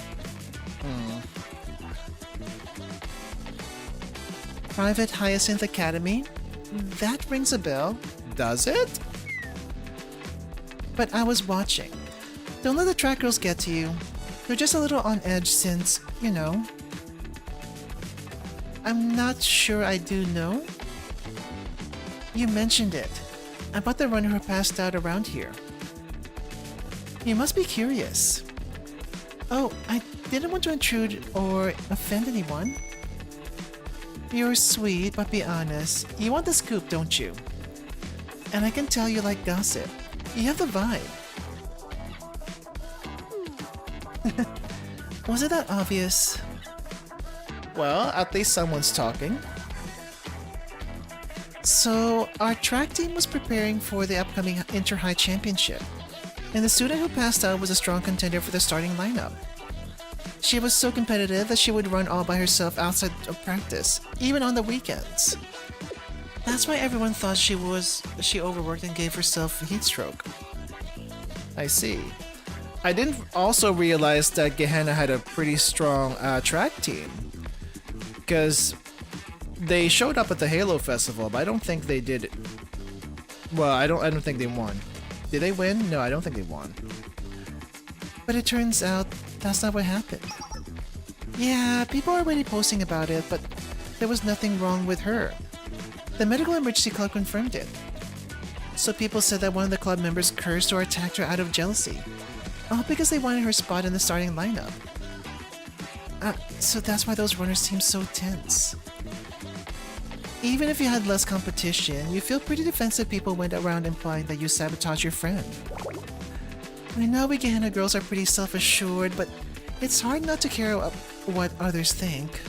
Private Hyacinth Academy? That rings a bell. Does it? But I was watching. Don't let the track girls get to you. They're just a little on edge since, you know. I'm not sure I do know. You mentioned it. About the runner who passed out around here. You must be curious. Oh, I didn't want to intrude or offend anyone. You're sweet, but be honest. You want the scoop, don't you? And I can tell you like gossip. You have the vibe. Was it that obvious? Well, at least someone's talking. So, our track team was preparing for the upcoming Inter-High Championship, and the student who passed out was a strong contender for the starting lineup. She was so competitive that she would run all by herself outside of practice, even on the weekends. That's why everyone thought she overworked and gave herself a heat stroke. I see. I didn't also realize that Gehenna had a pretty strong track team. Because they showed up at the Halo Festival, but I don't think they did. Well, I don't think they won. Did they win? No, I don't think they won. But it turns out that's not what happened. Yeah, people are already posting about it, but there was nothing wrong with her. The medical emergency club confirmed it. So people said that one of the club members cursed or attacked her out of jealousy. All because they wanted her spot in the starting lineup. So that's why those runners seem so tense. Even if you had less competition, you feel pretty defensive people went around implying that you sabotaged your friend. I know we Gehenna girls are pretty self-assured, but it's hard not to care what others think.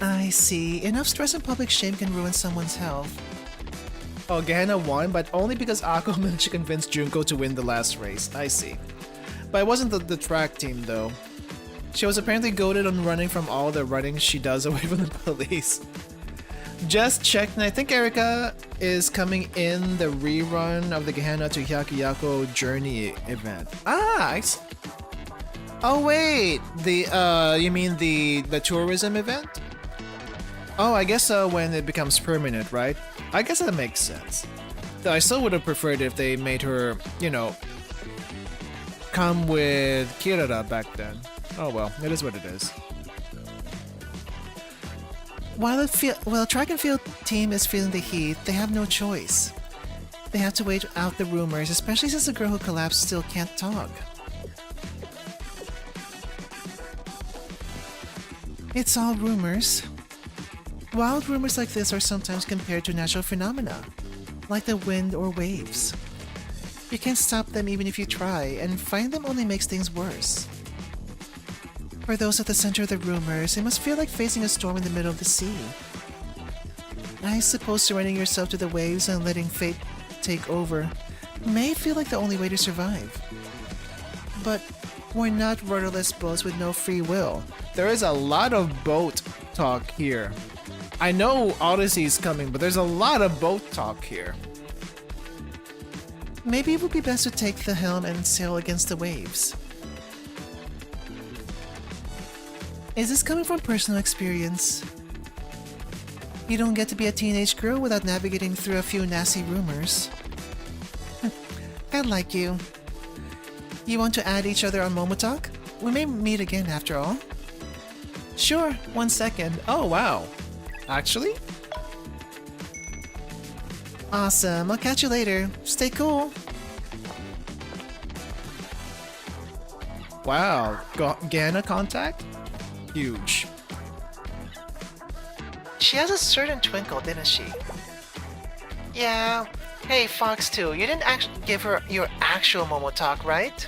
I see. Enough stress and public shame can ruin someone's health. Oh, Gehenna won, but only because Ako managed to convince Junko to win the last race. I see. But it wasn't the track team, though. She was apparently goated on running from all the running she does away from the police. Just checked, and I think Erika is coming in the rerun of the Gehenna to Hyakuyako Journey event. Oh wait, you mean the tourism event? Oh, I guess when it becomes permanent, right? I guess that makes sense. Though I still would have preferred if they made her, you know, come with Kirara back then. Oh well, it is what it is. While the track and field team is feeling the heat, they have no choice. They have to wait out the rumors, especially since the girl who collapsed still can't talk. It's all rumors. Wild rumors like this are sometimes compared to natural phenomena, like the wind or waves. You can't stop them even if you try, and fighting them only makes things worse. For those at the center of the rumors, it must feel like facing a storm in the middle of the sea. I suppose surrendering yourself to the waves and letting fate take over may feel like the only way to survive. But we're not rudderless boats with no free will. There is a lot of boat talk here. I know Odyssey's coming, but there's a lot of boat talk here. Maybe it would be best to take the helm and sail against the waves. Is this coming from personal experience? You don't get to be a teenage girl without navigating through a few nasty rumors. I like you. You want to add each other on Momotalk? We may meet again after all. Sure, 1 second. Oh, wow. Actually? Awesome, I'll catch you later. Stay cool. Wow. Gana contact? Huge. She has a certain twinkle, didn't she? Yeah. Hey, Fox 2, you didn't actually give her your actual Momotalk, right?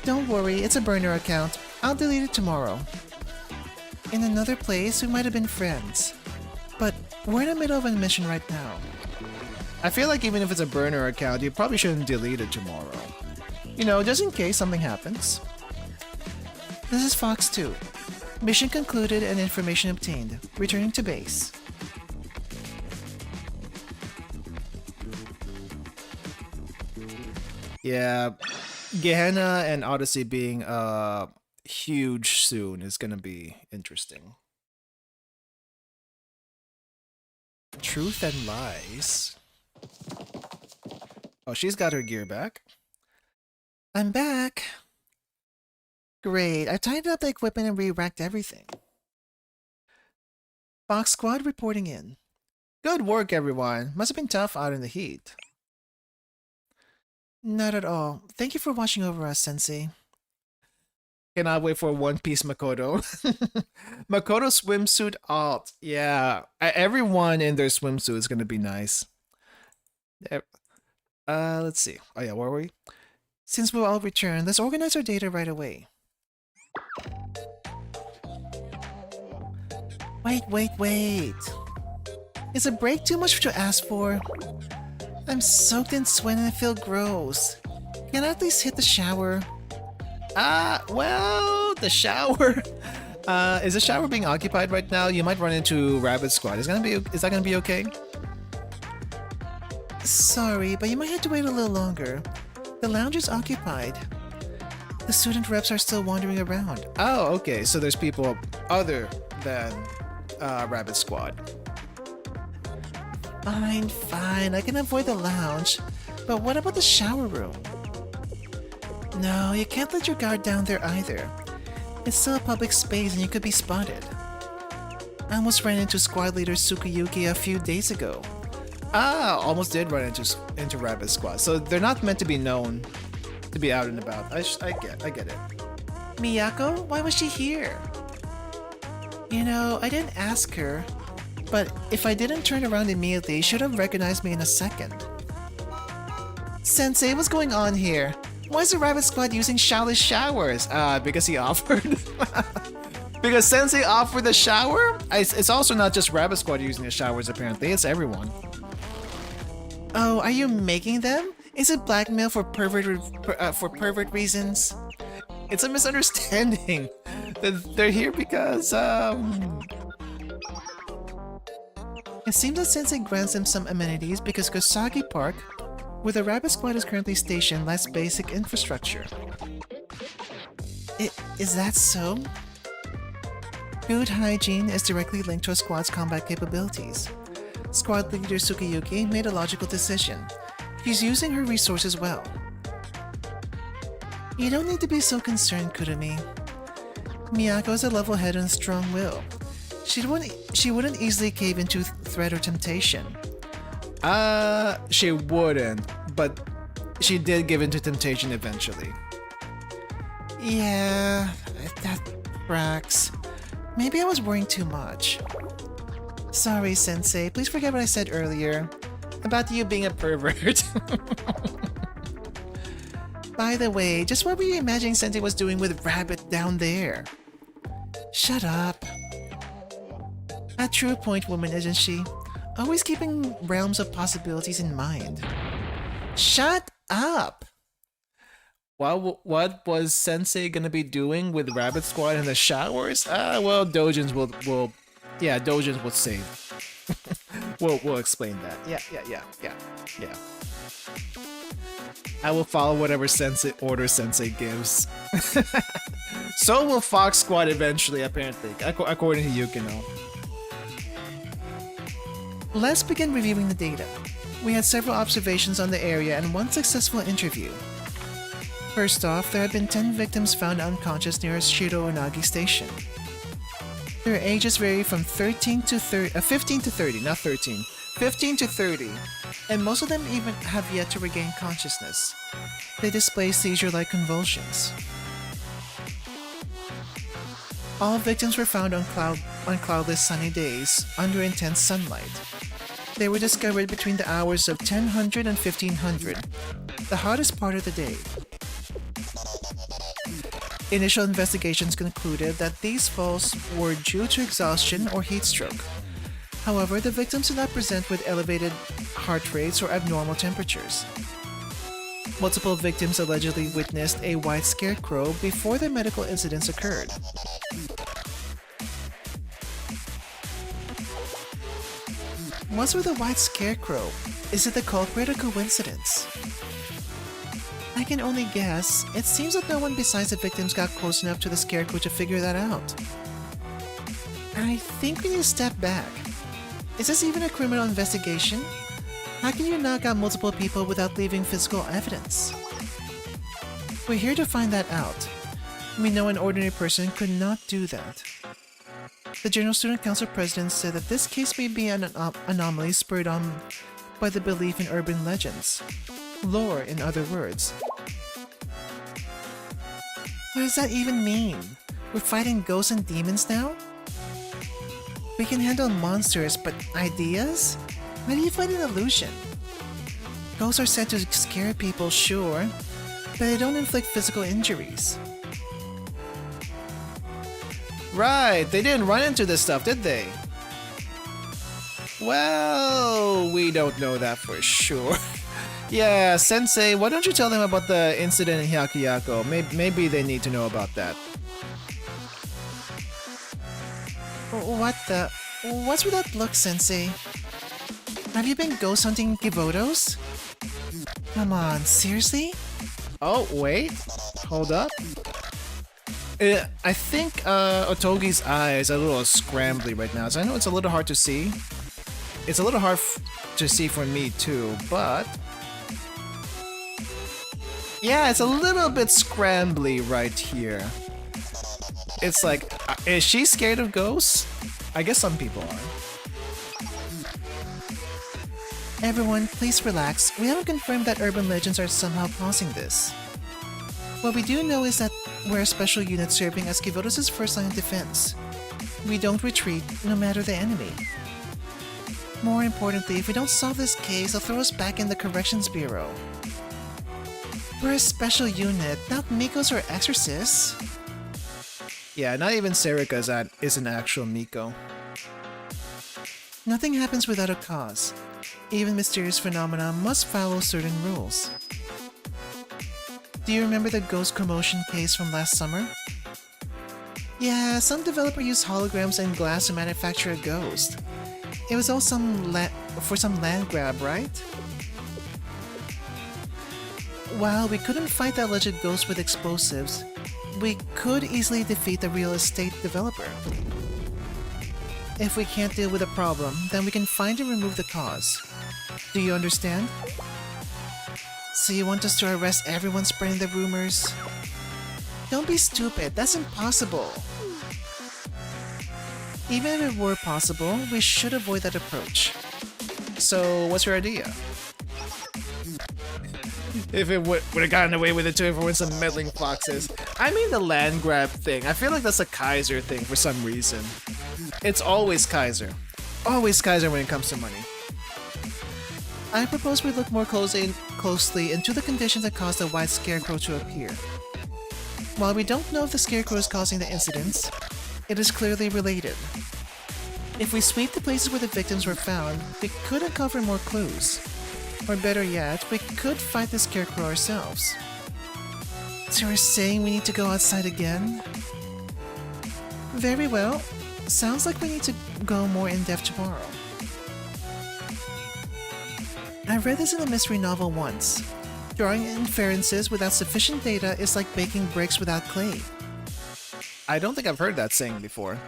Don't worry, it's a burner account. I'll delete it tomorrow. In another place, we might have been friends. But we're in the middle of a mission right now. I feel like even if it's a burner account, you probably shouldn't delete it tomorrow. You know, just in case something happens. This is Fox 2. Mission concluded and information obtained. Returning to base. Yeah, Gehenna and Odyssey being huge soon is gonna be interesting. Truth and lies. Oh, she's got her gear back. I'm back. Great, I tidied up the equipment and re-racked everything. Fox Squad reporting in. Good work, everyone. Must have been tough out in the heat. Not at all. Thank you for watching over us, Sensei. Cannot wait for One Piece Makoto. Makoto swimsuit alt. Yeah, everyone in their swimsuit is gonna be nice. Let's see. Oh yeah, where were we? Since we'll all return, let's organize our data right away. Wait. Is a break too much to ask for? I'm soaked in sweat and I feel gross. Can I at least hit the shower? Well, the shower. Is the shower being occupied right now? You might run into Rabbit Squad. Is that gonna be okay? Sorry, but you might have to wait a little longer. The lounge is occupied. The student reps are still wandering around. Oh, okay. So there's people other than Rabbit Squad. Fine. I can avoid the lounge. But what about the shower room? No, you can't let your guard down there either. It's still a public space and you could be spotted. I almost ran into squad leader Tsukiyuki a few days ago. Almost did run into Rabbit Squad. So they're not meant to be known to be out and about. I get it. Miyako? Why was she here? You know, I didn't ask her, but if I didn't turn around immediately, she should have recognized me in a second. Sensei, what's going on here? Why is the Rabbit Squad using showers? Because he offered. Because Sensei offered the shower? It's also not just Rabbit Squad using the showers, apparently. It's everyone. Oh, are you making them? Is it blackmail for pervert reasons? It's a misunderstanding. They're here because, It seems that Sensei grants them some amenities because Kosagi Park, where the Rabbit Squad is currently stationed, lacks basic infrastructure. Is that so? Food hygiene is directly linked to a squad's combat capabilities. Squad leader Tsukiyuki made a logical decision. He's using her resources well. You don't need to be so concerned, Kurumi. Miyako is a level-headed and strong-willed. She wouldn't easily cave into threat or temptation. She wouldn't, but she did give in to temptation eventually. Yeah, that tracks. Maybe I was worrying too much. Sorry, Sensei. Please forget what I said earlier about you being a pervert. By the way, just what were you imagining Sensei was doing with Rabbit down there? Shut up. A true point woman, isn't she? Always keeping realms of possibilities in mind. Shut up! What was Sensei gonna be doing with Rabbit Squad in the showers? Well, Dojins will Dojins will save. we'll explain that. Yeah. I will follow whatever Sensei gives. So will Fox Squad eventually, apparently, according to Yukino. Let's begin reviewing the data. We had several observations on the area and one successful interview. First off, there had been 10 victims found unconscious near Shirounagi Station. Their ages vary from 15 to 30, not 13. 15 to 30, and most of them even have yet to regain consciousness. They display seizure-like convulsions. All victims were found on cloudless sunny days, under intense sunlight. They were discovered between the hours of 1000 and 1500, the hottest part of the day. Initial investigations concluded that these falls were due to exhaustion or heat stroke. However, the victims did not present with elevated heart rates or abnormal temperatures. Multiple victims allegedly witnessed a white scarecrow before the medical incidents occurred. What's with the white scarecrow? Is it the culprit or coincidence? I can only guess. It seems that no one besides the victims got close enough to the scarecrow to figure that out. I think we need to step back. Is this even a criminal investigation? How can you knock out multiple people without leaving physical evidence? We're here to find that out. We know an ordinary person could not do that. The General Student Council President said that this case may be an anomaly spurred on by the belief in urban legends. Lore, in other words. What does that even mean? We're fighting ghosts and demons now? We can handle monsters, but ideas? How do you fight an illusion? Ghosts are said to scare people, sure, but they don't inflict physical injuries. Right, they didn't run into this stuff, did they? Well, we don't know that for sure. Yeah, Sensei, why don't you tell them about the incident in Hyakuyako? Maybe they need to know about that. What's with that look, Sensei? Have you been ghost hunting Givotos? Come on, seriously? Oh, wait. Hold up. I think Otogi's eyes are a little scrambly right now, so I know it's a little hard to see. It's a little hard to see for me too, but... yeah, it's a little bit scrambly right here. It's like, is she scared of ghosts? I guess some people are. Everyone, please relax. We haven't confirmed that urban legends are somehow causing this. What we do know is that we're a special unit serving as Givotos' first line of defense. We don't retreat, no matter the enemy. More importantly, if we don't solve this case, they'll throw us back in the Corrections Bureau. We're a special unit, not Mikos or exorcists. Yeah, not even Serika is an actual Miko. Nothing happens without a cause. Even mysterious phenomena must follow certain rules. Do you remember the ghost commotion case from last summer? Yeah, some developer used holograms and glass to manufacture a ghost. It was all for some land grab, right? While we couldn't fight the alleged ghost with explosives, we could easily defeat the real estate developer. If we can't deal with the problem, then we can find and remove the cause. Do you understand? So you want us to arrest everyone spreading the rumors? Don't be stupid, that's impossible. Even if it were possible, we should avoid that approach. So, what's your idea? If it would have gotten away with it too, if it were some meddling foxes. I mean the land grab thing. I feel like that's a Kaiser thing for some reason. It's always Kaiser. Always Kaiser when it comes to money. I propose we look more closely into the conditions that caused the white scarecrow to appear. While we don't know if the scarecrow is causing the incidents, it is clearly related. If we sweep the places where the victims were found, we could uncover more clues. Or better yet, we could fight the scarecrow ourselves. So you're saying we need to go outside again? Very well. Sounds like we need to go more in-depth tomorrow. I read this in a mystery novel once. Drawing inferences without sufficient data is like baking bricks without clay. I don't think I've heard that saying before.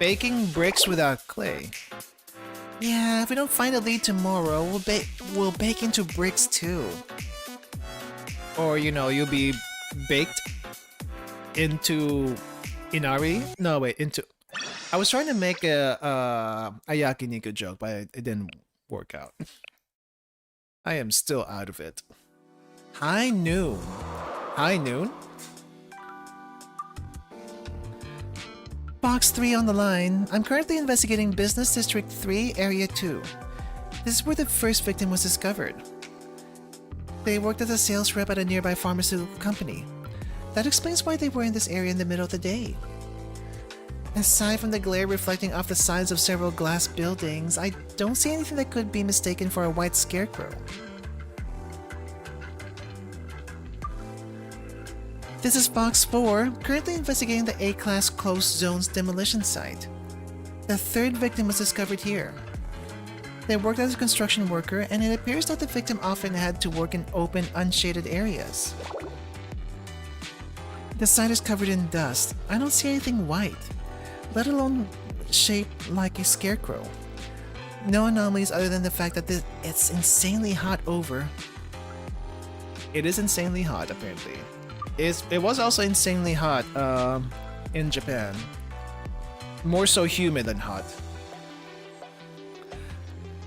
Baking bricks without clay. Yeah, if we don't find a lead tomorrow, we'll bake into bricks too. Or, you know, you'll be baked into inari? No, wait, into... I was trying to make a yakiniku joke, but it didn't work out. I am still out of it. High noon. High noon? Box 3 on the line. I'm currently investigating Business District 3, Area 2. This is where the first victim was discovered. They worked as a sales rep at a nearby pharmaceutical company. That explains why they were in this area in the middle of the day. Aside from the glare reflecting off the sides of several glass buildings, I don't see anything that could be mistaken for a white scarecrow. This is Box 4, currently investigating the A-Class Closed Zones demolition site. The third victim was discovered here. They worked as a construction worker, and it appears that the victim often had to work in open, unshaded areas. The site is covered in dust. I don't see anything white, let alone shaped like a scarecrow. No anomalies other than the fact that it's insanely hot over. It is insanely hot, apparently. It was also insanely hot in Japan. More so humid than hot.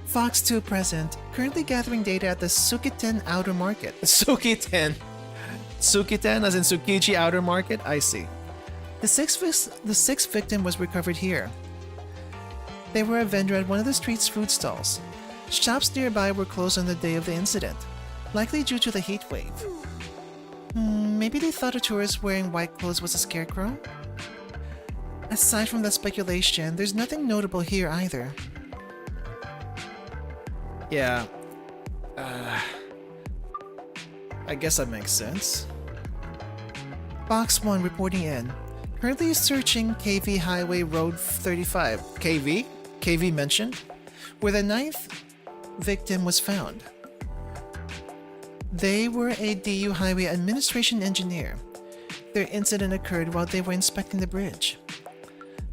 Fox 2 present, currently gathering data at the Sukiten Outer Market. Sukiten! Sukiten as in Tsukiji Outer Market? I see. The sixth victim was recovered here. They were a vendor at one of the street's food stalls. Shops nearby were closed on the day of the incident, likely due to the heat wave. Maybe they thought a tourist wearing white clothes was a scarecrow? Aside from that speculation, there's nothing notable here either. Yeah. I guess that makes sense. Box 1 reporting in. Currently searching KV Highway Road 35. KV? KV mentioned? Where the ninth victim was found. They were a DU Highway Administration engineer. Their incident occurred while they were inspecting the bridge.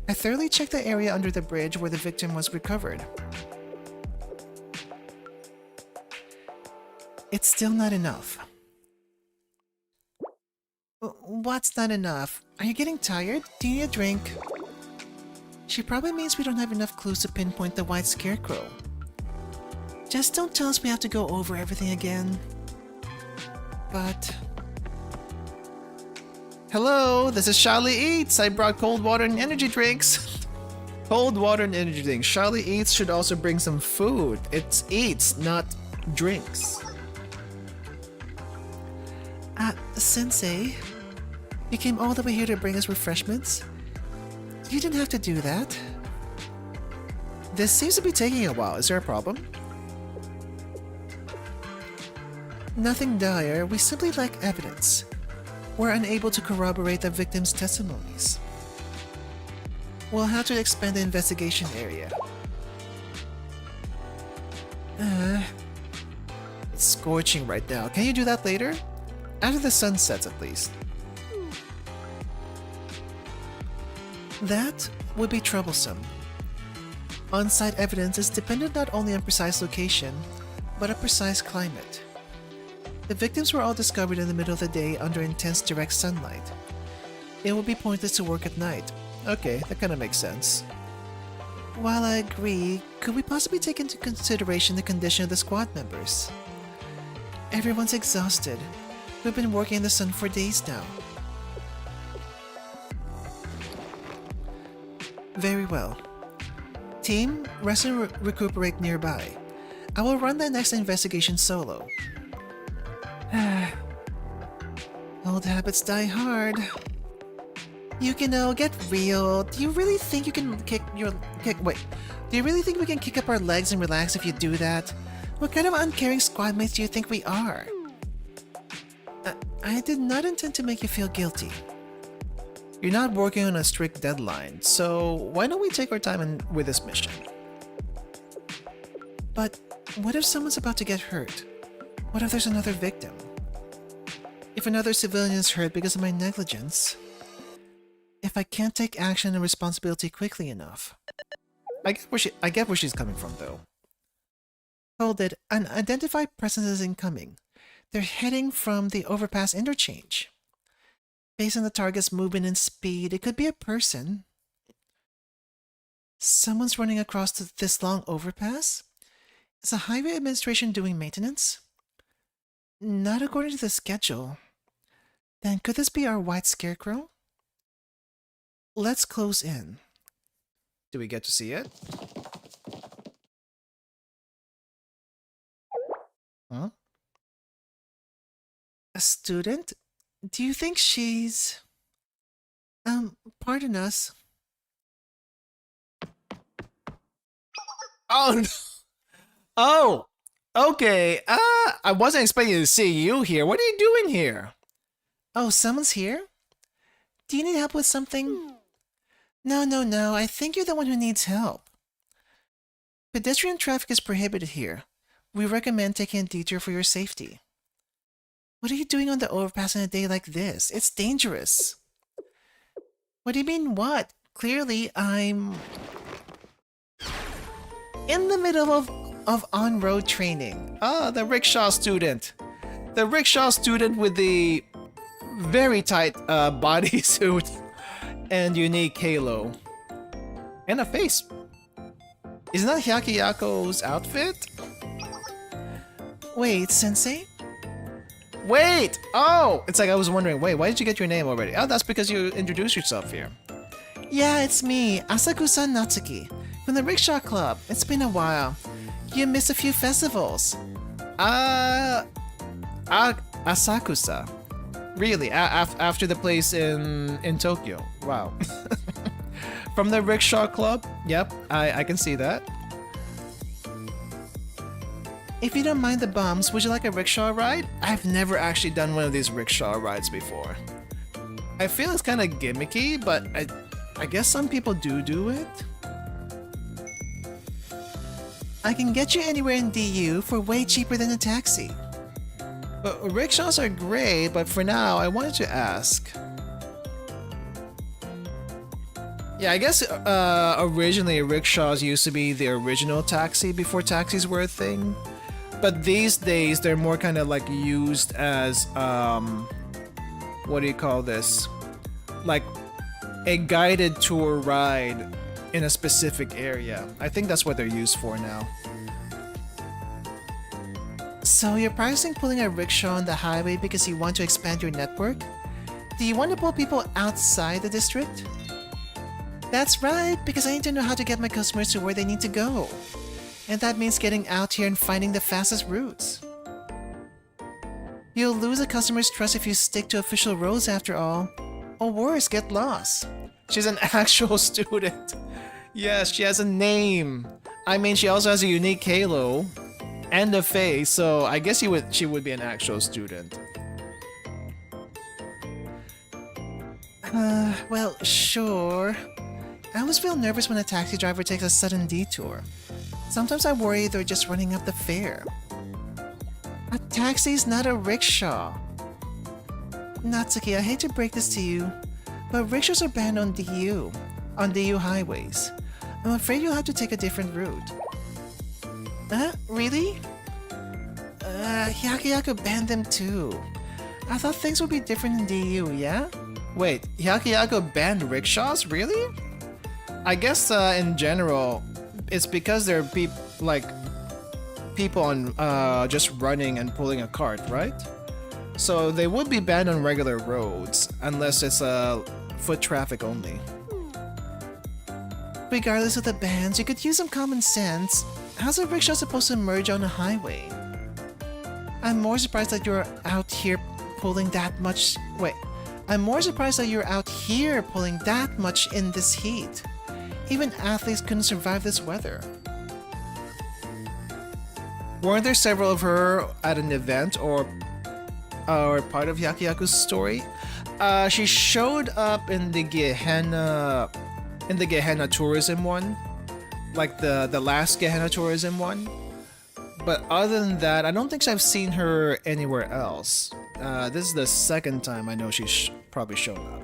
I thoroughly checked the area under the bridge where the victim was recovered. It's still not enough. What's not enough? Are you getting tired? Do you need a drink? She probably means we don't have enough clues to pinpoint the white scarecrow. Just don't tell us we have to go over everything again. But... Hello, this is Charlie Eats. I brought cold water and energy drinks. Cold water and energy drinks. Charlie Eats should also bring some food. It's eats, not drinks. Sensei, you came all the way here to bring us refreshments? You didn't have to do that. This seems to be taking a while. Is there a problem? Nothing dire, we simply lack evidence. We're unable to corroborate the victim's testimonies. We'll have to expand the investigation area. It's scorching right now. Can you do that later? After the sun sets, at least. That would be troublesome. On-site evidence is dependent not only on precise location, but a precise climate. The victims were all discovered in the middle of the day under intense direct sunlight. It would be pointless to work at night. Okay, that kind of makes sense. While I agree, could we possibly take into consideration the condition of the squad members? Everyone's exhausted. We've been working in the sun for days now. Very well. Team, rest and recuperate nearby. I will run the next investigation solo. Old habits die hard. Yukino, get real. Do you really think you can do you really think we can kick up our legs and relax if you do that? What kind of uncaring squad mates do you think we are? I did not intend to make you feel guilty. You're not working on a strict deadline, so why don't we take our time with this mission? But what if someone's about to get hurt? What if there's another victim? If another civilian is hurt because of my negligence? If I can't take action and responsibility quickly enough? I get where she's coming from, though. Hold it. An identified presence is incoming. They're heading from the overpass interchange. Based on the target's movement and speed, it could be a person. Someone's running across this long overpass? Is the highway administration doing maintenance? Not according to the schedule. Then could this be our white scarecrow? Let's close in. Do we get to see it? Huh? A student? Do you think she's... pardon us. Oh, no. Oh, okay. I wasn't expecting to see you here. What are you doing here? Oh, someone's here? Do you need help with something? No. I think you're the one who needs help. Pedestrian traffic is prohibited here. We recommend taking a detour for your safety. What are you doing on the overpass on a day like this? It's dangerous. What do you mean, what? Clearly, I'm... in the middle of on-road training. Ah, the rickshaw student. The rickshaw student with the very tight bodysuit and unique halo. And a face. Isn't that Hyakuyako's outfit? Wait, Sensei? Wait! Oh! It's like I was wondering, wait, why did you get your name already? Oh, that's because you introduced yourself here. Yeah, it's me, Asakusa Natsuki, from the Rickshaw Club. It's been a while. You missed a few festivals. Asakusa. Really? After the place in Tokyo? Wow. From the Rickshaw Club? Yep, I can see that. If you don't mind the bums, would you like a rickshaw ride? I've never actually done one of these rickshaw rides before. I feel it's kind of gimmicky, but I guess some people do it. I can get you anywhere in DU for way cheaper than a taxi. But rickshaws are great, but for now, I wanted to ask. Yeah, I guess originally rickshaws used to be the original taxi before taxis were a thing. But these days, they're more kind of like used as, what do you call this? Like a guided tour ride in a specific area. I think that's what they're used for now. So you're practicing pulling a rickshaw on the highway because you want to expand your network? Do you want to pull people outside the district? That's right, because I need to know how to get my customers to where they need to go. And that means getting out here and finding the fastest routes. You'll lose a customer's trust if you stick to official roads after all. Or worse, get lost. She's an actual student. Yes, she has a name. I mean, she also has a unique halo and a face, so I guess she would be an actual student. Well, sure. I always feel nervous when a taxi driver takes a sudden detour. Sometimes I worry they're just running up the fare. A taxi's not a rickshaw. Natsuki, I hate to break this to you, but rickshaws are banned on DU highways. I'm afraid you'll have to take a different route. Really? Hyakuyaku banned them too. I thought things would be different in DU, yeah? Wait, Hyakuyaku banned rickshaws? Really? I guess in general, it's because there are people on just running and pulling a cart, right? So they would be banned on regular roads unless it's foot traffic only. Regardless of the bans, you could use some common sense. How's a rickshaw supposed to merge on a highway? I'm more surprised that you're out here pulling that much. Wait. I'm more surprised that you're out here pulling that much in this heat. Even athletes couldn't survive this weather. Weren't there several of her at an event or part of Yakiyaku's story? She showed up in the Gehenna tourism one, like the last Gehenna tourism one. But other than that, I don't think I've seen her anywhere else. This is the second time I know she's probably shown up.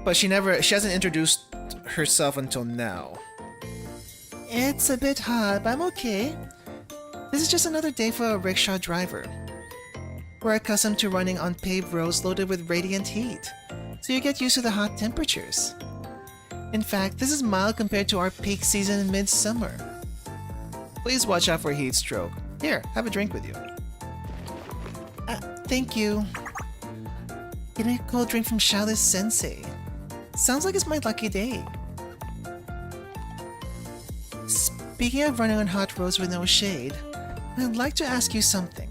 But she hasn't introduced herself until now. It's a bit hot, but I'm okay. This is just another day for a rickshaw driver. We're accustomed to running on paved roads loaded with radiant heat, so you get used to the hot temperatures. In fact, this is mild compared to our peak season in midsummer. Please watch out for heat stroke. Here, have a drink with you. Thank you. Getting a cold drink from Chalice Sensei. Sounds like it's my lucky day. Speaking of running on hot roads with no shade, I'd like to ask you something.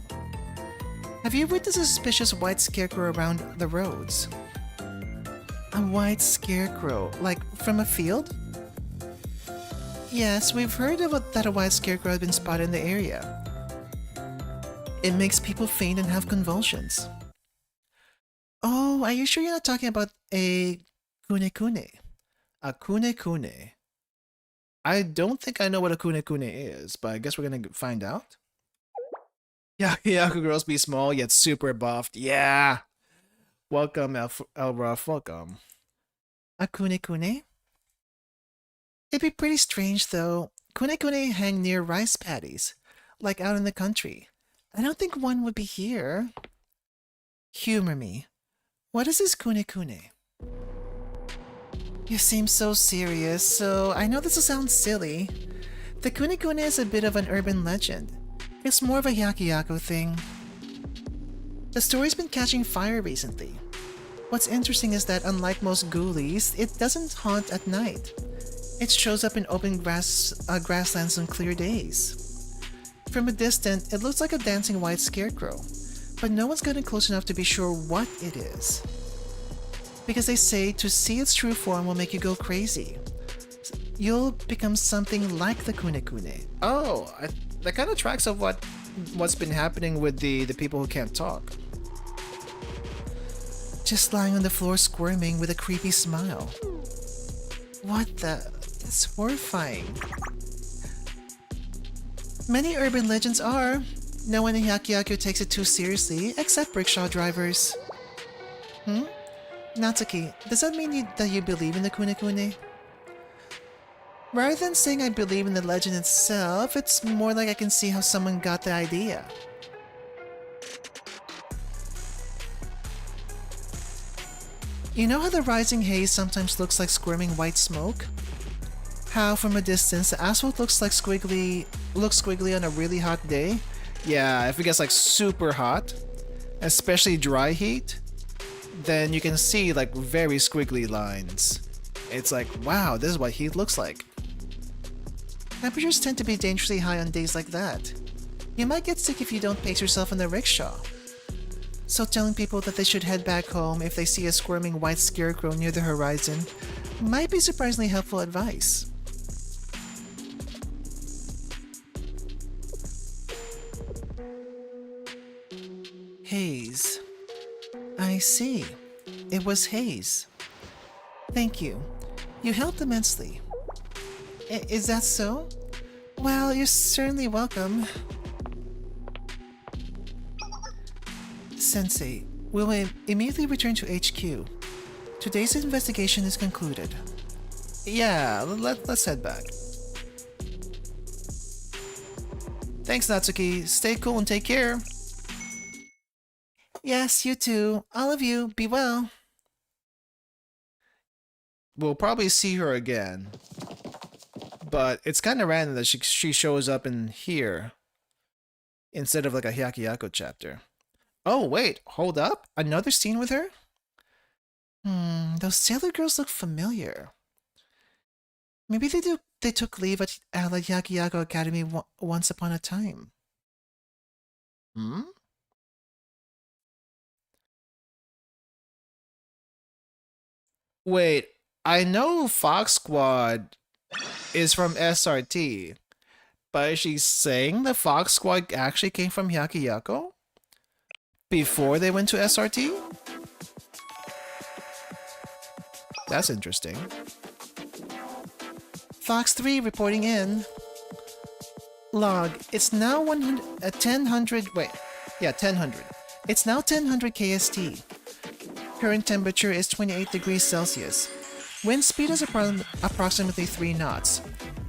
Have you witnessed a suspicious white scarecrow around the roads? A white scarecrow, like from a field? Yes, we've heard that a white scarecrow has been spotted in the area. It makes people faint and have convulsions. Oh, are you sure you're not talking about a kune-kune? A kune-kune. I don't think I know what a kune-kune is, but I guess we're gonna find out. Yaku girls be small yet super buffed. Yeah! Welcome, Elroth, welcome. A kune-kune? It'd be pretty strange though. Kune-kune hang near rice paddies, like out in the country. I don't think one would be here. Humor me. What is this kune-kune? You seem so serious, so I know this will sound silly. The kune-kune is a bit of an urban legend. It's more of a yakiyaku thing. The story's been catching fire recently. What's interesting is that unlike most ghoulies, it doesn't haunt at night. It shows up in open grasslands on clear days. From a distance, it looks like a dancing white scarecrow, but no one's gotten close enough to be sure what it is. Because they say to see its true form will make you go crazy. You'll become something like the kune-kune. Oh, that kind of tracks of what's been happening with the people who can't talk. Just lying on the floor squirming with a creepy smile. What the? That's horrifying. Many urban legends are. No one in Yakiyaku takes it too seriously, except rickshaw drivers. Natsuki, does that mean that you believe in the kune-kune? Rather than saying I believe in the legend itself, it's more like I can see how someone got the idea. You know how the rising haze sometimes looks like squirming white smoke? How from a distance the asphalt looks squiggly on a really hot day? Yeah, if it gets like super hot, especially dry heat, then you can see like very squiggly lines. It's like, wow, this is what heat looks like. Temperatures tend to be dangerously high on days like that. You might get sick if you don't pace yourself in the rickshaw. So telling people that they should head back home if they see a squirming white scarecrow near the horizon might be surprisingly helpful advice. Haze. I see. It was haze. Thank you. You helped immensely. Is that so? Well, you're certainly welcome. Sensei, we'll immediately return to HQ. Today's investigation is concluded. Yeah, let's head back. Thanks, Natsuki. Stay cool and take care. Yes, you too. All of you, be well. We'll probably see her again. But it's kind of random that she shows up in here instead of like a Hyakuyaku chapter. Oh, wait, hold up. Another scene with her? Those sailor girls look familiar. Maybe they took leave at the Hyakuyaku Academy once upon a time. Wait, I know Fox Squad is from SRT, but is she saying the Fox Squad actually came from Hyakuyaku? Before they went to SRT? That's interesting. Fox 3 reporting in. Log, it's now 1000. Wait, yeah, 1000. It's now 1000 KST. Current temperature is 28 degrees Celsius. Wind speed is approximately 3 knots.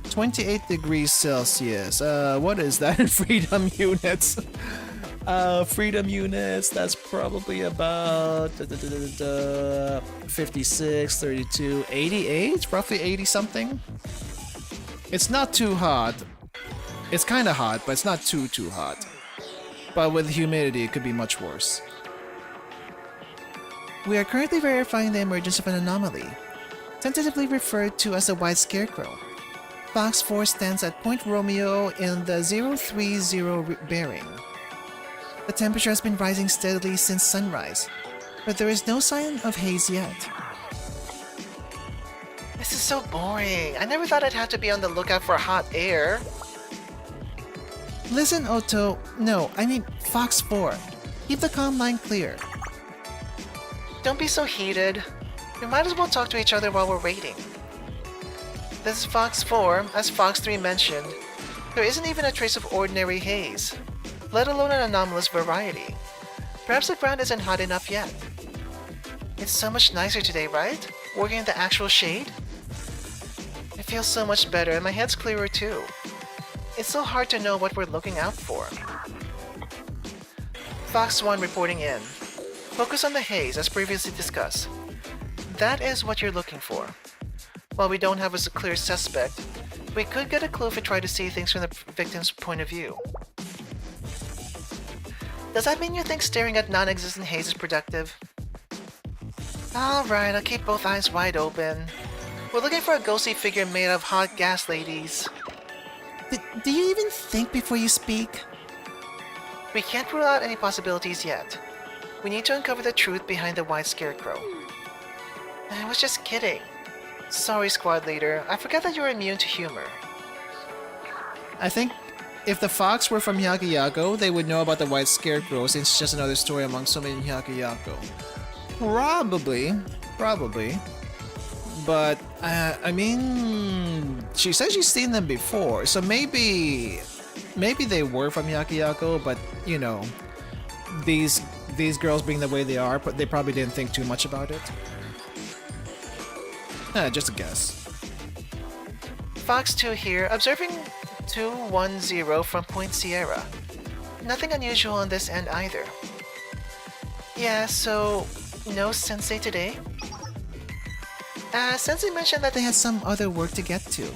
28 degrees Celsius. What is that in freedom units? Freedom units, that's probably about 56, 32, 88, roughly 80 something. It's not too hot. It's kind of hot, but it's not too hot. But with humidity, it could be much worse. We are currently verifying the emergence of an anomaly, tentatively referred to as a white scarecrow. Fox 4 stands at Point Romeo in the 030 bearing. The temperature has been rising steadily since sunrise, but there is no sign of haze yet. This is so boring. I never thought I'd have to be on the lookout for hot air. Listen, Otto. No, I mean Fox 4. Keep the comm line clear. Don't be so heated. We might as well talk to each other while we're waiting. This is Fox 4, as Fox 3 mentioned. There isn't even a trace of ordinary haze, let alone an anomalous variety. Perhaps the ground isn't hot enough yet. It's so much nicer today, right? Working in the actual shade? It feels so much better and my head's clearer too. It's so hard to know what we're looking out for. Fox 1 reporting in. Focus on the haze as previously discussed. That is what you're looking for. While we don't have a clear suspect, we could get a clue if we try to see things from the victim's point of view. Does that mean you think staring at non-existent haze is productive? Alright, I'll keep both eyes wide open. We're looking for a ghostly figure made of hot gas ladies. Do you even think before you speak? We can't rule out any possibilities yet. We need to uncover the truth behind the white scarecrow. I was just kidding. Sorry, squad leader. I forgot that you're immune to humor. I think if the Fox were from Hyakuyaku, they would know about the white scarecrow since it's just another story among so many Hyakuyaku. Probably. But, I mean, she says she's seen them before, so maybe they were from Hyakuyaku, but, you know, these girls being the way they are, they probably didn't think too much about it. Just a guess. Fox 2 here, observing 210 from Point Sierra. Nothing unusual on this end either. Yeah, so no Sensei today? Sensei mentioned that they had some other work to get to.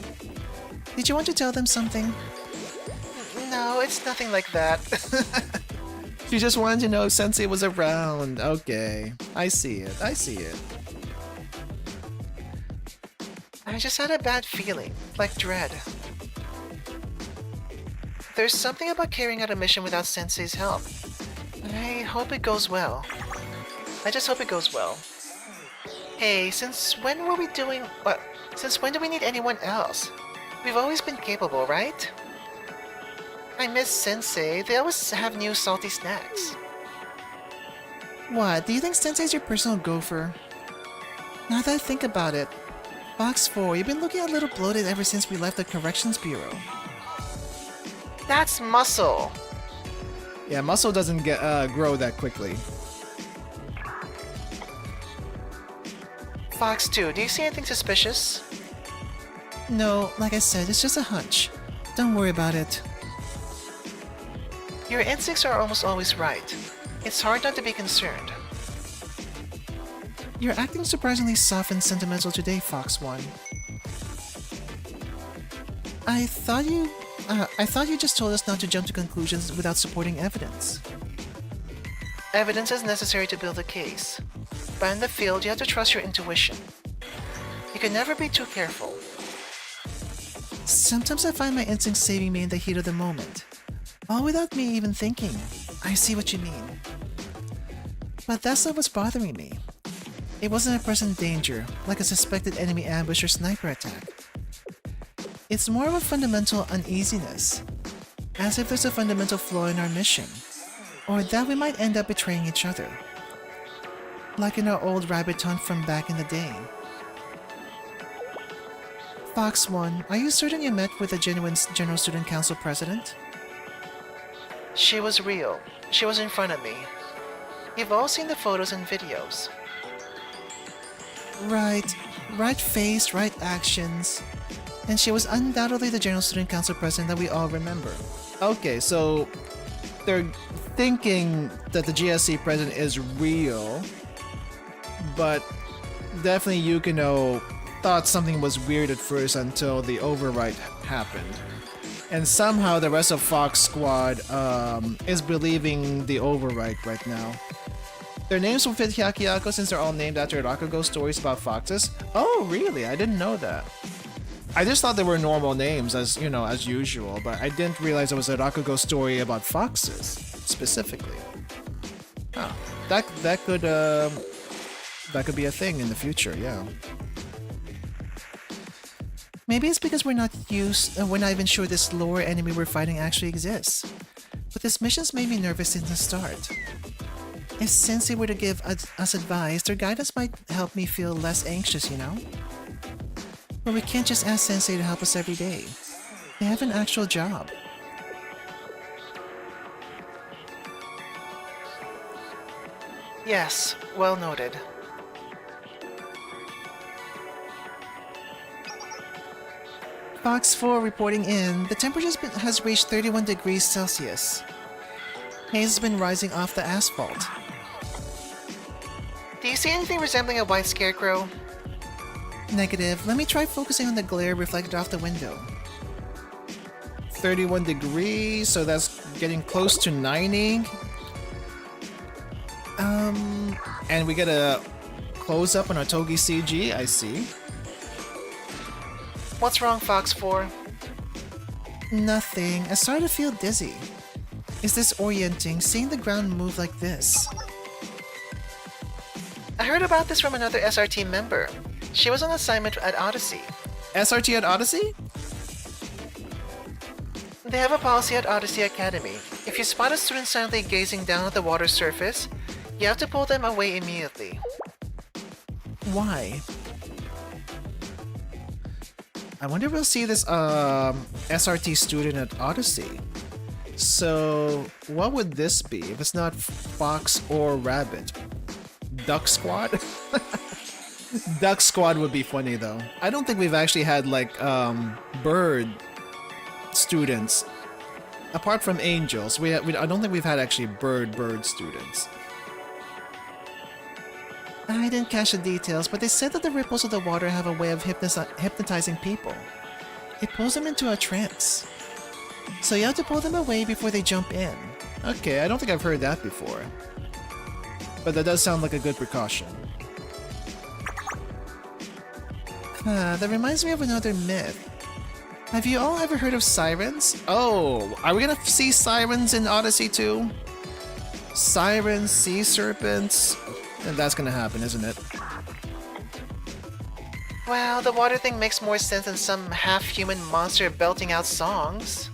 Did you want to tell them something? No, it's nothing like that. She just wanted to know if Sensei was around. Okay, I see it. I just had a bad feeling, like dread. There's something about carrying out a mission without Sensei's help. I hope it goes well. I just hope it goes well. Hey, since when do we need anyone else? We've always been capable, right? I miss Sensei. They always have new salty snacks. What? Do you think Sensei's your personal gopher? Now that I think about it, Fox 4, you've been looking a little bloated ever since we left the Corrections Bureau. That's muscle! Yeah, muscle doesn't grow that quickly. Fox 2, do you see anything suspicious? No, like I said, it's just a hunch. Don't worry about it. Your instincts are almost always right. It's hard not to be concerned. You're acting surprisingly soft and sentimental today, Fox 1. I thought you just told us not to jump to conclusions without supporting evidence. Evidence is necessary to build a case, but in the field you have to trust your intuition. You can never be too careful. Sometimes I find my instincts saving me in the heat of the moment, all without me even thinking. I see what you mean. But that's not what's bothering me. It wasn't a present danger, like a suspected enemy ambush or sniper attack. It's more of a fundamental uneasiness, as if there's a fundamental flaw in our mission, or that we might end up betraying each other. Like in our old rabbit hunt from back in the day. Fox 1, are you certain you met with a genuine General Student Council president? She was real. She was in front of me. You've all seen the photos and videos. Right face, right actions. And she was undoubtedly the General Student Council president that we all remember. Okay, so they're thinking that the GSC president is real, but definitely Yukino thought something was weird at first until the overwrite happened. And somehow the rest of Fox Squad is believing the overwrite right now. Their names will fit Hyakyako since they're all named after Rakugo stories about foxes. Oh, really? I didn't know that. I just thought they were normal names, as you know, as usual, but I didn't realize it was a Rakugo story about foxes, specifically. Huh. That could be a thing in the future, yeah. Maybe it's because we're not even sure this lower enemy we're fighting actually exists. But this mission's made me nervous since the start. If Sensei were to give us advice, their guidance might help me feel less anxious, you know? But we can't just ask Sensei to help us every day. They have an actual job. Yes, well noted. Fox 4 reporting in. The temperature has reached 31 degrees Celsius. Haze has been rising off the asphalt. Do you see anything resembling a white scarecrow? Negative. Let me try focusing on the glare reflected off the window. 31 degrees, so that's getting close to 90. And we get a close up on our Togi CG, I see. What's wrong, Fox 4? Nothing. I started to feel dizzy. Is disorienting seeing the ground move like this. I heard about this from another SRT member. She was on assignment at Odyssey. SRT at Odyssey? They have a policy at Odyssey Academy. If you spot a student silently gazing down at the water surface, you have to pull them away immediately. Why? I wonder if we'll see this SRT student at Odyssey. So, what would this be if it's not Fox or Rabbit? Duck Squad? Duck Squad would be funny though. I don't think we've actually had like bird students apart from angels. I don't think we've had actually bird students. I didn't catch the details, but they said that the ripples of the water have a way of hypnotizing people. It pulls them into a trance. So you have to pull them away before they jump in. Okay, I don't think I've heard that before. But that does sound like a good precaution. That reminds me of another myth. Have you all ever heard of sirens? Oh, are we gonna see sirens in Odyssey too? Sirens, sea serpents? And that's gonna happen, isn't it? Well, the water thing makes more sense than some half-human monster belting out songs.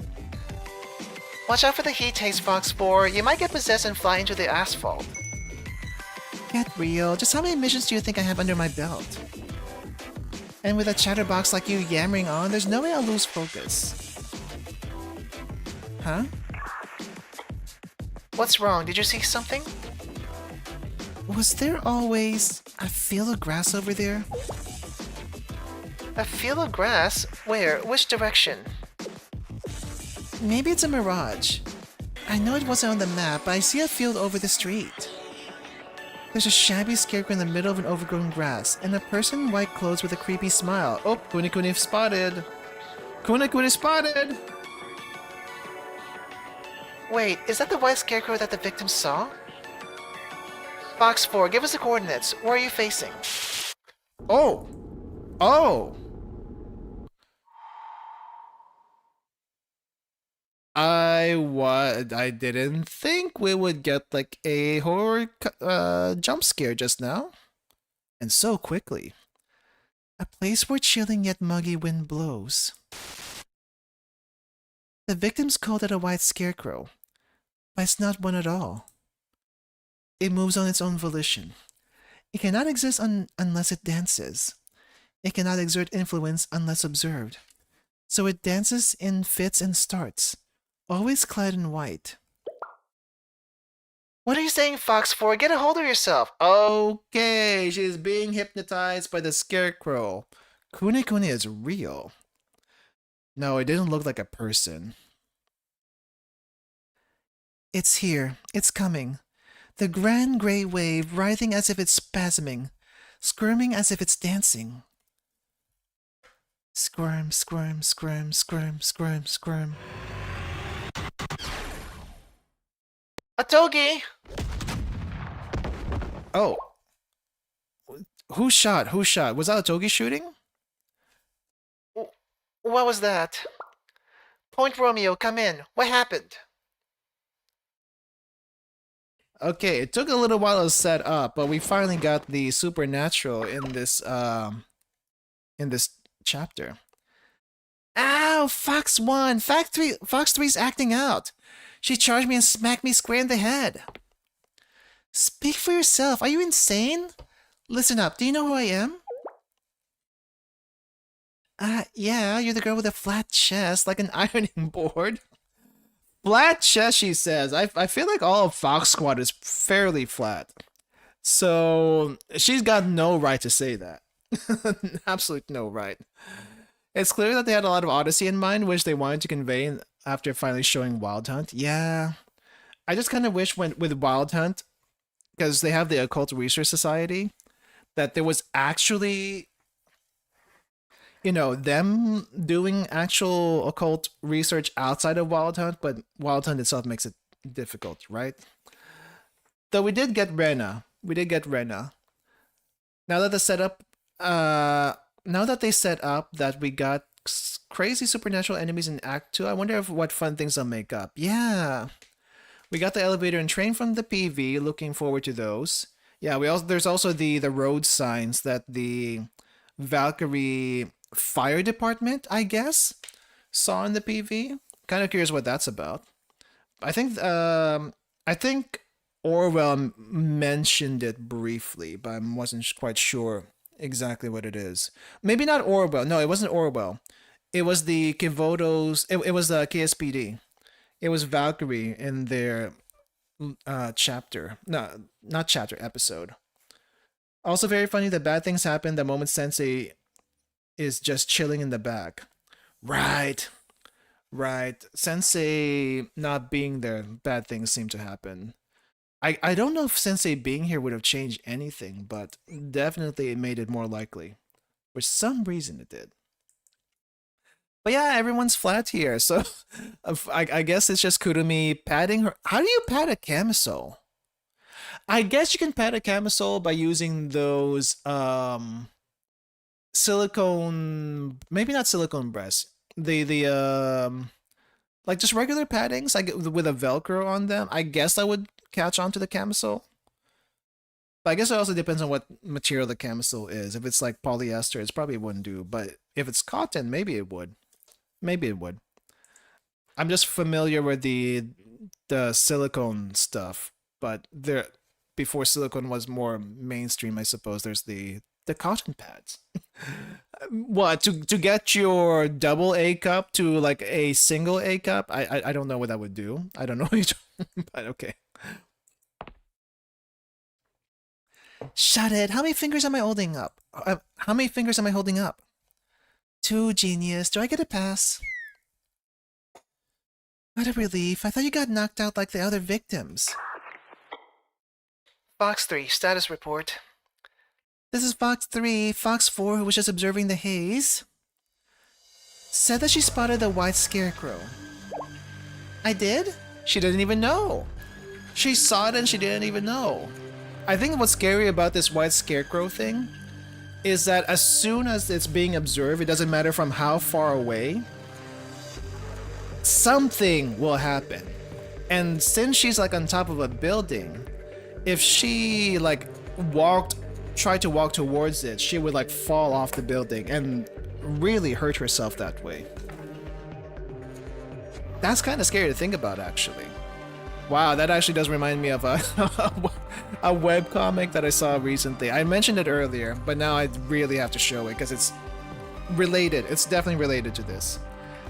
Watch out for the heat haze, Fox 4. You might get possessed and fly into the asphalt. Get real. Just how many missions do you think I have under my belt? And with a chatterbox like you yammering on, there's no way I'll lose focus. Huh? What's wrong? Did you see something? Was there always a field of grass over there? A field of grass? Where? Which direction? Maybe it's a mirage. I know it wasn't on the map, but I see a field over the street. There's a shabby scarecrow in the middle of an overgrown grass, and a person in white clothes with a creepy smile. Oh, Kuni spotted. Kunekune spotted! Wait, is that the white scarecrow that the victim saw? Box 4, give us the coordinates. Where are you facing? Oh! Oh! I didn't think we would get like a horror jump scare just now. And so quickly. A place where chilling yet muggy wind blows. The victims called it a white scarecrow, but it's not one at all. It moves on its own volition. It cannot exist unless it dances. It cannot exert influence unless observed. So it dances in fits and starts, always clad in white. What are you saying, Fox 4? Get a hold of yourself! Okay, she's being hypnotized by the scarecrow. Kunekune is real. No, it didn't look like a person. It's here. It's coming. The grand grey wave writhing as if it's spasming, squirming as if it's dancing. Squirm, squirm, squirm, squirm, squirm, squirm. Atogi! Oh. Who shot? Who shot? Was that Atogi shooting? What was that? Point Romeo, come in. What happened? Okay, it took a little while to set up, but we finally got the supernatural in this chapter. Ow! Fox 1! Fox 3's acting out! She charged me and smacked me square in the head. Speak for yourself. Are you insane? Listen up. Do you know who I am? Yeah, you're the girl with a flat chest, like an ironing board. Flat chest, she says. I feel like all of Fox Squad is fairly flat. So, she's got no right to say that. Absolute no right. It's clear that they had a lot of Odyssey in mind, which they wanted to convey after finally showing Wild Hunt. Yeah. I just kind of wish with Wild Hunt, because they have the Occult Research Society, that there was actually, you know, them doing actual occult research outside of Wild Hunt, but Wild Hunt itself makes it difficult, right? Though we did get Rena. We did get Rena. Now that the setup, now that they set up that we got crazy supernatural enemies in Act 2, I wonder what fun things they'll make up. Yeah. We got the elevator and train from the PV, looking forward to those. Yeah, there's also the road signs that the Valkyrie Fire Department, I guess, saw in the PV. Kind of curious what that's about. I think Orwell mentioned it briefly, but I wasn't quite sure exactly what it is. Maybe not Orwell. No, it wasn't Orwell. It was the Kivoto's. It was the KSPD. It was Valkyrie in their chapter. No, not chapter, episode. Also very funny that bad things happen the moment Sensei is just chilling in the back. Right. Right. Sensei not being there, bad things seem to happen. I don't know if Sensei being here would have changed anything, but definitely it made it more likely. For some reason it did. But yeah, everyone's flat here, so I guess it's just Kurumi patting her. How do you pat a camisole? I guess you can pat a camisole by using those silicone, maybe not silicone breasts. The like just regular paddings, like with a Velcro on them. I guess I would catch onto the camisole. But I guess it also depends on what material the camisole is. If it's like polyester, it probably wouldn't do. But if it's cotton, maybe it would. Maybe it would. I'm just familiar with the silicone stuff, but there before silicone was more mainstream, I suppose. There's the cotton pads. What to get your double A cup to like a single A cup? I don't know what that would do. I don't know, but okay. Shut it! How many fingers am I holding up? How many fingers am I holding up? 2, genius. Do I get a pass? What a relief. I thought you got knocked out like the other victims. Fox 3, status report. This is Fox 3, Fox 4 who was just observing the haze. said that she spotted the white scarecrow. I did? She didn't even know. She saw it and she didn't even know. I think what's scary about this white scarecrow thing is that as soon as it's being observed, it doesn't matter from how far away, something will happen. And since she's like on top of a building, if she like tried to walk towards it, she would like fall off the building and really hurt herself that way. That's kind of scary to think about, actually. Wow, that actually does remind me of a a webcomic that I saw recently. I mentioned it earlier, but now I really have to show it because it's related. It's definitely related to this.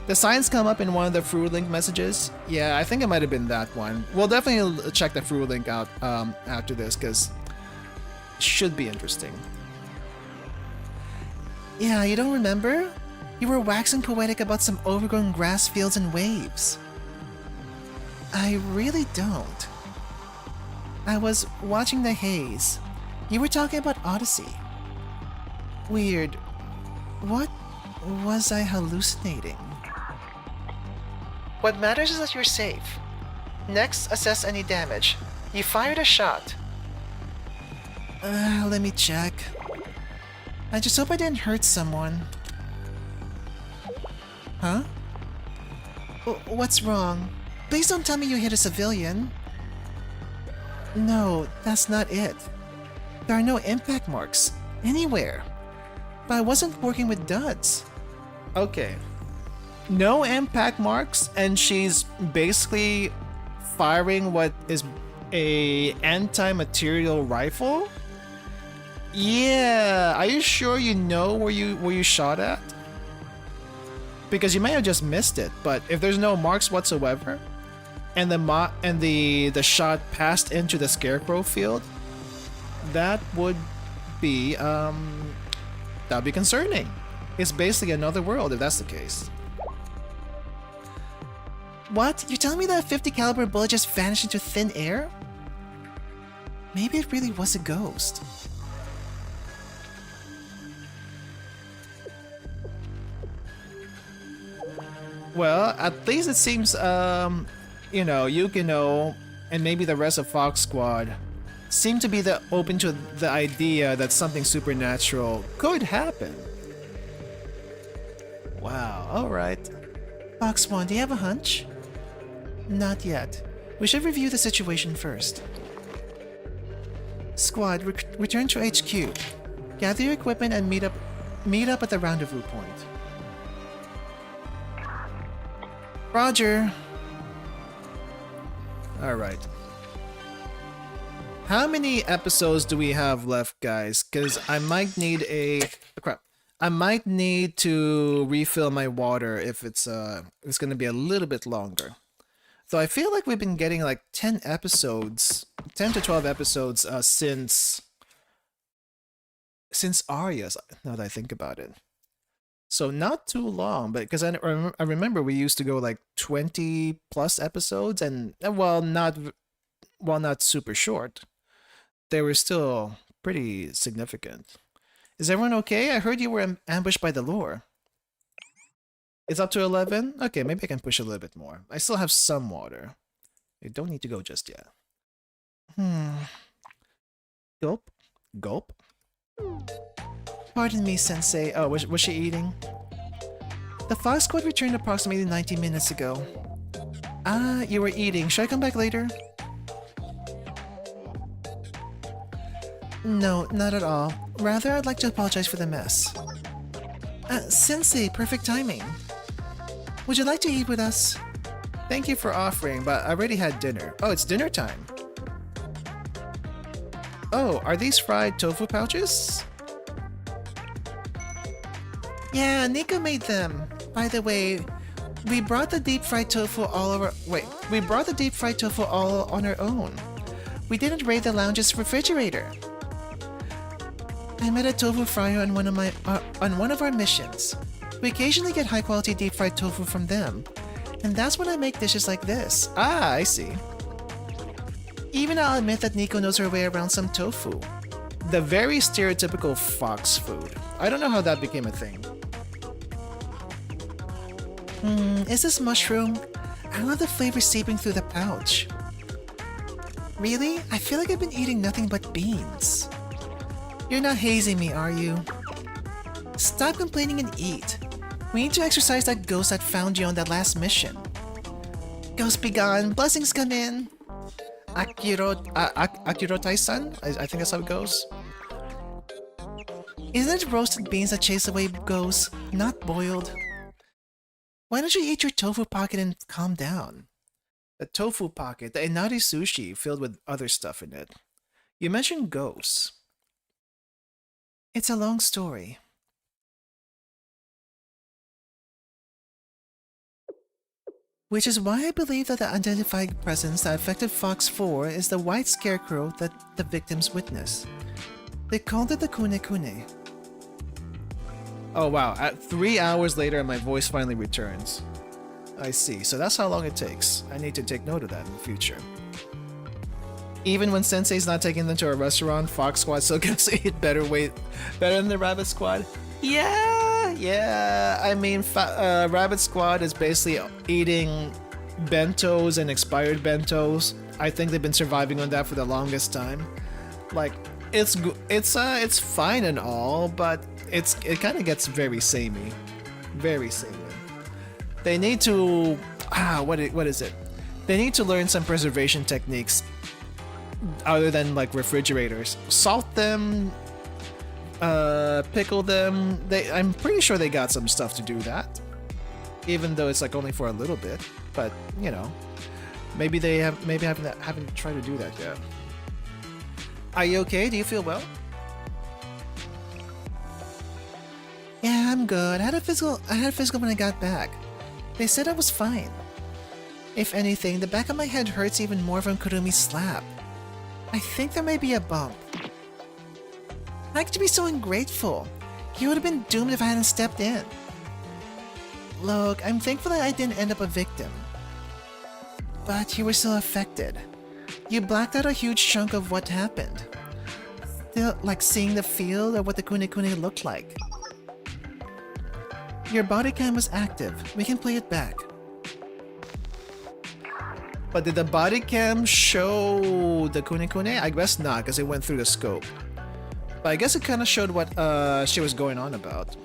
The signs come up in one of the Fruit Link messages. Yeah, I think it might have been that one. We'll definitely check the Fruit Link out after this because it should be interesting. Yeah, you don't remember? You were waxing poetic about some overgrown grass fields and waves. I really don't. I was watching the haze. You were talking about Odyssey. Weird. What was I hallucinating? What matters is that you're safe. Next, assess any damage. You fired a shot. Let me check. I just hope I didn't hurt someone. Huh? What's wrong? Please don't tell me you hit a civilian. No, that's not it. There are no impact marks anywhere. But I wasn't working with duds. Okay. No impact marks, and she's basically firing what is a anti-material rifle? Yeah, are you sure you know where you shot at? Because you may have just missed it, but if there's no marks whatsoever, and the shot passed into the scarecrow field, that would be that'd be concerning. It's basically another world if that's the case. What? You're telling me that a 50 caliber bullet just vanished into thin air? Maybe it really was a ghost. Well, at least it seems, you know, Yukino and maybe the rest of Fox Squad seem to be open to the idea that something supernatural could happen. Wow, alright. Fox One, do you have a hunch? Not yet. We should review the situation first. Squad, return to HQ. Gather your equipment and meet up at the rendezvous point. Roger. Alright. How many episodes do we have left, guys? Because I might need I might need to refill my water if it's gonna be a little bit longer. Though I feel like we've been getting like 10 to 12 episodes since Arya's, now that I think about it. So not too long, but because I remember we used to go like 20 plus episodes, and while not super short, they were still pretty significant. Is everyone okay? I heard you were ambushed by the lore. It's up to 11? Okay, maybe I can push a little bit more. I still have some water. I don't need to go just yet. Gulp. Gulp. Pardon me, Sensei. Oh, was she eating? The Fox Squad returned approximately 90 minutes ago. Ah, you were eating. Should I come back later? No, not at all. Rather, I'd like to apologize for the mess. Sensei, perfect timing. Would you like to eat with us? Thank you for offering, but I already had dinner. Oh, it's dinner time. Oh, are these fried tofu pouches? Yeah, Nico made them. By the way, we brought the deep fried tofu all on our own. We didn't raid the lounge's refrigerator. I met a tofu fryer on one of our missions. We occasionally get high quality deep fried tofu from them, and that's when I make dishes like this. Ah, I see. Even I'll admit that Nico knows her way around some tofu. The very stereotypical fox food. I don't know how that became a thing. Is this mushroom? I love the flavor seeping through the pouch. Really? I feel like I've been eating nothing but beans. You're not hazing me, are you? Stop complaining and eat. We need to exorcise that ghost that found you on that last mission. Ghost be gone, blessings come in. Akirotai-san? I think that's how it goes. Isn't it roasted beans that chase away ghosts, not boiled? Why don't you eat your tofu pocket and calm down? The tofu pocket, the inari sushi filled with other stuff in it. You mentioned ghosts. It's a long story. Which is why I believe that the unidentified presence that affected Fox 4 is the white scarecrow that the victims witnessed. They called it the Kune Kune. Oh wow, at 3 hours later my voice finally returns. I see, so that's how long it takes. I need to take note of that in the future. Even when Sensei's not taking them to a restaurant, Fox Squad still gets to eat better than the Rabbit Squad? Yeah, I mean, Rabbit Squad is basically eating bentos and expired bentos. I think they've been surviving on that for the longest time. Like, it's fine and all, but it kind of gets very samey. Very samey. They need to... what is it? They need to learn some preservation techniques other than like refrigerators. Salt them, pickle them. I'm pretty sure they got some stuff to do that. Even though it's like only for a little bit. But, you know, maybe they haven't tried to do that yet. Are you okay? Do you feel well? Yeah, I'm good. I had a physical when I got back. They said I was fine. If anything, the back of my head hurts even more from Kurumi's slap. I think there may be a bump. How could you be so ungrateful? He would have been doomed if I hadn't stepped in. Look, I'm thankful that I didn't end up a victim. But you were still affected. You blacked out a huge chunk of what happened. Still, like seeing the field of what the Kune Kune looked like. Your body cam was active. We can play it back. But did the body cam show the Kune Kune? I guess not, because it went through the scope. But I guess it kind of showed what she was going on about.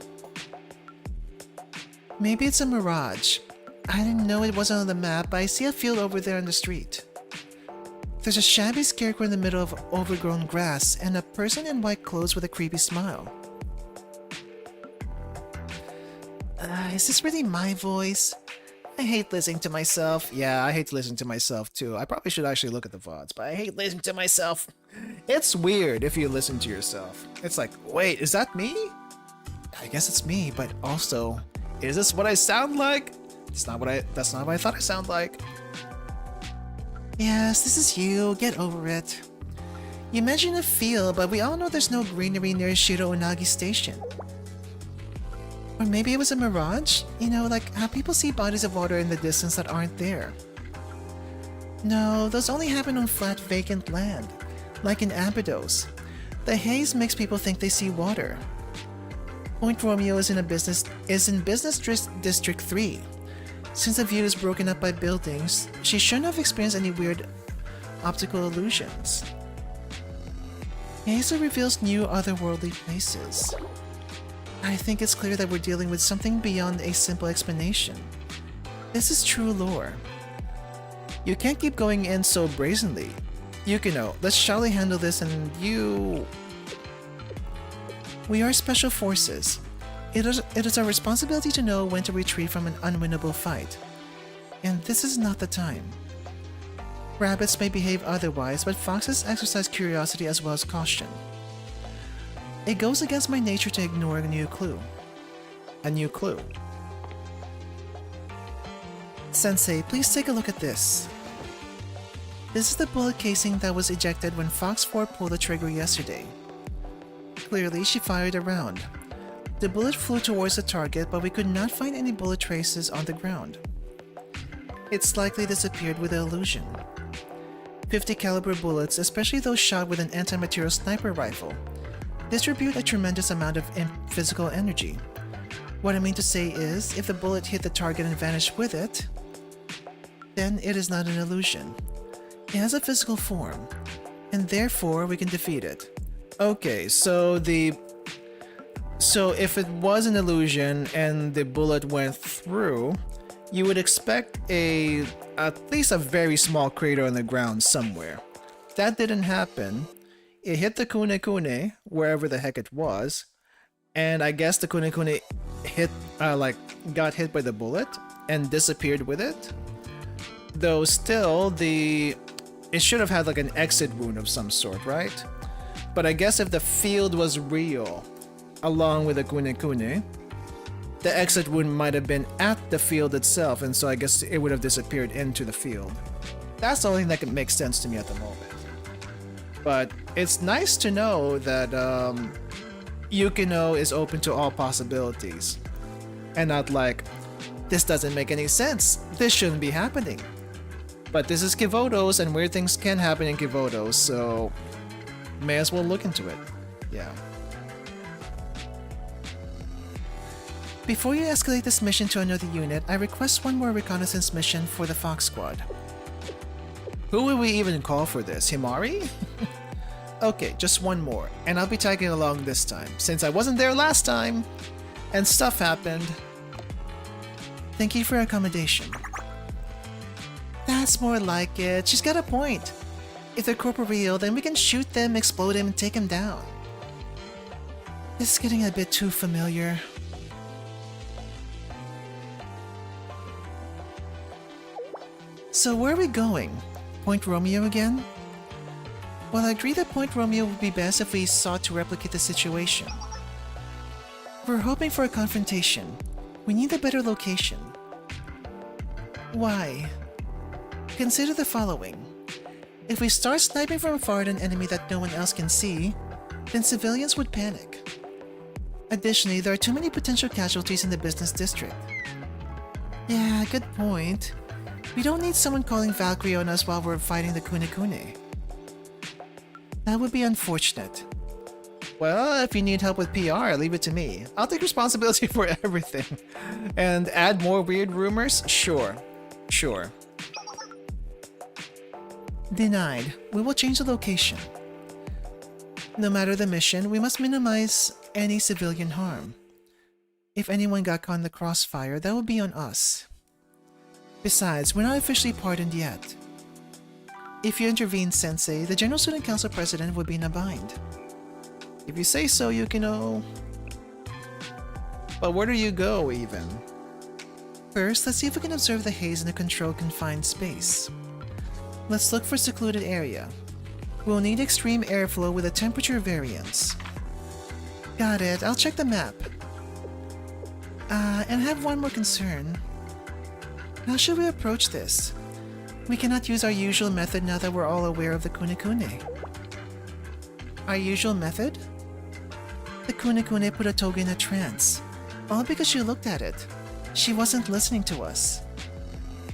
Maybe it's a mirage. I didn't know it wasn't on the map, but I see a field over there on the street. There's a shabby scarecrow in the middle of overgrown grass, and a person in white clothes with a creepy smile. Is this really my voice? I hate listening to myself. Yeah, I hate listening to myself too. I probably should actually look at the VODs, but I hate listening to myself. It's weird if you listen to yourself. It's like, wait, is that me? I guess it's me, but also, is this what I sound like? That's not what I thought I sound like. Yes, this is you. Get over it. You mentioned a field, but we all know there's no greenery near Shiro Unagi Station. Or maybe it was a mirage? You know, like how people see bodies of water in the distance that aren't there. No, those only happen on flat, vacant land, like in Abydos. The haze makes people think they see water. Point Romeo is in Business District 3. Since the view is broken up by buildings, she shouldn't have experienced any weird optical illusions. Hazel reveals new otherworldly places. I think it's clear that we're dealing with something beyond a simple explanation. This is true lore. You can't keep going in so brazenly. Yukino, let's surely handle this and you... We are special forces. It is our responsibility to know when to retreat from an unwinnable fight. And this is not the time. Rabbits may behave otherwise, but foxes exercise curiosity as well as caution. It goes against my nature to ignore a new clue. A new clue. Sensei, please take a look at this. This is the bullet casing that was ejected when Fox 4 pulled the trigger yesterday. Clearly, she fired a round. The bullet flew towards the target, but we could not find any bullet traces on the ground. It's likely disappeared with the illusion. 50 caliber bullets, especially those shot with an anti-material sniper rifle, distribute a tremendous amount of physical energy. What I mean to say is, if the bullet hit the target and vanished with it, then it is not an illusion. It has a physical form, and therefore we can defeat it. Okay, so if it was an illusion and the bullet went through, you would expect at least a very small crater on the ground somewhere. That didn't happen. It hit the Kune wherever the heck it was, and I guess the Kune got hit by the bullet and disappeared with it. Though still, it should have had like an exit wound of some sort, right? But I guess if the field was real, along with the Kune, the exit wound might have been at the field itself, and so I guess it would have disappeared into the field. That's the only thing that can make sense to me at the moment. But it's nice to know that Yukino is open to all possibilities. And not like, this doesn't make any sense, this shouldn't be happening. But this is Kivotos, and weird things can happen in Kivotos, so may as well look into it. Yeah. Before you escalate this mission to another unit, I request one more reconnaissance mission for the Fox Squad. Who would we even call for this? Himari? Okay, just one more, and I'll be tagging along this time, since I wasn't there last time, and stuff happened. Thank you for your accommodation. That's more like it. She's got a point. If they're corporeal, then we can shoot them, explode them, and take them down. This is getting a bit too familiar. So where are we going? Point Romeo again? Well, I agree that Point Romeo would be best if we sought to replicate the situation. We're hoping for a confrontation. We need a better location. Why? Consider the following. If we start sniping from afar at an enemy that no one else can see, then civilians would panic. Additionally, there are too many potential casualties in the business district. Yeah, good point. We don't need someone calling Valkyrie on us while we're fighting the Kune. That would be unfortunate. Well, if you need help with PR, leave it to me. I'll take responsibility for everything. And add more weird rumors? Sure. Denied. We will change the location. No matter the mission, we must minimize any civilian harm. If anyone got caught in the crossfire, that would be on us. Besides, we're not officially pardoned yet. If you intervene, Sensei, the General Student Council President would be in a bind. If you say so, Yukino. But where do you go, even? First, let's see if we can observe the haze in a controlled, confined space. Let's look for secluded area. We'll need extreme airflow with a temperature variance. Got it, I'll check the map. And I have one more concern. How should we approach this? We cannot use our usual method now that we're all aware of the Kune. Our usual method? The Kune put Otoge in a trance. All because she looked at it. She wasn't listening to us.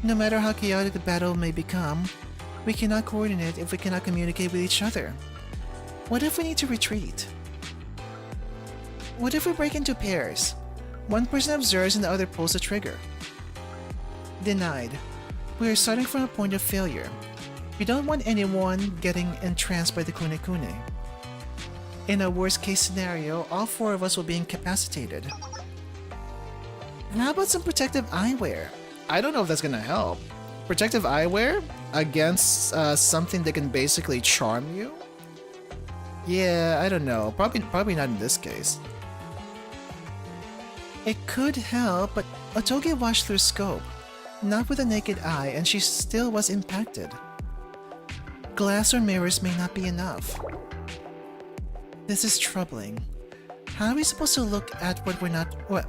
No matter how chaotic the battle may become, we cannot coordinate if we cannot communicate with each other. What if we need to retreat? What if we break into pairs? One person observes and the other pulls the trigger. Denied. We are starting from a point of failure. We don't want anyone getting entranced by the Kune. In a worst case scenario, all four of us will be incapacitated. And how about some protective eyewear? I don't know if that's gonna help. Protective eyewear? Against something that can basically charm you? Yeah, I don't know. Probably not in this case. It could help, but Otoge watched through scope, not with a naked eye, and she still was impacted. Glass or mirrors may not be enough. This is troubling. How are we supposed to look at what we're not... What?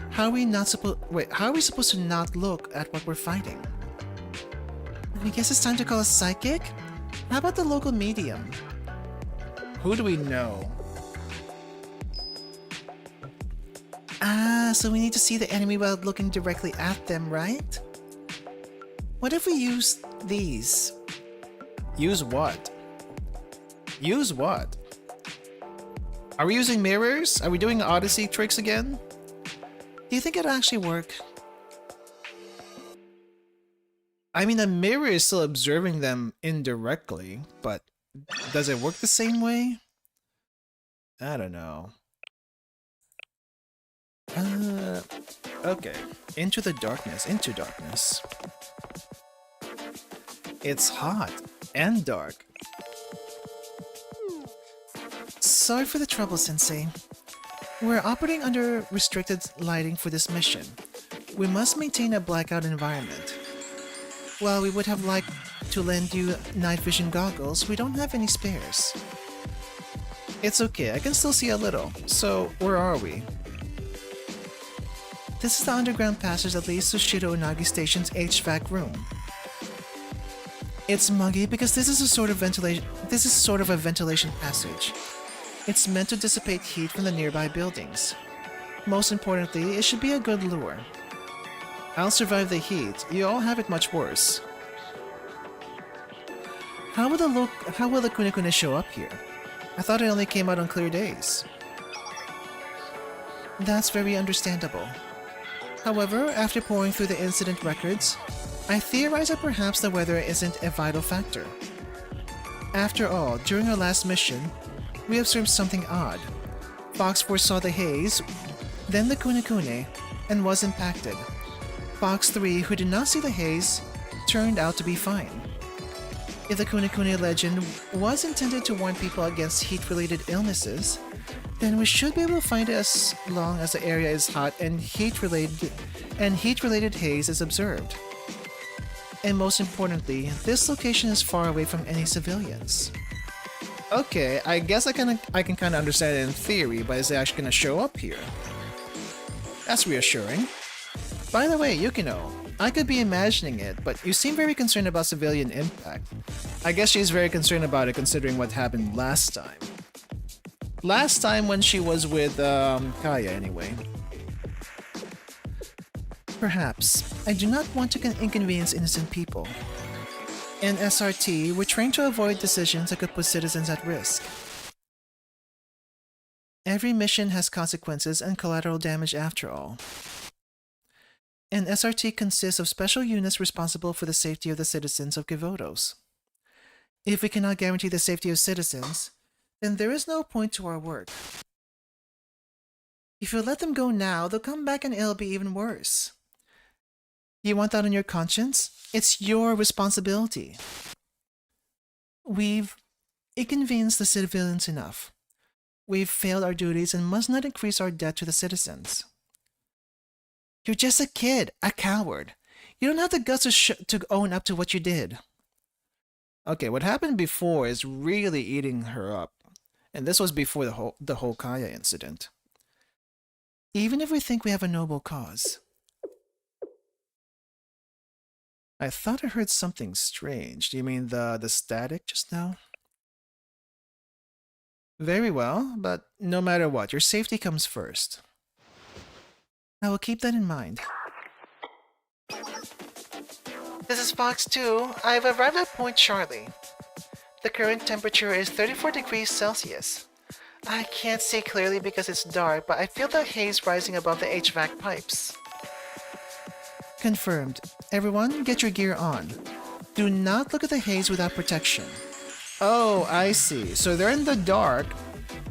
How are we supposed to not look at what we're fighting? I guess it's time to call a psychic? How about the local medium? Who do we know? Ah, so we need to see the enemy while looking directly at them, right? What if we use these? Use what? Use what? Are we using mirrors? Are we doing Odyssey tricks again? Do you think it'll actually work? I mean, a mirror is still observing them indirectly, but does it work the same way? I don't know. Okay. Into the darkness, into darkness. It's hot and dark. Sorry for the trouble, Sensei. We're operating under restricted lighting for this mission. We must maintain a blackout environment. While we would have liked to lend you night vision goggles, we don't have any spares. It's okay, I can still see a little. So, where are we? This is the underground passage that leads to Shiro Unagi Station's HVAC room. It's muggy because this is a sort of a ventilation passage. It's meant to dissipate heat from the nearby buildings. Most importantly, it should be a good lure. I'll survive the heat. You all have it much worse. How will the Kunekune show up here? I thought it only came out on clear days. That's very understandable. However, after poring through the incident records, I theorize that perhaps the weather isn't a vital factor. After all, during our last mission, we observed something odd. Fox 4 saw the haze, then the Kunekune, and was impacted. Fox 3, who did not see the haze, turned out to be fine. If the Kunekune legend was intended to warn people against heat-related illnesses, then we should be able to find it as long as the area is hot and heat-related haze is observed. And most importantly, this location is far away from any civilians. Okay, I guess I can kind of understand it in theory, but is it actually gonna show up here? That's reassuring. By the way, Yukino, I could be imagining it, but you seem very concerned about civilian impact. I guess she's very concerned about it considering what happened last time. Last time when she was with, Kaya anyway. Perhaps. I do not want to inconvenience innocent people. In SRT, we're trained to avoid decisions that could put citizens at risk. Every mission has consequences and collateral damage after all. And SRT consists of special units responsible for the safety of the citizens of Givotos. If we cannot guarantee the safety of citizens, then there is no point to our work. If you let them go now, they'll come back and it'll be even worse. You want that on your conscience? It's your responsibility. We've inconvenienced the civilians enough. We've failed our duties and must not increase our debt to the citizens. You're just a kid, a coward. You don't have the guts to own up to what you did. Okay, what happened before is really eating her up. And this was before the whole Kaya incident. Even if we think we have a noble cause. I thought I heard something strange. Do you mean the static just now? Very well, but no matter what, your safety comes first. I will keep that in mind. This is Fox 2. I've arrived at Point Charlie. The current temperature is 34 degrees Celsius. I can't see clearly because it's dark, but I feel the haze rising above the HVAC pipes. Confirmed. Everyone, get your gear on. Do not look at the haze without protection. Oh, I see. So they're in the dark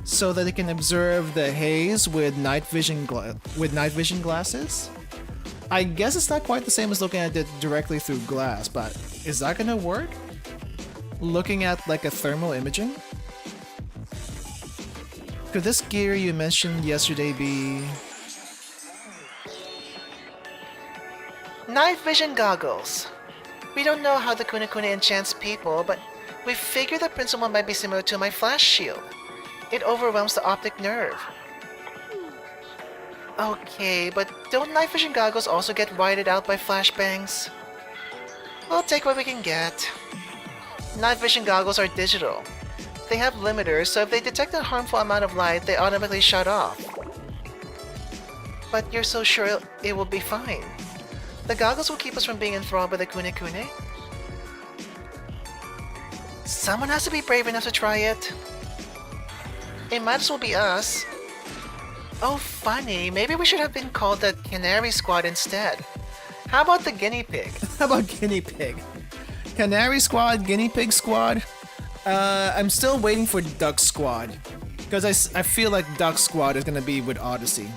so that they can observe the haze with night vision glasses? I guess it's not quite the same as looking at it directly through glass, but is that gonna work? Looking at like a thermal imaging? Could this gear you mentioned yesterday be... Night vision goggles. We don't know how the Kunekune enchants people, but we figure the principle might be similar to my flash shield. It overwhelms the optic nerve. Okay, but don't night vision goggles also get whited out by flashbangs? We'll take what we can get. Night vision goggles are digital. They have limiters, so if they detect a harmful amount of light, they automatically shut off. But you're so sure it will be fine? The goggles will keep us from being enthralled by the Kunekune? Someone has to be brave enough to try it. It might as well be us. Oh, funny. Maybe we should have been called the Canary Squad instead. How about the Guinea Pig? How about Guinea Pig? Canary Squad, Guinea Pig Squad? I'm still waiting for Duck Squad. Because I feel like Duck Squad is gonna be with Odyssey.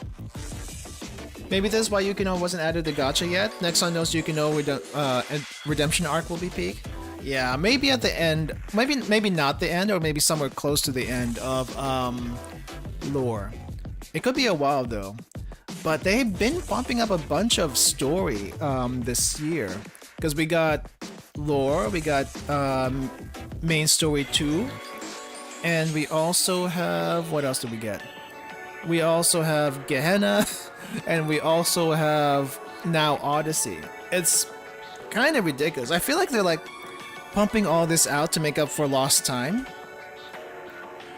Maybe this is why Yukino wasn't added to Gacha yet. Next on those Yukino redemption arc will be peak. Yeah, maybe at the end. Maybe not the end, or maybe somewhere close to the end of lore. It could be a while though. But they've been pumping up a bunch of story this year. Because we got lore, we got main story 2, and we also have, what else did we get? We also have Gehenna, and we also have now Odyssey. It's kind of ridiculous. I feel like they're like pumping all this out to make up for lost time,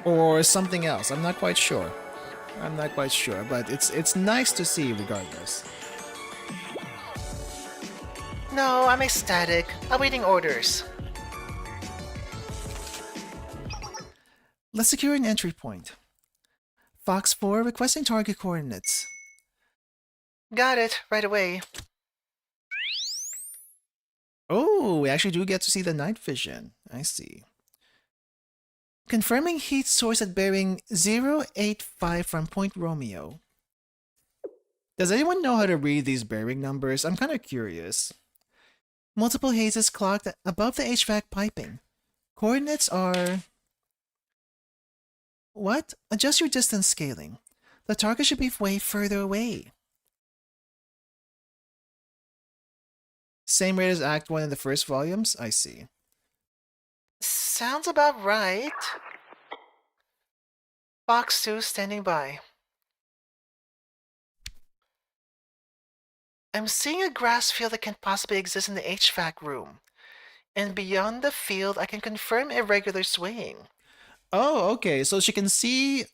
or something else. I'm not quite sure. But it's nice to see regardless. No, I'm ecstatic. Awaiting orders. Let's secure an entry point. Fox 4 requesting target coordinates. Got it, right away. Oh, we actually do get to see the night vision. I see. Confirming heat source at bearing 085 from Point Romeo. Does anyone know how to read these bearing numbers? I'm kind of curious. Multiple hazes clocked above the HVAC piping. Coordinates are... What? Adjust your distance scaling. The target should be way further away. Same rate as Act 1 in the first volumes? I see. Sounds about right. Fox 2 standing by. I'm seeing a grass field that can possibly exist in the HVAC room. And beyond the field, I can confirm irregular swaying. Oh, okay. So she can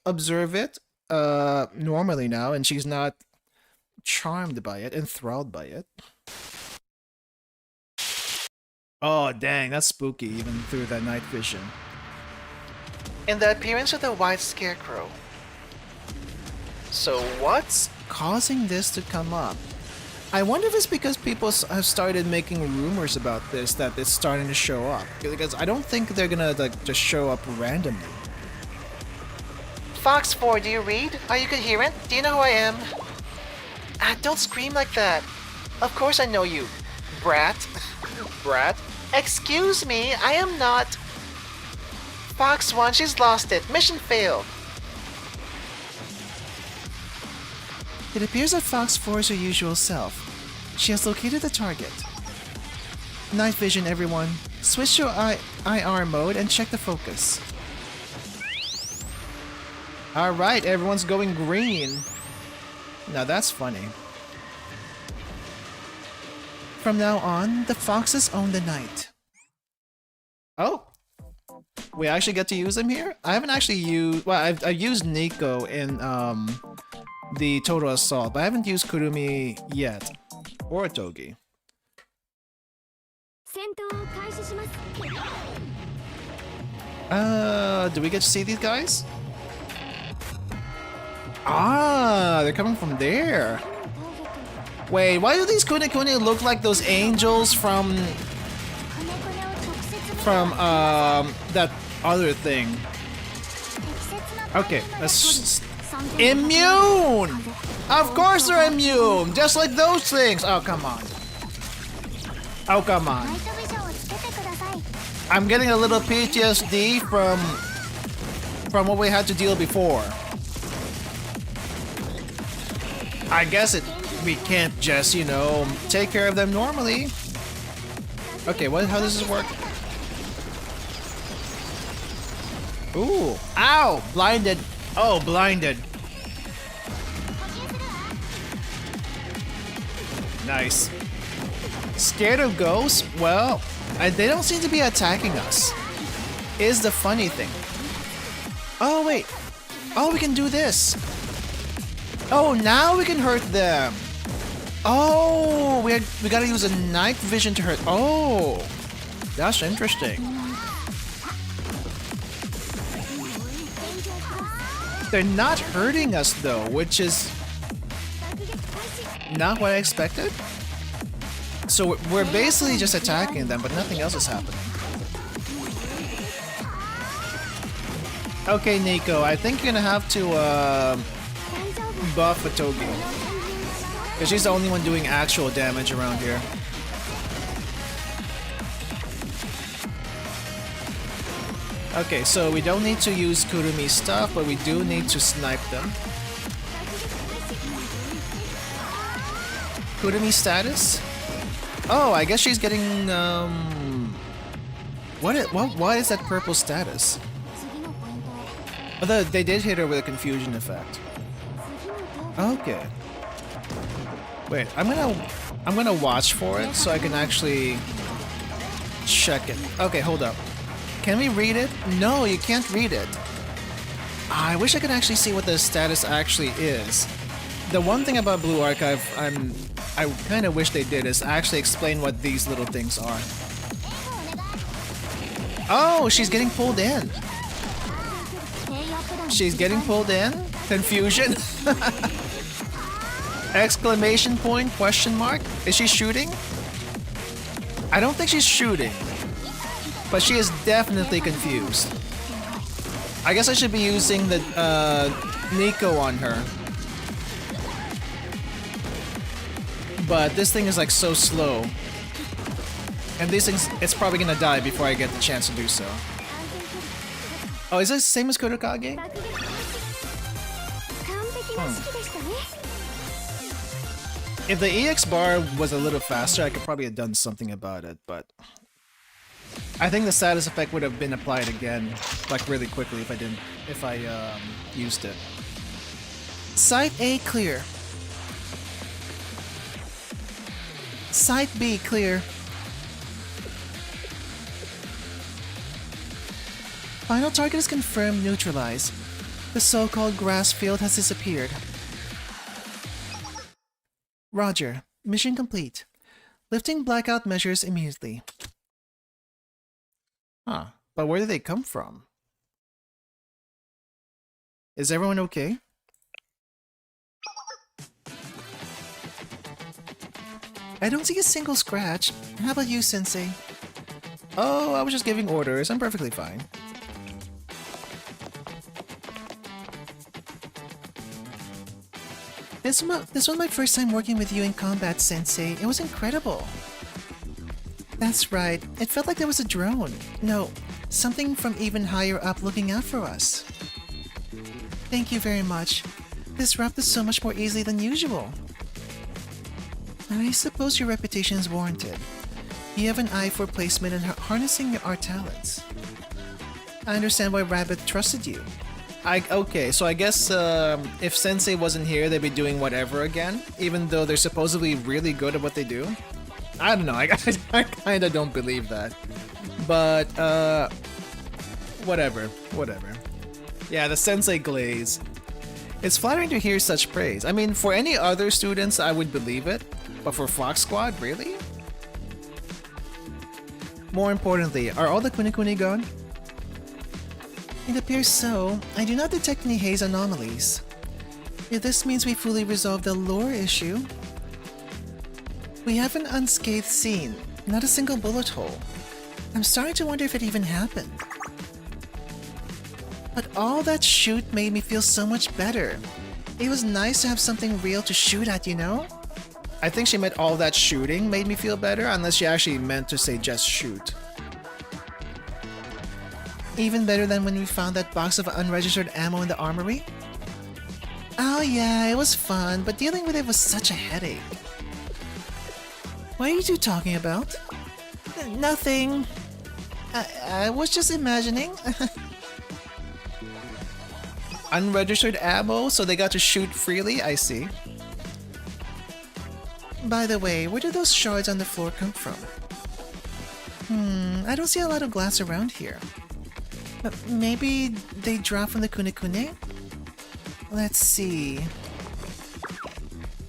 observe it normally now, and she's not charmed by it, enthralled by it. Oh, dang, that's spooky, even through that night vision. And the appearance of the white scarecrow. So what's causing this to come up? I wonder if it's because people have started making rumors about this, that it's starting to show up. Because I don't think they're gonna like just show up randomly. Fox 4, do you read? Are you coherent? Do you know who I am? Don't scream like that. Of course I know you, brat. Brat? Excuse me, I am not... Fox 1, she's lost it. Mission failed. It appears that Fox 4 is her usual self. She has located the target. Night vision, everyone. Switch to IR mode and check the focus. Alright, everyone's going green. Now that's funny. From now on, the foxes own the night. Oh! We actually get to use them here? I haven't actually used... Well, I've used Nico in the Total Assault, but I haven't used Kurumi yet. Or Togi. Do we get to see these guys? Ah, they're coming from there. Wait, why do these Kuni look like those angels from that other thing? Okay, let's immune! Of course they're immune! Just like those things! Oh, come on. Oh, come on. I'm getting a little PTSD from what we had to deal before. I guess we can't just, you know, take care of them normally. Okay, how does this work? Ooh, ow, blinded. Oh, blinded. Nice. Scared of ghosts? Well, they don't seem to be attacking us. Is the funny thing. Oh, wait. Oh, we can do this. Oh, now we can hurt them. Oh, we gotta use a night vision to hurt. Oh, that's interesting. They're not hurting us though, which is not what I expected. So we're basically just attacking them, but nothing else is happening. Okay, Nico, I think you're gonna have to buff Otogi. Because she's the only one doing actual damage around here. Okay, so we don't need to use Kurumi's stuff, but we do need to snipe them. Kurumi's status? Oh, I guess she's getting, what is that purple status? Although they did hit her with a confusion effect. Okay. Wait, I'm gonna watch for it so I can actually check it. Okay, hold up. Can we read it? No, you can't read it. I wish I could actually see what the status actually is. The one thing about Blue Archive I kind of wish they did is actually explain what these little things are. Oh, she's getting pulled in. She's getting pulled in? Confusion? Exclamation point, question mark? Is she shooting? I don't think she's shooting. But she is definitely confused. I guess I should be using the Nico on her. But this thing is like so slow. And these things, it's probably gonna die before I get the chance to do so. Oh, is this the same as Kurokage? If the EX bar was a little faster, I could probably have done something about it, but I think the status effect would have been applied again, like really quickly if I used it. Site A clear. Site B clear. Final target is confirmed neutralized. The so-called grass field has disappeared. Roger. Mission complete. Lifting blackout measures immediately. Huh. But where did they come from? Is everyone okay? I don't see a single scratch. How about you, Sensei? Oh, I was just giving orders. I'm perfectly fine. This was my first time working with you in combat, Sensei. It was incredible. That's right. It felt like there was a drone. No, something from even higher up looking out for us. Thank you very much. This wrapped us so much more easily than usual. I suppose your reputation is warranted. You have an eye for placement and harnessing our talents. I understand why Rabbit trusted you. Okay, so I guess if Sensei wasn't here, they'd be doing whatever again, even though they're supposedly really good at what they do. I don't know, I kinda don't believe that. But, whatever. Yeah, the Sensei glaze. It's flattering to hear such praise. I mean, for any other students, I would believe it. But for Fox Squad, really? More importantly, are all the Kunikuni gone? It appears so. I do not detect any haze anomalies. If this means we fully resolved the lore issue, we have an unscathed scene, not a single bullet hole. I'm starting to wonder if it even happened. But all that shoot made me feel so much better. It was nice to have something real to shoot at, you know? I think she meant all that shooting made me feel better, unless she actually meant to say just shoot. Even better than when we found that box of unregistered ammo in the armory? Oh yeah, it was fun, but dealing with it was such a headache. What are you two talking about? Nothing. I was just imagining. Unregistered ammo, so they got to shoot freely? I see. By the way, where did those shards on the floor come from? I don't see a lot of glass around here. But maybe they dropped from the Kunikune? Let's see.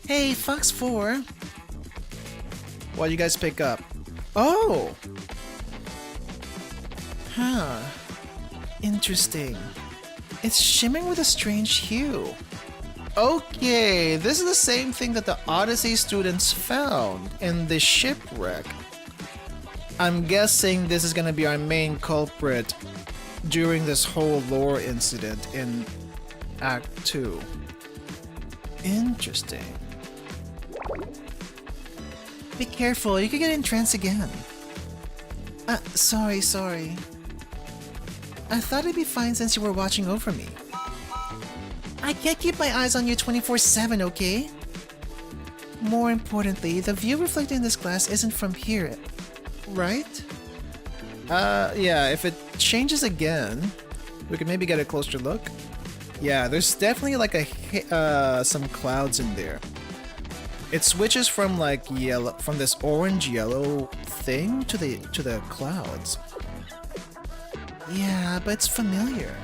Hey, Fox 4. What do you guys pick up? Oh! Huh. Interesting. It's shimmering with a strange hue. Okay, this is the same thing that the Odyssey students found in the shipwreck. I'm guessing this is gonna be our main culprit during this whole lore incident in Act 2. Interesting. Be careful, you could get entranced again. Sorry. I thought it'd be fine since you were watching over me. I can't keep my eyes on you 24/7, okay? More importantly, the view reflected in this glass isn't from here, right? Yeah, if it changes again, we could maybe get a closer look. Yeah, there's definitely like some clouds in there. It switches from like yellow, from this orange-yellow thing to the clouds. Yeah, but it's familiar.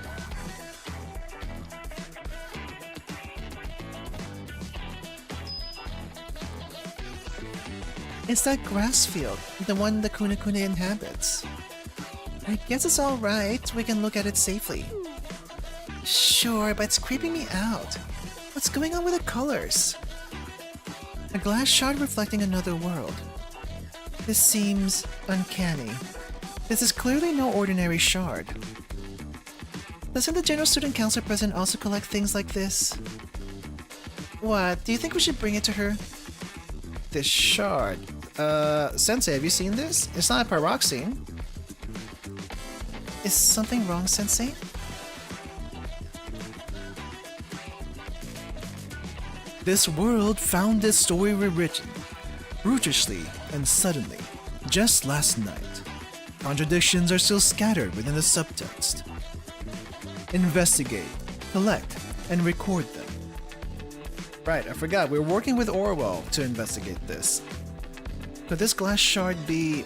It's that grass field, the one the Kuna Kuna inhabits. I guess it's alright, we can look at it safely. Sure, but it's creeping me out. What's going on with the colors? A glass shard reflecting another world. This seems uncanny. This is clearly no ordinary shard. Doesn't the General Student Council President also collect things like this? What, do you think we should bring it to her? This shard. Sensei, have you seen this? It's not a pyroxene. Is something wrong, Sensei? This world found its story rewritten, brutalishly and suddenly, just last night. Contradictions are still scattered within the subtext. Investigate, collect, and record them. Right, I forgot, we're working with Orwell to investigate this. Could this glass shard be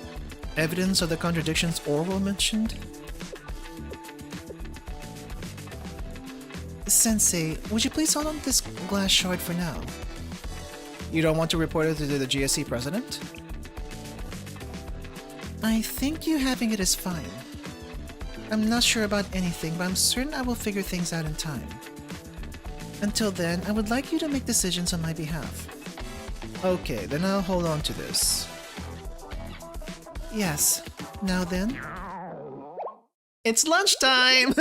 evidence of the contradictions Orwell mentioned? Sensei, would you please hold on to this glass shard for now? You don't want to report it to the GSC president? I think you having it is fine. I'm not sure about anything, but I'm certain I will figure things out in time. Until then, I would like you to make decisions on my behalf. Okay, then I'll hold on to this. Yes. Now then? It's lunchtime!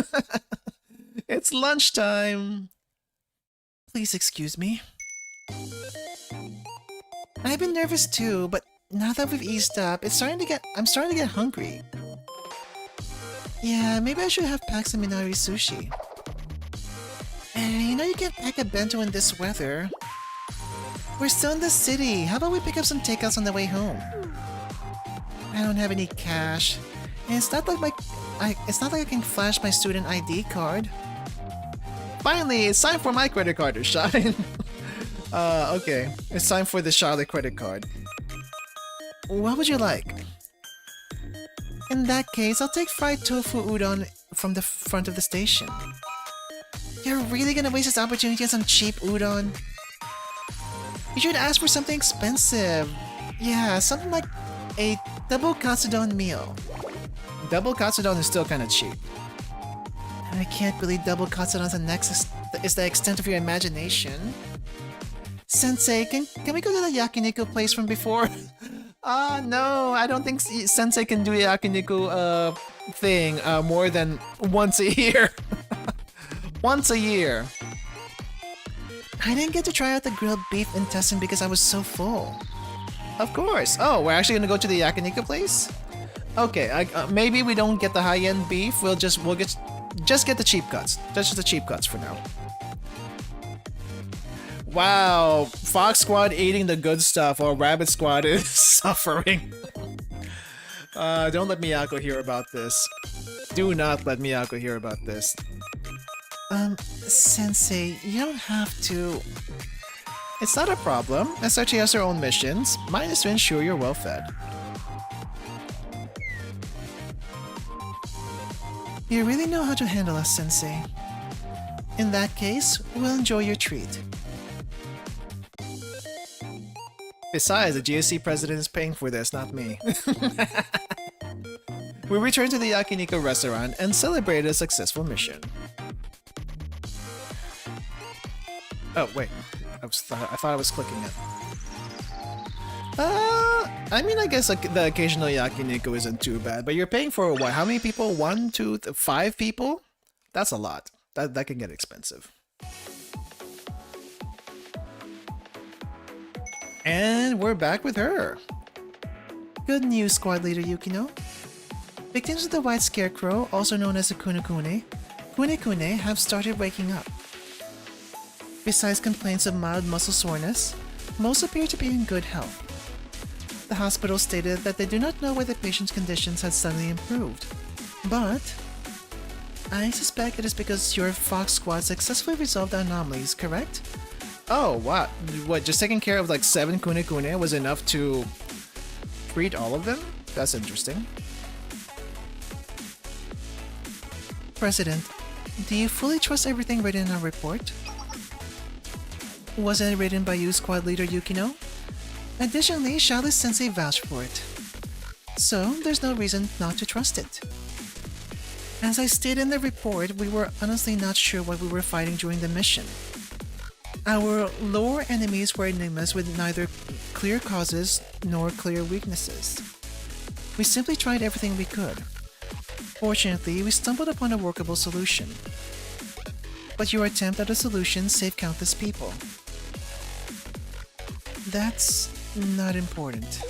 It's lunchtime! Please excuse me. I've been nervous too, but now that we've eased up, I'm starting to get hungry. Yeah, maybe I should have packed some Minari sushi. You know you can't pack a bento in this weather. We're still in the city. How about we pick up some takeouts on the way home? I don't have any cash, and it's not like I can flash my student ID card. Finally, it's time for my credit card to shine. Okay, it's time for the Charlotte credit card. What would you like? In that case, I'll take fried tofu udon from the front of the station. You're really gonna waste this opportunity on some cheap udon? You should ask for something expensive. Yeah, something like a double katsudon meal. Double katsudon is still kind of cheap. I can't believe double katsudon's is the extent of your imagination. Sensei, can we go to the yakiniku place from before? No, I don't think Sensei can do yakiniku thing more than once a year. Once a year. I didn't get to try out the grilled beef intestine because I was so full. Of course. Oh, we're actually gonna go to the yakiniku place? Okay, maybe we don't get the high-end beef. We'll just get the cheap cuts. Just the cheap cuts for now. Wow, Fox Squad eating the good stuff while Rabbit Squad is suffering. Don't let Miyako hear about this. Do not let Miyako hear about this. Sensei, you don't have to. It's not a problem. SRT has their own missions. Mine is to ensure you're well fed. You really know how to handle us, Sensei. In that case, we'll enjoy your treat. Besides, the GSC president is paying for this, not me. We returned to the yakiniku restaurant and celebrated a successful mission. Oh, wait. I thought I was clicking it. I mean, I guess like, the occasional yakiniku isn't too bad, but you're paying for what? How many people? 1, 2, 5 people? That's a lot. That can get expensive. And we're back with her. Good news, Squad Leader Yukino. Victims of the White Scarecrow, also known as the Kunekune, have started waking up. Besides complaints of mild muscle soreness, most appear to be in good health. The hospital stated that they do not know why the patient's conditions had suddenly improved, but I suspect it is because your Fox Squad successfully resolved the anomalies, correct? Oh, wow. What, just taking care of like 7 Kunekune was enough to treat all of them? That's interesting. President, do you fully trust everything written in our report? Wasn't it written by you, Squad Leader Yukino? Additionally, Shaolin Sensei vouched for it. So, there's no reason not to trust it. As I stated in the report, we were honestly not sure what we were fighting during the mission. Our lower enemies were enigmas with neither clear causes nor clear weaknesses. We simply tried everything we could. Fortunately, we stumbled upon a workable solution. But your attempt at a solution saved countless people. That's not important.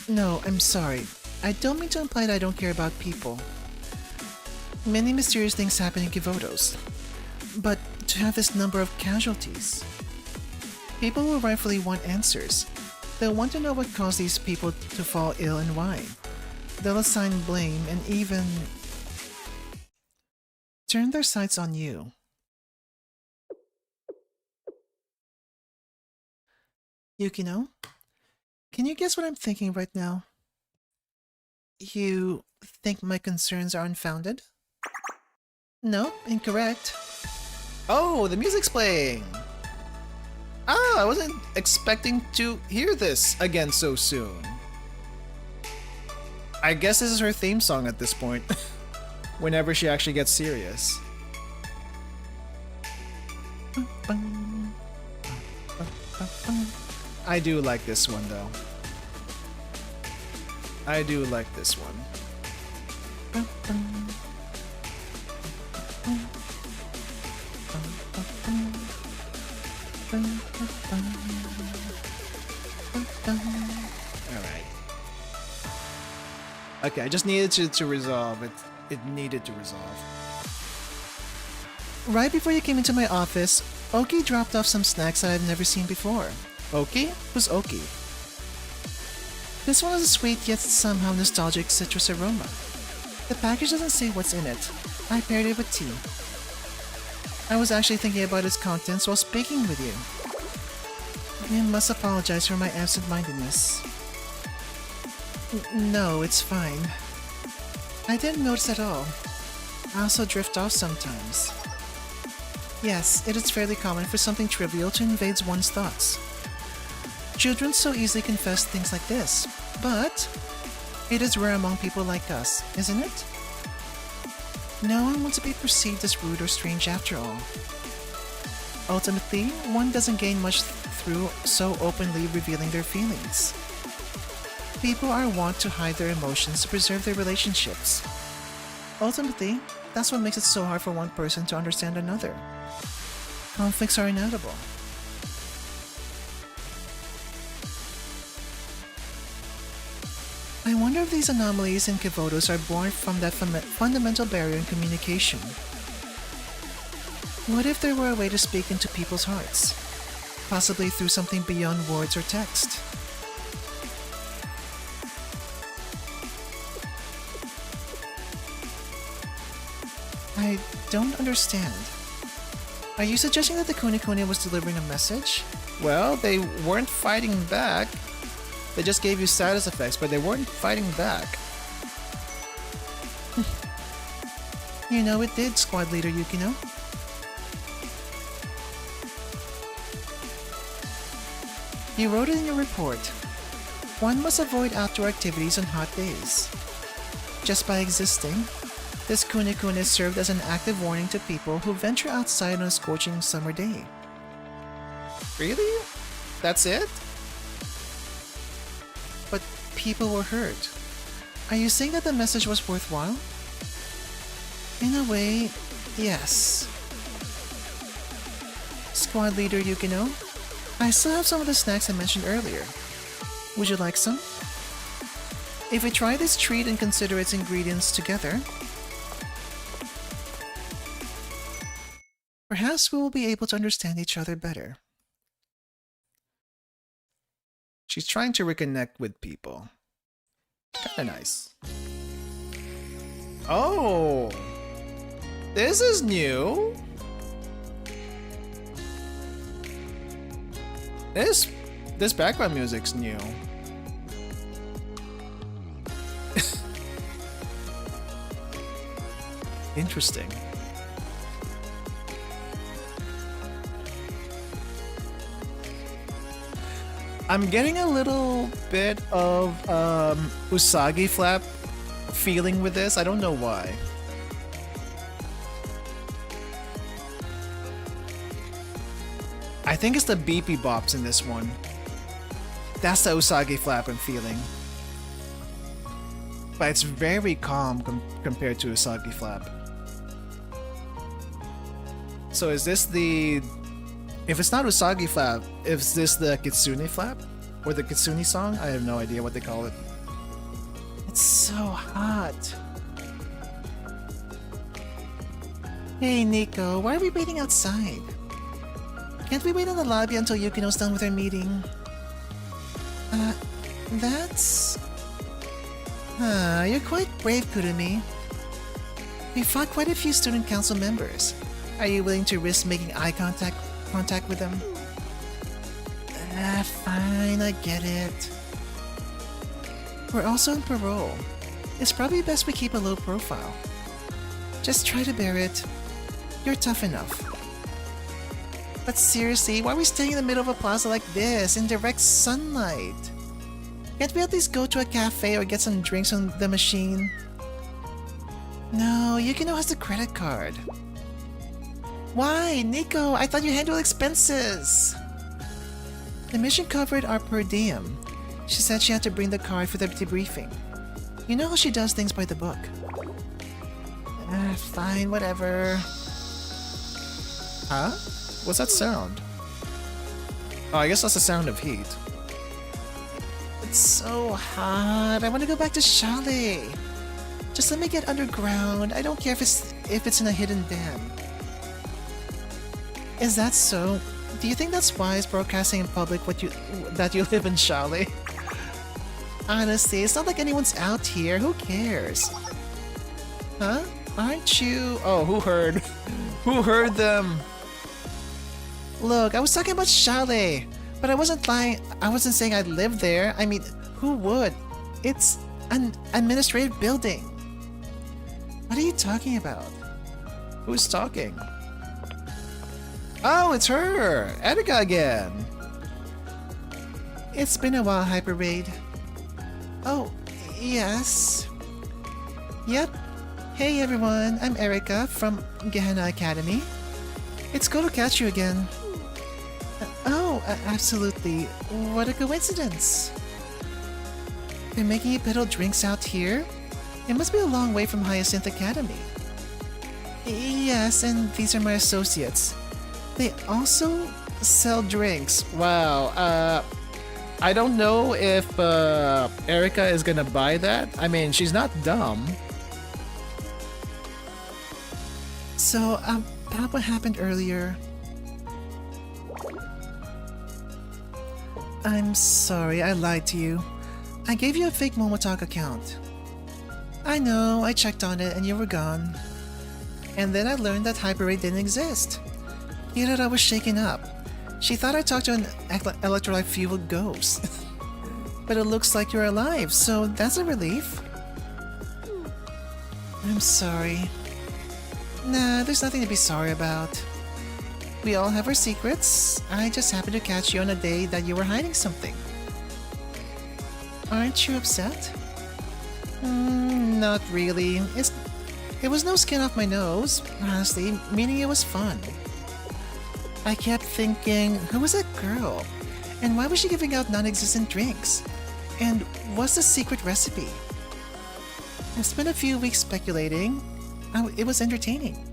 No, I'm sorry. I don't mean to imply that I don't care about people. Many mysterious things happen in Kivotos. But to have this number of casualties... People will rightfully want answers. They'll want to know what caused these people to fall ill and why. They'll assign blame and even... turn their sights on you. Yukino, can you guess what I'm thinking right now? You think my concerns are unfounded? No, incorrect. Oh, the music's playing! Ah, I wasn't expecting to hear this again so soon. I guess this is her theme song at this point. Whenever she actually gets serious. I do like this one though. I do like this one. Alright. Okay, I just needed to resolve it. It needed to resolve. Right before you came into my office, Oki dropped off some snacks that I've never seen before. Oki? Who's Oki? This one has a sweet yet somehow nostalgic citrus aroma. The package doesn't say what's in it. I paired it with tea. I was actually thinking about its contents while speaking with you. I must apologize for my absent-mindedness. No, it's fine. I didn't notice at all. I also drift off sometimes. Yes, it is fairly common for something trivial to invade one's thoughts. Children so easily confess things like this, but it is rare among people like us, isn't it? No one wants to be perceived as rude or strange after all. Ultimately, one doesn't gain much through so openly revealing their feelings. People are wont to hide their emotions to preserve their relationships. Ultimately, that's what makes it so hard for one person to understand another. Conflicts are inevitable. I wonder if these anomalies in Kivotos are born from that fundamental barrier in communication. What if there were a way to speak into people's hearts? Possibly through something beyond words or text. I don't understand. Are you suggesting that the Kunekune was delivering a message? Well, they weren't fighting back. They just gave you status effects, but they weren't fighting back. You know it did, Squad Leader Yukino. You wrote it in your report. One must avoid outdoor activities on hot days. Just by existing, This kuni-kun is served as an active warning to people who venture outside on a scorching summer day. Really? That's it? But people were hurt. Are you saying that the message was worthwhile? In a way, yes. Squad leader Yukino, I still have some of the snacks I mentioned earlier. Would you like some? If we try this treat and consider its ingredients together, perhaps we will be able to understand each other better. She's trying to reconnect with people. Kinda nice. Oh! This is new! This background music's new. Interesting. I'm getting a little bit of Usagi Flap feeling with this. I don't know why. I think it's the beepy bops in this one. That's the Usagi Flap I'm feeling. But it's very calm compared to Usagi Flap. So is this the... If it's not Usagi Flap, is this the Kitsune Flap? Or the Kitsune song? I have no idea what they call it. It's so hot. Hey Nico, why are we waiting outside? Can't we wait in the lobby until Yukino's done with her meeting? That's... you're quite brave, Kurumi. We fought quite a few student council members. Are you willing to risk making eye contact with them? Fine, I get it. We're also on parole. It's probably best we keep a low profile. Just try to bear it. You're tough enough. But seriously, why are we staying in the middle of a plaza like this, in direct sunlight? Can't we at least go to a cafe or get some drinks on the machine? No, Yukino has the credit card. Why? Nico, I thought you handled expenses! The mission covered our per diem. She said she had to bring the card for the debriefing. You know how she does things by the book. Fine, whatever. Huh? What's that sound? Oh, I guess that's the sound of heat. It's so hot. I want to go back to Chalet. Just let me get underground. I don't care if it's in a hidden dam. Is that so? Do you think that's wise, broadcasting in public that you live in Chalet? Honestly, it's not like anyone's out here. Who cares? Huh? Aren't you? Oh, who heard? Who heard them? Look, I was talking about Chalet, but I wasn't lying. I wasn't saying I lived there. I mean, who would? It's an administrative building. What are you talking about? Who's talking? Oh, it's her! Erika again! It's been a while, Hyper Raid. Oh, yes. Yep. Hey everyone, I'm Erika from Gehenna Academy. It's cool to catch you again. Absolutely. What a coincidence. They're making you peddle drinks out here? It must be a long way from Hyacinth Academy. Yes, and these are my associates. They also sell drinks. Wow, I don't know if Erika is gonna buy that. I mean, she's not dumb. So, about what happened earlier. I'm sorry, I lied to you. I gave you a fake Momotalk account. I know, I checked on it and you were gone. And then I learned that Hyperate didn't exist. Hirara was shaken up. She thought I talked to an electrolyte-fueled ghost. But it looks like you're alive, so that's a relief. I'm sorry. Nah, there's nothing to be sorry about. We all have our secrets. I just happened to catch you on a day that you were hiding something. Aren't you upset? Not really. It was no skin off my nose, honestly, meaning it was fun. I kept thinking, who was that girl? And why was she giving out non-existent drinks? And what's the secret recipe? I spent a few weeks speculating. It was entertaining.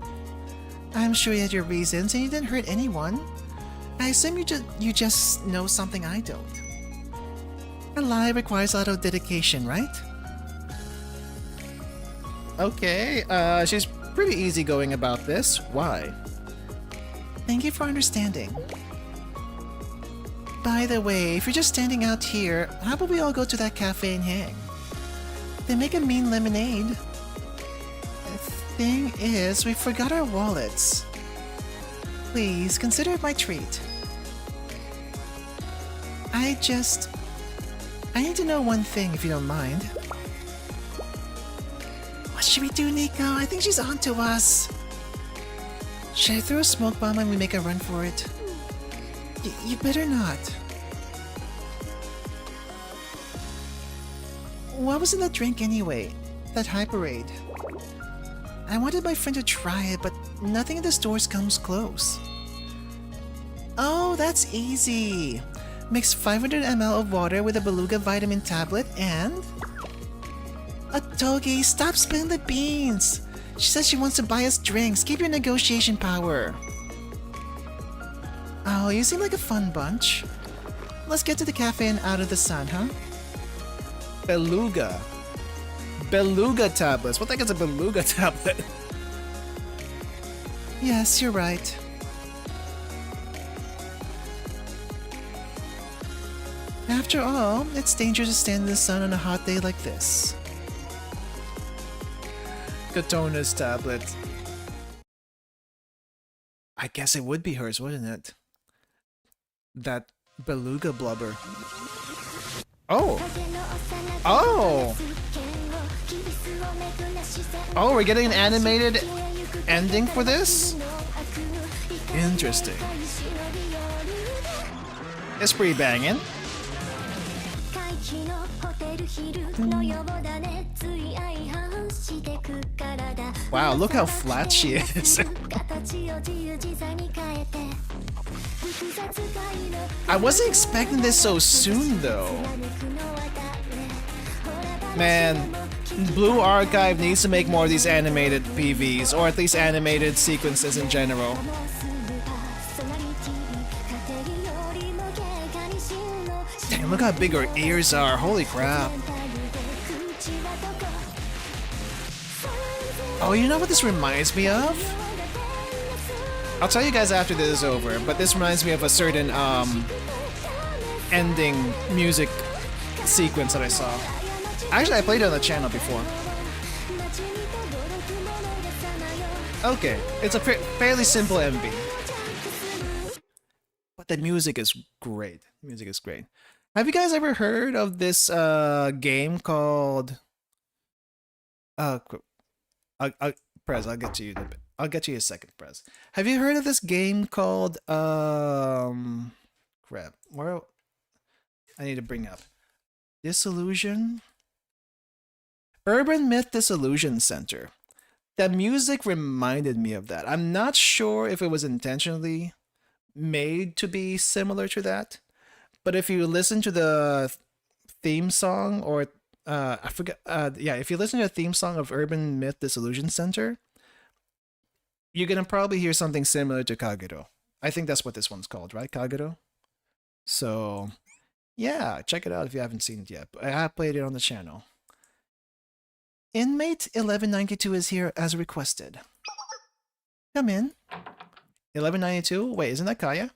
I'm sure you had your reasons and you didn't hurt anyone. I assume you just know something I don't. A lie requires a lot of dedication, right? Okay, she's pretty easygoing about this. Why? Thank you for understanding. By the way, if you're just standing out here, how about we all go to that cafe and hang? They make a mean lemonade. The thing is, we forgot our wallets. Please, consider it my treat. I need to know one thing, if you don't mind. What should we do, Nico? I think she's on to us. Should I throw a smoke bomb and we make a run for it? You better not. What was in that drink anyway? That Hyperade? I wanted my friend to try it, but nothing in the stores comes close. Oh, that's easy. Mix 500 ml of water with a beluga vitamin tablet and... A Togi, stop spilling the beans! She says she wants to buy us drinks. Keep your negotiation power. Oh, you seem like a fun bunch. Let's get to the cafe and out of the sun, huh? Beluga. Beluga tablets. What the heck is a beluga tablet? Yes, you're right. After all, it's dangerous to stand in the sun on a hot day like this. Katona's tablet. I guess it would be hers, wouldn't it? That beluga blubber. Oh! Oh! Oh, we're getting an animated ending for this? Interesting. It's pretty banging. Wow, look how flat she is. I wasn't expecting this so soon though. Man, Blue Archive needs to make more of these animated PVs, or at least animated sequences in general. Dang, look how big her ears are, holy crap. Oh, you know what this reminds me of? I'll tell you guys after this is over, but this reminds me of a certain ending music sequence that I saw. Actually, I played it on the channel before. Okay, it's a fairly simple MV. But the music is great. Music is great. Have you guys ever heard of this game called... Prez, I'll get to you in a bit. I'll get you in a second, Prez. Have you heard of this game called crap. Where I need to bring up Disillusion? Urban Myth Disillusion Center. The music reminded me of that. I'm not sure if it was intentionally made to be similar to that, but if you listen to the theme song, or I forget, if you listen to the theme song of Urban Myth Disillusion Center, you're gonna probably hear something similar to Kagero. I think that's what this one's called, right? Kagero? So, yeah, check it out if you haven't seen it yet. I have played it on the channel. Inmate 1192 is here as requested. Come in. 1192? Wait, isn't that Kaya?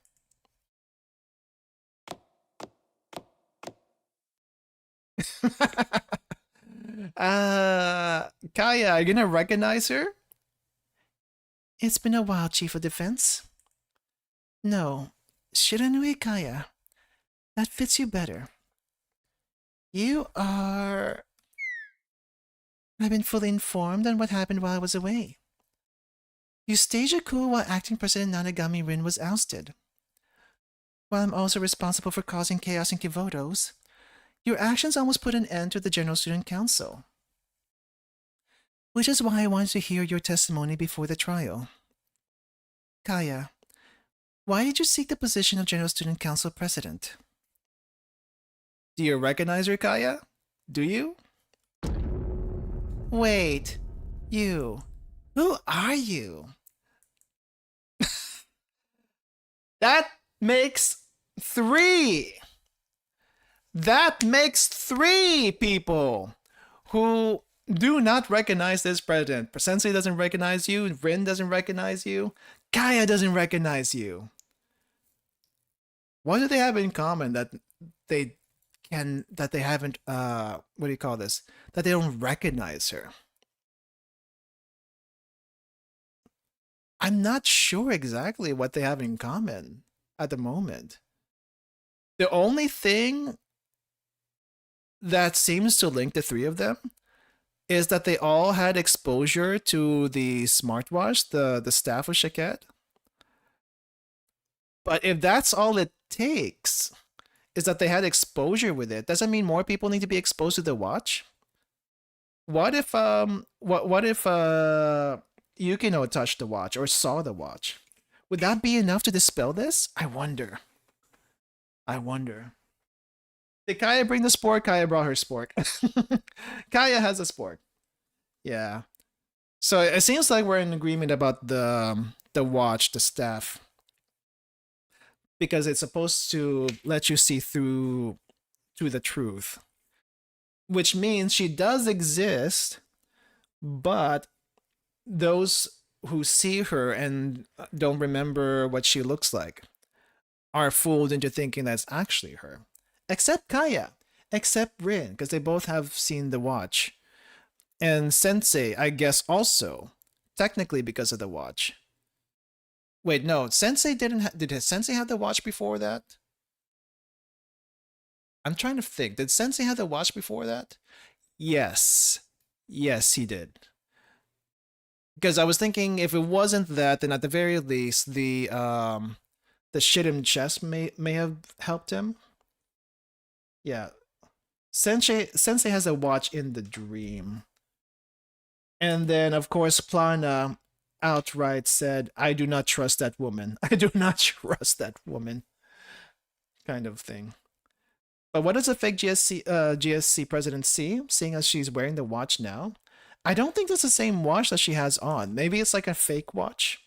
Kaya, are you gonna recognize her? It's been a while, Chief of Defense. No, Shiranui Kaya. That fits you better. You are... I've been fully informed on what happened while I was away. You staged a coup while acting President Nanagami Rin was ousted. While I'm also responsible for causing chaos in Kivotos, your actions almost put an end to the General Student Council. Which is why I wanted to hear your testimony before the trial. Kaya, why did you seek the position of General Student Council President? Do you recognize her, Kaya? Do you? Wait, you. Who are you? That makes 3! That makes 3 people who do not recognize this president. Sensei doesn't recognize you, Rin doesn't recognize you, Kaya doesn't recognize you. What do they have in common that they haven't what do you call this? That they don't recognize her? I'm not sure exactly what they have in common at the moment. The only thing that seems to link the 3 of them is that they all had exposure to the smartwatch, the staff of Shaket. But if that's all it takes, is that they had exposure with it, doesn't mean more people need to be exposed to the watch. What if Yukino touched the watch or saw the watch? Would that be enough to dispel this? I wonder. Did Kaya bring the spork? Kaya brought her spork. Kaya has a spork. Yeah. So it seems like we're in agreement about the watch, the staff. Because it's supposed to let you see through to the truth. Which means she does exist, but those who see her and don't remember what she looks like are fooled into thinking that's actually her. Except Kaya, except Rin, because they both have seen the watch. And Sensei, I guess also, technically because of the watch. Wait, no, Sensei did Sensei have the watch before that? I'm trying to think. Did Sensei have the watch before that? Yes. Yes, he did. Because I was thinking if it wasn't that, then at the very least the Shidden chest may have helped him. Yeah. Sensei has a watch in the dream. And then of course Plana outright said, I do not trust that woman. I do not trust that woman. Kind of thing. But what does a fake GSC president see, seeing as she's wearing the watch now? I don't think that's the same watch that she has on. Maybe it's like a fake watch.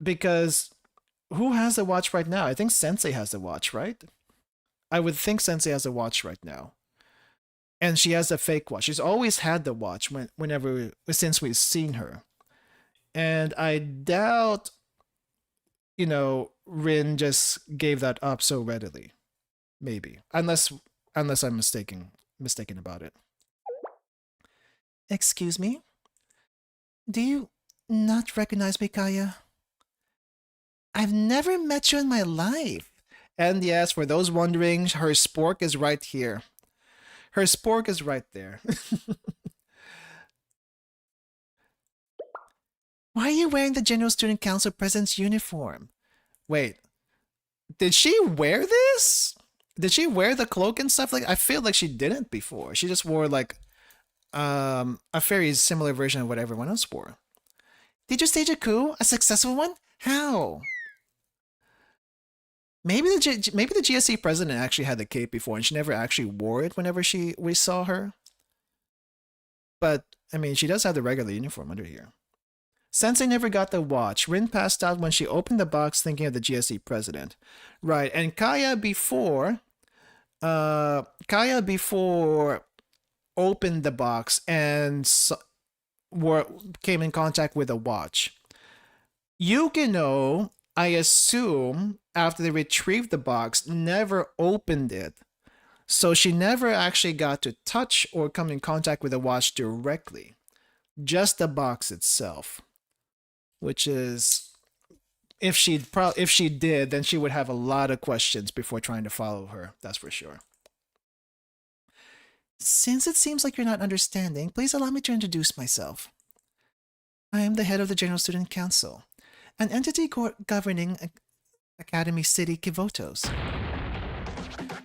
Because who has the watch right now? I think Sensei has the watch, right? I would think Sensei has a watch right now. And she has a fake watch. She's always had the watch since we've seen her. And I doubt, Rin just gave that up so readily. Maybe. Unless I'm mistaken about it. Excuse me? Do you not recognize me, Kaya? I've never met you in my life. And yes, for those wondering, her spork is right here. Her spork is right there. Why are you wearing the General Student Council President's uniform? Wait. Did she wear this? Did she wear the cloak and stuff? Like, I feel like she didn't before. She just wore like a very similar version of what everyone else wore. Did you stage a coup? A successful one? How? Maybe the GSC president actually had the cape before and she never actually wore it whenever we saw her. But, I mean, she does have the regular uniform under here. Sensei never got the watch. Rin passed out when she opened the box thinking of the GSC president. Right, and Kaya before opened the box and came in contact with a watch. Yukino, I assume, after they retrieved the box, never opened it. So she never actually got to touch or come in contact with the watch directly. Just the box itself. Which is, if she did, then she would have a lot of questions before trying to follow her. That's for sure. Since it seems like you're not understanding, please allow me to introduce myself. I am the head of the General Student Council, an entity governing Academy City Kivotos.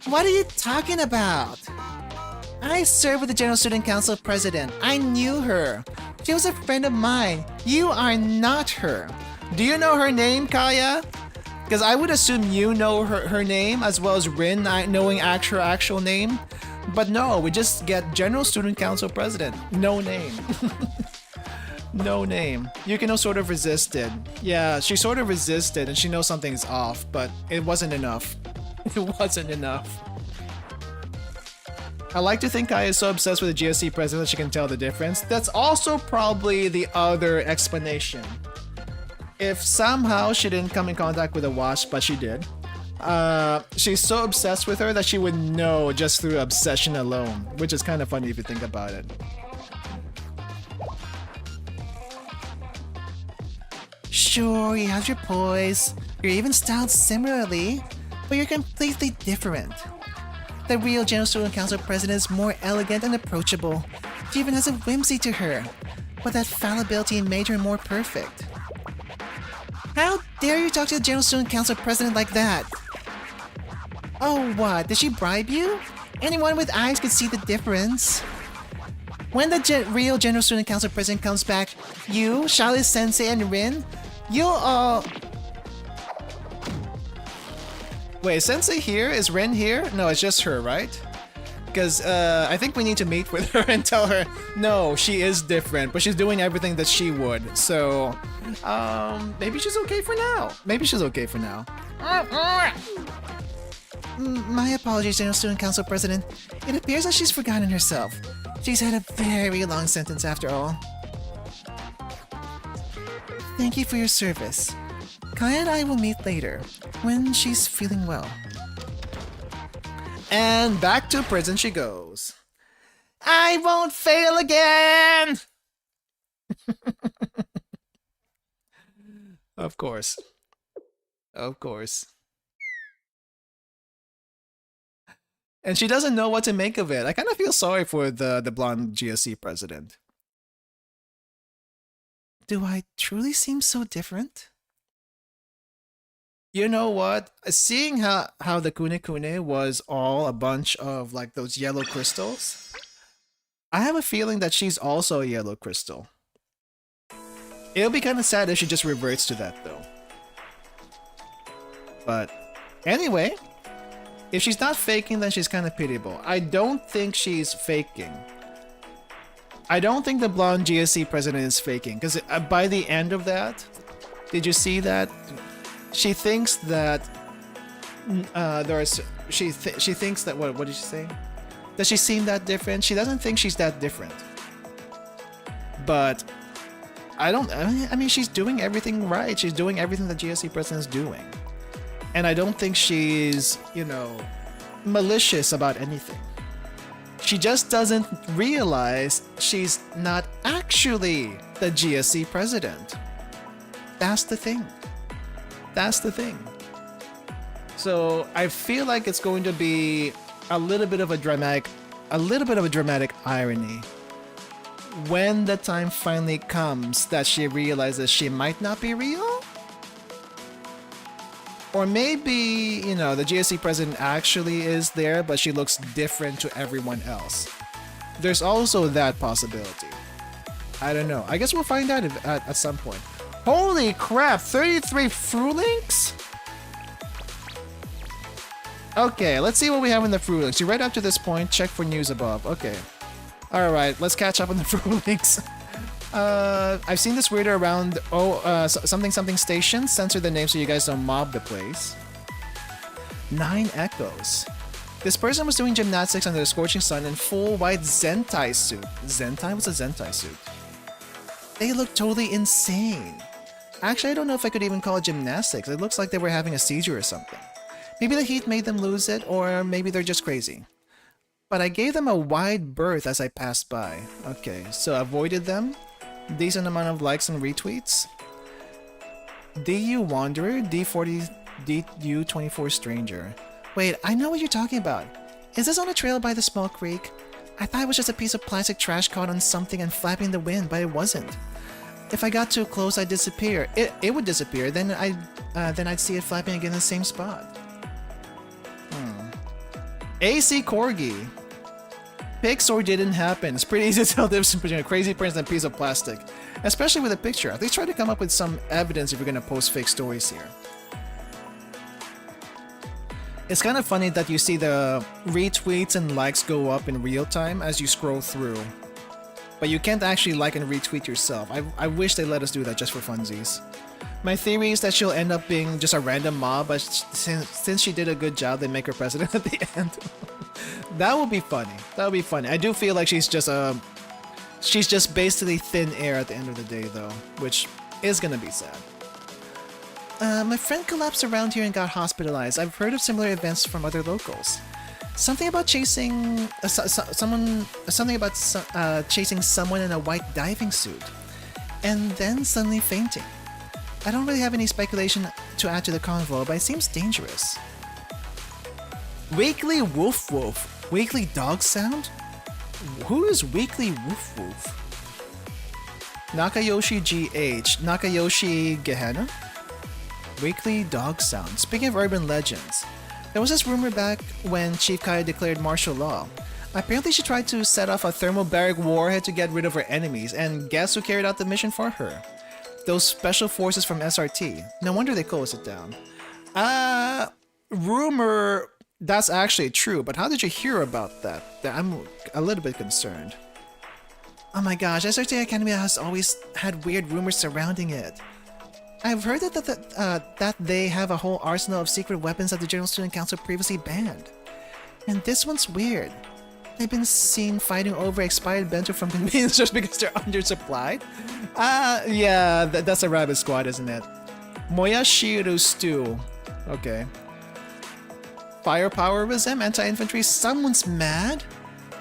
What are you talking about? I served with the General Student Council president. I knew her. She was a friend of mine. You are not her. Do you know her name, Kaya? Because I would assume you know her name as well as Rin knowing her actual name. But no, we just get General Student Council President. No name. No name. Yukino sort of resisted. Yeah, she sort of resisted and she knows something's off, but it wasn't enough. It wasn't enough. I like to think Kaya is so obsessed with the GSC president that she can tell the difference. That's also probably the other explanation. If somehow she didn't come in contact with a wasp, but she did, she's so obsessed with her that she would know just through obsession alone, which is kind of funny if you think about it. Sure, you have your poise. You're even styled similarly, but you're completely different. The real General Student Council president is more elegant and approachable. She even has a whimsy to her, but that fallibility made her more perfect. How dare you talk to the General Student Council president like that? Oh, what? Did she bribe you? Anyone with eyes could see the difference. When the real General Student Council president comes back, you, Charlie Sensei, and Rin, you'll all... Wait, Sensei here? Is Rin here? No, it's just her, right? Because I think we need to meet with her and tell her, no, she is different, but she's doing everything that she would. So, maybe she's okay for now. Maybe she's okay for now. My apologies, General Student Council President. It appears that she's forgotten herself. She's had a very long sentence after all. Thank you for your service. Kaya and I will meet later, when she's feeling well. And back to prison she goes. I won't fail again! Of course. Of course. And she doesn't know what to make of it. I kind of feel sorry for the blonde GSC president. Do I truly seem so different? You know what? Seeing how the Kune Kune was all a bunch of like those yellow crystals, I have a feeling that she's also a yellow crystal. It'll be kind of sad if she just reverts to that though. But anyway, if she's not faking, then she's kind of pitiable. I don't think she's faking. I don't think the blonde GSC president is faking, because by the end of that, did you see that? She thinks that she thinks that what did she say? Does she seem that different? She doesn't think she's that different. But I mean she's doing everything right. She's doing everything the GSC president is doing. And I don't think she's, you know, malicious about anything. She just doesn't realize she's not actually the GSC president. That's the thing. That's the thing. So I feel like it's going to be a little bit of a dramatic irony when the time finally comes that she realizes she might not be real. Or maybe, you know, the GSC president actually is there, but she looks different to everyone else. There's also that possibility. I don't know. I guess we'll find out at some point. Holy crap, 33 Frulinks? Okay, let's see what we have in the Frulinks. You read up to this point, check for news above. Okay. Alright, let's catch up on the Frulinks. I've seen this weirdo around something station. Censor the name so you guys don't mob the place. 9 echoes. This person was doing gymnastics under the scorching sun in full white Zentai suit. Zentai? What's a Zentai suit? They look totally insane. Actually, I don't know if I could even call it gymnastics. It looks like they were having a seizure or something. Maybe the heat made them lose it, or maybe they're just crazy. But I gave them a wide berth as I passed by. Okay, so avoided them. Decent amount of likes and retweets. DU Wanderer, D40, DU24 Stranger. Wait, I know what you're talking about. Is this on a trail by the small creek? I thought it was just a piece of plastic trash caught on something and flapping in the wind, but it wasn't. If I got too close, I'd disappear. It would disappear, then I'd see it flapping again in the same spot. AC Corgi. Pics or didn't happen. It's pretty easy to tell the difference between a crazy prince and a piece of plastic. Especially with a picture. At least try to come up with some evidence if you're gonna post fake stories here. It's kind of funny that you see the retweets and likes go up in real time as you scroll through. But you can't actually like and retweet yourself. I wish they let us do that just for funsies. My theory is that she'll end up being just a random mob, but since she did a good job, they make her president at the end. That would be funny. That would be funny. I do feel like she's just basically thin air at the end of the day, though, which is gonna be sad. My friend collapsed around here and got hospitalized. I've heard of similar events from other locals. Something about chasing chasing someone in a white diving suit, and then suddenly fainting. I don't really have any speculation to add to the convo, but it seems dangerous. Weekly woof woof. Weekly dog sound? Who is Weekly woof woof? Nakayoshi GH. Nakayoshi Gehenna? Weekly dog sound. Speaking of urban legends, there was this rumor back when Chief Kaya declared martial law. Apparently she tried to set off a thermobaric warhead to get rid of her enemies, and guess who carried out the mission for her? Those special forces from SRT. No wonder they closed it down. Rumor, that's actually true, but how did you hear about that? I'm a little bit concerned. Oh my gosh, SRT Academy has always had weird rumors surrounding it. I've heard that they have a whole arsenal of secret weapons that the General Student Council previously banned. And this one's weird. They've been seen fighting over expired bento from convenience stores because they're undersupplied? Yeah, that's a rabbit squad, isn't it? Moyashiru stew. Okay. Firepowerism, anti-infantry, someone's mad?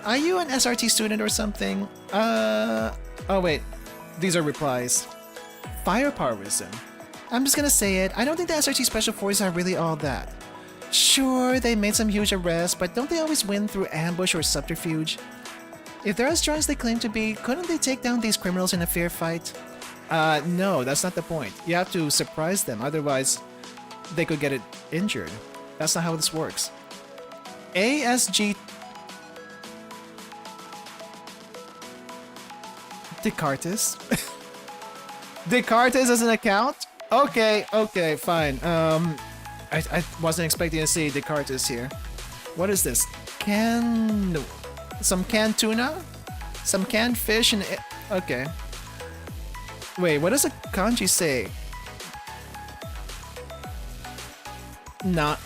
Are you an SRT student or something? Oh wait, these are replies. Firepowerism. I'm just gonna say it, I don't think the SRT Special Forces are really all that. Sure, they made some huge arrests, but don't they always win through ambush or subterfuge? If they're as strong as they claim to be, couldn't they take down these criminals in a fair fight? No, that's not the point. You have to surprise them, otherwise they could get it injured. That's not how this works. ASG... Descartes? Descartes as an account? Okay, fine. I wasn't expecting to see Descartes here. What is this? Some canned tuna? Some canned fish and... Okay. Wait, what does a kanji say? Not...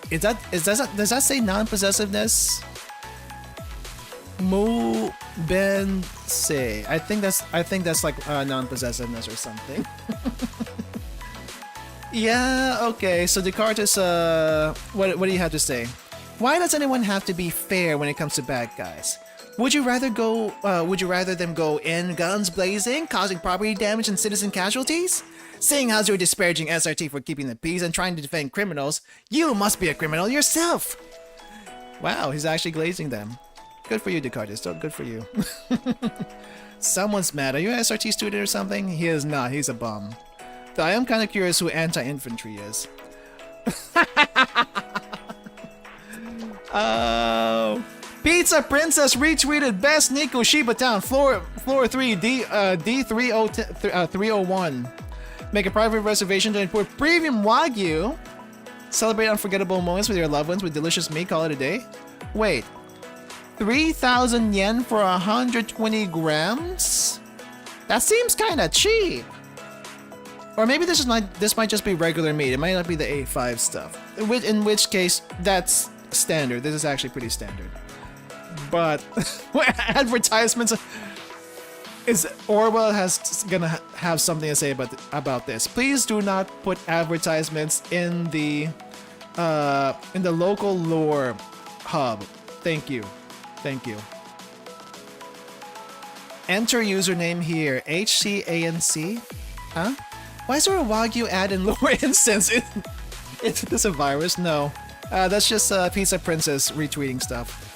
does that say non-possessiveness? Mu ben se. I think that's like non-possessiveness or something. Yeah, okay. So Descartes, what do you have to say? Why does anyone have to be fair when it comes to bad guys? Would you rather them go in guns blazing, causing property damage and citizen casualties? Seeing as you're disparaging SRT for keeping the peace and trying to defend criminals, you must be a criminal yourself. Wow, he's actually glazing them. Good for you, Descartes. So good for you. Someone's mad. Are you an SRT student or something? He is not. He's a bum. Though I am kind of curious who anti-infantry is. Oh, Pizza Princess retweeted Best Nico Shiba Town floor 3 D301. Make a private reservation to import premium Wagyu. Celebrate unforgettable moments with your loved ones with delicious meat. Call it a day. Wait, 3,000 yen for 120 grams? That seems kind of cheap. Or maybe this might just be regular meat. It might not be the A5 stuff. In which case, that's standard. This is actually pretty standard. But advertisements, is Orwell gonna have something to say about this? Please do not put advertisements in the local lore hub. Thank you. Enter username here. HCANC. Huh? Why is there a Wagyu ad in lore instance? Is this a virus? No. That's just Pizza Princess retweeting stuff.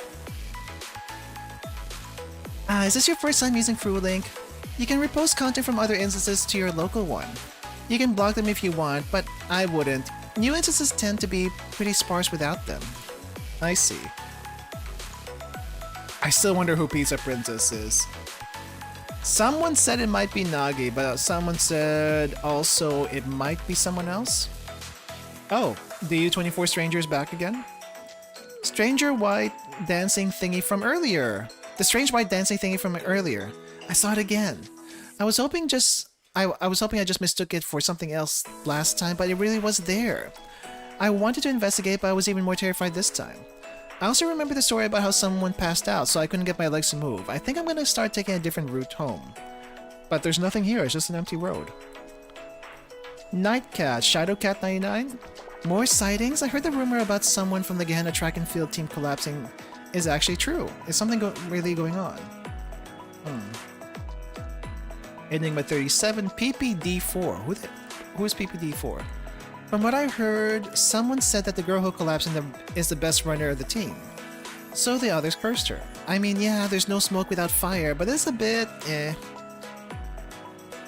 Is this your first time using FruLink? You can repost content from other instances to your local one. You can block them if you want, but I wouldn't. New instances tend to be pretty sparse without them. I see. I still wonder who Pizza Princess is. Someone said it might be Nagi, but someone said also it might be someone else. Oh, the U24 Stranger is back again? Stranger White dancing thingy from earlier. The strange white dancing thingy from earlier. I saw it again. I was hoping I just mistook it for something else last time, but it really was there. I wanted to investigate, but I was even more terrified this time. I also remember the story about how someone passed out, so I couldn't get my legs to move. I think I'm gonna start taking a different route home. But there's nothing here, it's just an empty road. Nightcat, Shadowcat 99? More sightings? I heard the rumor about someone from the Gehenna track and field team collapsing is actually true. Is something really going on? Enigma 37, PPD4. Who is PPD4? From what I heard, someone said that the girl who collapsed is the best runner of the team. So the others cursed her. I mean, yeah, there's no smoke without fire, but it's a bit eh.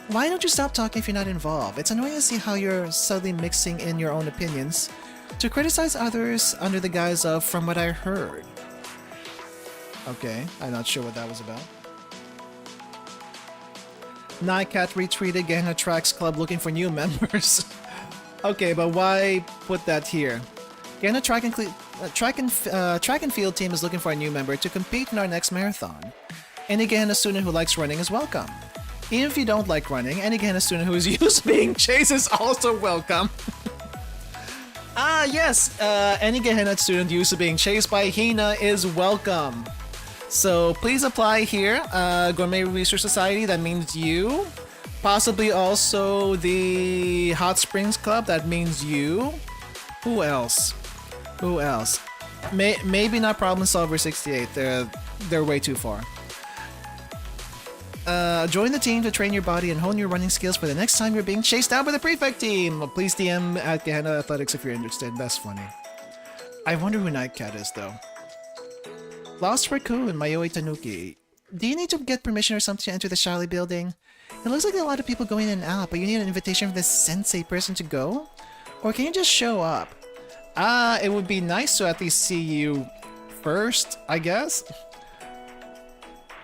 Why don't you stop talking if you're not involved? It's annoying to see how you're subtly mixing in your own opinions to criticize others under the guise of from what I heard. Okay, I'm not sure what that was about. Nightcat retweeted Gehenna Tracks Club looking for new members. Okay, but why put that here? Gehenna track and field team is looking for a new member to compete in our next marathon. Any Gehenna student who likes running is welcome. Even if you don't like running, any Gehenna student who is used to being chased is also welcome. Yes, any Gehenna student used to being chased by Hina is welcome. So please apply here. Gourmet Research Society, that means you. Possibly also the Hot Springs Club, that means you. Who else? Who else? Maybe not Problem Solver 68. They're way too far. Join the team to train your body and hone your running skills for the next time you're being chased out by the prefect team. Please DM at Gehenna Athletics if you're interested. That's funny. I wonder who Nightcat is though. Lost Raccoon, Mayoi Tanuki. Do you need to get permission or something to enter the Shally building? It looks like there are a lot of people going in and out, but you need an invitation from this sensei person to go? Or can you just show up? It would be nice to at least see you first, I guess.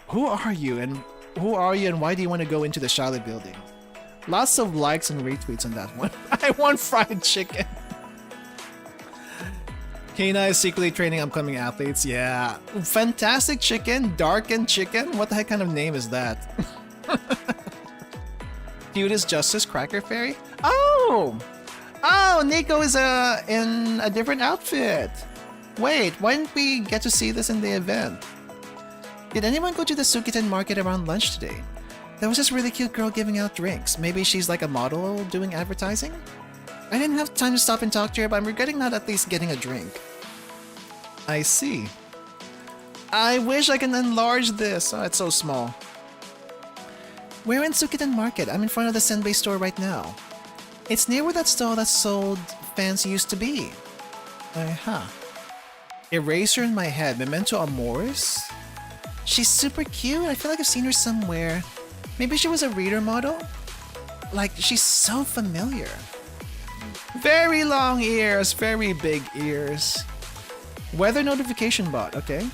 Who are you and why do you want to go into the Shally building? Lots of likes and retweets on that one. I want fried chicken. Kena is secretly training upcoming athletes. Yeah. Fantastic chicken? Darkened chicken? What the heck kind of name is that? Cutest Justice Cracker Fairy? Oh! Oh, Nico is in a different outfit. Wait, why didn't we get to see this in the event? Did anyone go to the Sukiten market around lunch today? There was this really cute girl giving out drinks. Maybe she's like a model doing advertising? I didn't have time to stop and talk to her, but I'm regretting not at least getting a drink. I see. I wish I can enlarge this. Oh, it's so small. We're in Sukiten Market. I'm in front of the Senbei store right now. It's near where that stall that sold fans used to be. Eraser in my head. Memento Amoris? She's super cute. I feel like I've seen her somewhere. Maybe she was a reader model? Like, she's so familiar. Very long ears. Very big ears. Weather notification bot. Okay.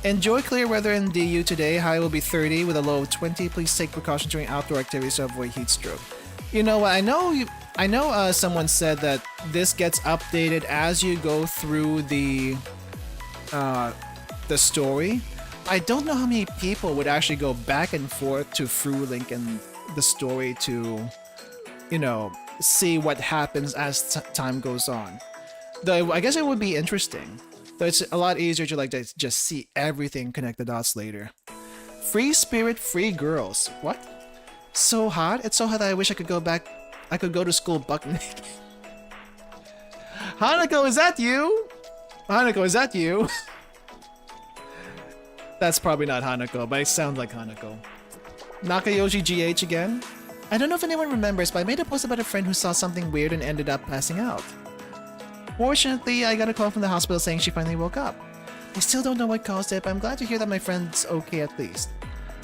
Enjoy clear weather in DU today. High will be 30 with a low of 20. Please take precautions during outdoor activities to avoid heat stroke. You know what? I know someone said that this gets updated as you go through the story. I don't know how many people would actually go back and forth to Fruelink and the story to, you know, see what happens as time goes on. Though I guess it would be interesting. Though it's a lot easier to like just see everything, connect the dots later. Free spirit, free girls. What? So hot? It's so hot that I wish I could go back. I could go to school buck naked. Hanako, is that you? Hanako, is that you? That's probably not Hanako, but it sounds like Hanako. Nakayoshi GH again? I don't know if anyone remembers, but I made a post about a friend who saw something weird and ended up passing out. Fortunately, I got a call from the hospital saying she finally woke up. I still don't know what caused it, but I'm glad to hear that my friend's okay at least.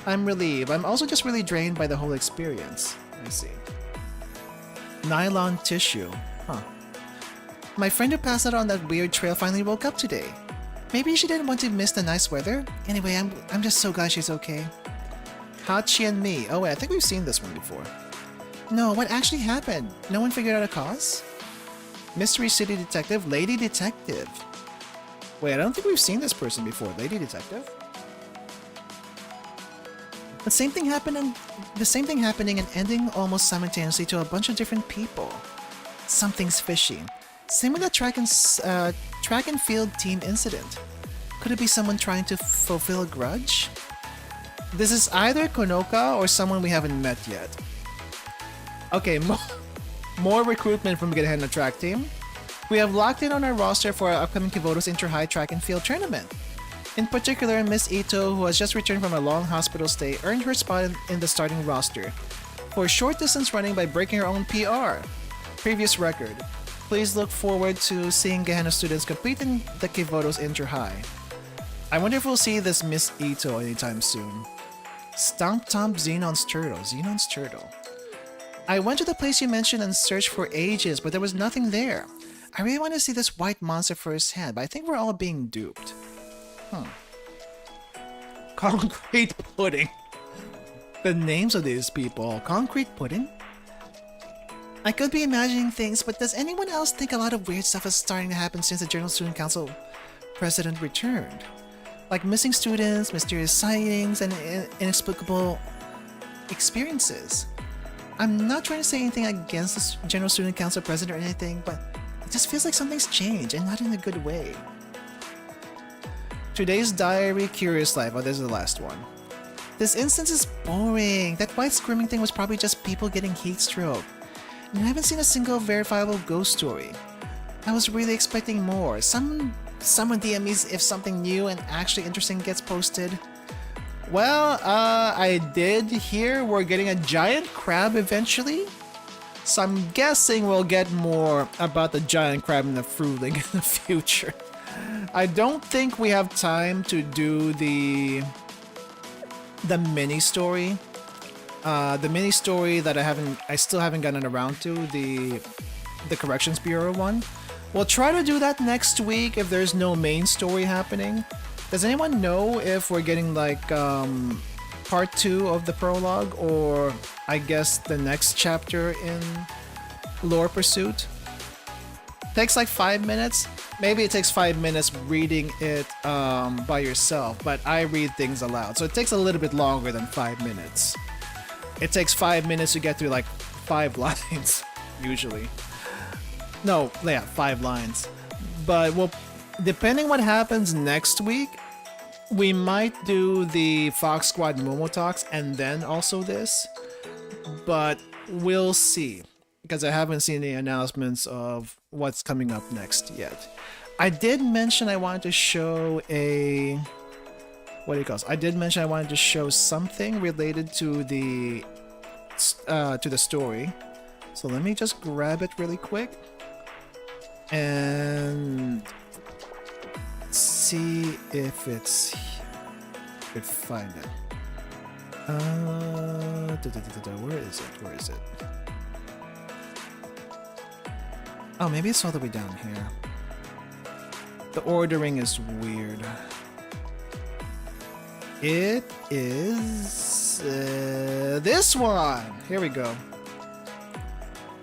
I'm relieved. I'm also just really drained by the whole experience. I see. Nylon tissue. Huh. My friend who passed out on that weird trail finally woke up today. Maybe she didn't want to miss the nice weather. Anyway, I'm just so glad she's okay. Hachi and me. Oh wait, I think we've seen this one before. No, what actually happened? No one figured out a cause? Mystery City Detective, Lady Detective. Wait, I don't think we've seen this person before. Lady Detective? The same thing happening and ending almost simultaneously to a bunch of different people. Something's fishy. Same with the track and field team incident. Could it be someone trying to fulfill a grudge? This is either Konoka or someone we haven't met yet. Okay, more recruitment from Get Ahead in the track team. We have locked in on our roster for our upcoming Kivoto's Inter-High Track and Field Tournament. In particular, Miss Ito, who has just returned from a long hospital stay, earned her spot in the starting roster for short distance running by breaking her own PR. Previous record. Please look forward to seeing Gehenna students completing the Kivoto's Inter-High. I wonder if we'll see this Miss Ito anytime soon. Stomp Tomp Xenon's Turtle. I went to the place you mentioned and searched for ages, but there was nothing there. I really want to see this white monster firsthand, but I think we're all being duped. Concrete Pudding. The names of these people. Concrete Pudding? I could be imagining things, but does anyone else think a lot of weird stuff is starting to happen since the General Student Council president returned? Like missing students, mysterious sightings, and inexplicable experiences. I'm not trying to say anything against the General Student Council president or anything, but it just feels like something's changed, and not in a good way. Today's diary, Curious Life. Oh, this is the last one. This instance is boring. That white screaming thing was probably just people getting heat stroke. And I haven't seen a single verifiable ghost story. I was really expecting more. Someone DM me if something new and actually interesting gets posted. Well, I did hear we're getting a giant crab eventually. So I'm guessing we'll get more about the giant crab in the Fruitling in the future. I don't think we have time to do the mini story. The mini story that I still haven't gotten around to, the Corrections Bureau one. We'll try to do that next week if there's no main story happening. Does anyone know if we're getting like part 2 of the prologue, or I guess the next chapter in Lore Pursuit? Takes like 5 minutes. Maybe it takes 5 minutes reading it by yourself, but I read things aloud, so it takes a little bit longer than 5 minutes. It takes 5 minutes to get through like 5 lines, usually. No, yeah, 5 lines. But we'll, depending what happens next week, we might do the Fox Squad Momo Talks and then also this. But we'll see, because I haven't seen any announcements of what's coming up next yet. I did mention I wanted to show a... What do you call it? I did mention I wanted to show something related to the story. So let me just grab it really quick and see if it's find it. Where is it? Where is it? Oh, maybe it's all the way down here. The ordering is weird. It is this one. Here we go.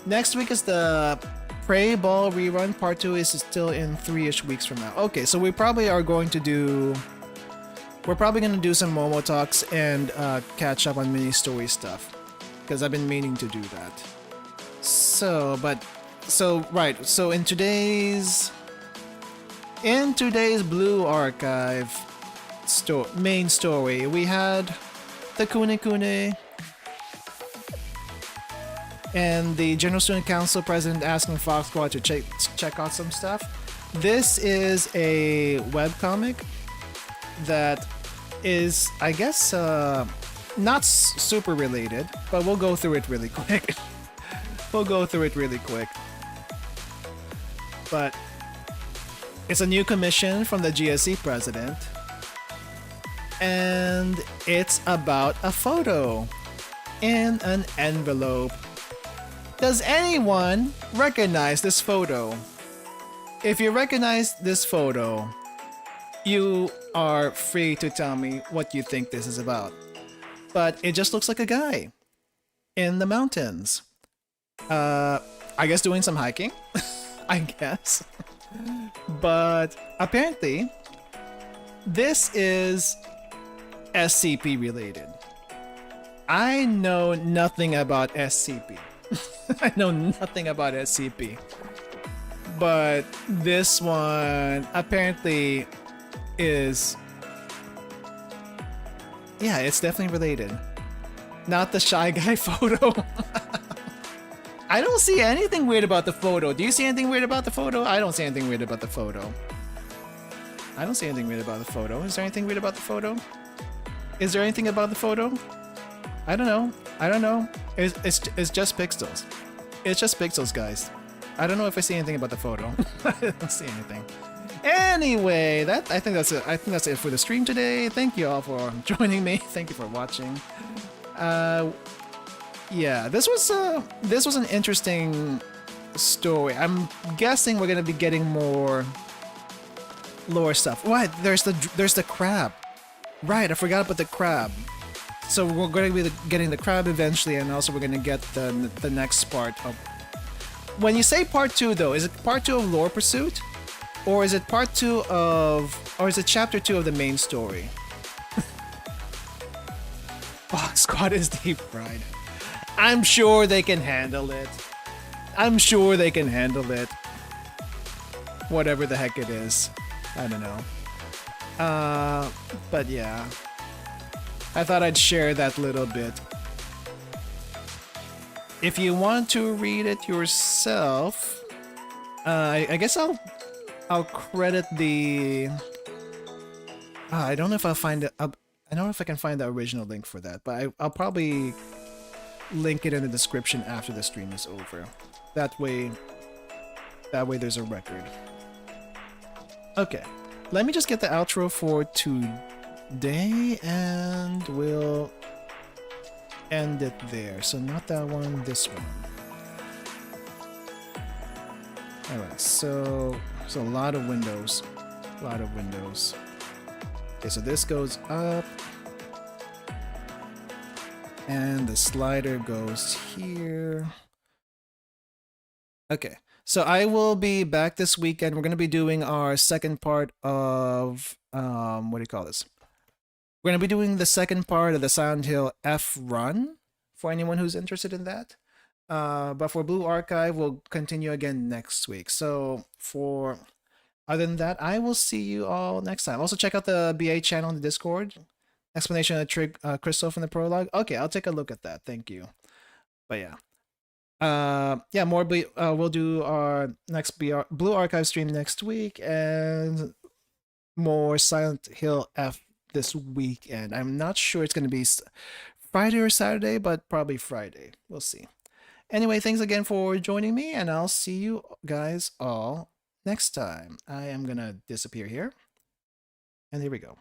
Next week is the Prey Ball rerun. Part 2 is still in 3-ish weeks from now. Okay, so we probably are going to do... We're probably going to do some Momo Talks and catch up on mini story stuff, because I've been meaning to do that. So in today's Blue Archive main story, we had the Kune Kune and the General Student Council president asking Fox Squad to check out some stuff. This is a webcomic that is, I guess, not super related, but we'll go through it really quick. But it's a new commission from the GSE president, and it's about a photo in an envelope. Does anyone recognize this photo? If you recognize this photo, You are free to tell me what you think this is about. But it just looks like a guy in the mountains. I guess doing some hiking, I guess. But apparently, this is SCP related. I know nothing about SCP. I know nothing about SCP. But this one apparently is... yeah, it's definitely related. Not the shy guy photo. I don't see anything weird about the photo. Do you see anything weird about the photo? I don't see anything weird about the photo. I don't see anything weird about the photo. Is there anything weird about the photo? Is there anything about the photo? I don't know. I don't know. It's just pixels. It's just pixels, guys. I don't know if I see anything about the photo. I don't see anything. Anyway, I think that's it. I think that's it for the stream today. Thank you all for joining me. Thank you for watching. Yeah, this was an interesting story. I'm guessing we're gonna be getting more lore stuff. What? There's the crab. Right, I forgot about the crab. So we're going to be getting the crab eventually, and also we're going to get the next part of... When you say part 2 though, is it part 2 of Lore Pursuit? Or is it part 2 of... or is it chapter 2 of the main story? Fox Squad is deep fried. I'm sure they can handle it. I'm sure they can handle it. Whatever the heck it is. I don't know. But yeah. I thought I'd share that little bit. If you want to read it yourself, I guess I'll credit the... I don't know if I'll find it. I don't know if I can find the original link for that, but I'll probably link it in the description after the stream is over. That way there's a record. Okay, let me just get the outro for today, and we'll end it there. So not that one, this one. Alright, so a lot of windows. A lot of windows. Okay, so this goes up. And the slider goes here. Okay, so I will be back this weekend. We're going to be doing our second part of, what do you call this? We're going to be doing the second part of the Silent Hill F run, for anyone who's interested in that. But for Blue Archive, we'll continue again next week. So other than that, I will see you all next time. Also check out the BA channel on the Discord. Explanation of the trig crystal from the prologue. Okay, I'll take a look at that. Thank you. But yeah. Yeah, more we'll do our next Blue Archive stream next week, and more Silent Hill F this weekend. I'm not sure it's going to be Friday or Saturday, but probably Friday. We'll see. Anyway, thanks again for joining me, and I'll see you guys all next time. I am going to disappear here. And here we go.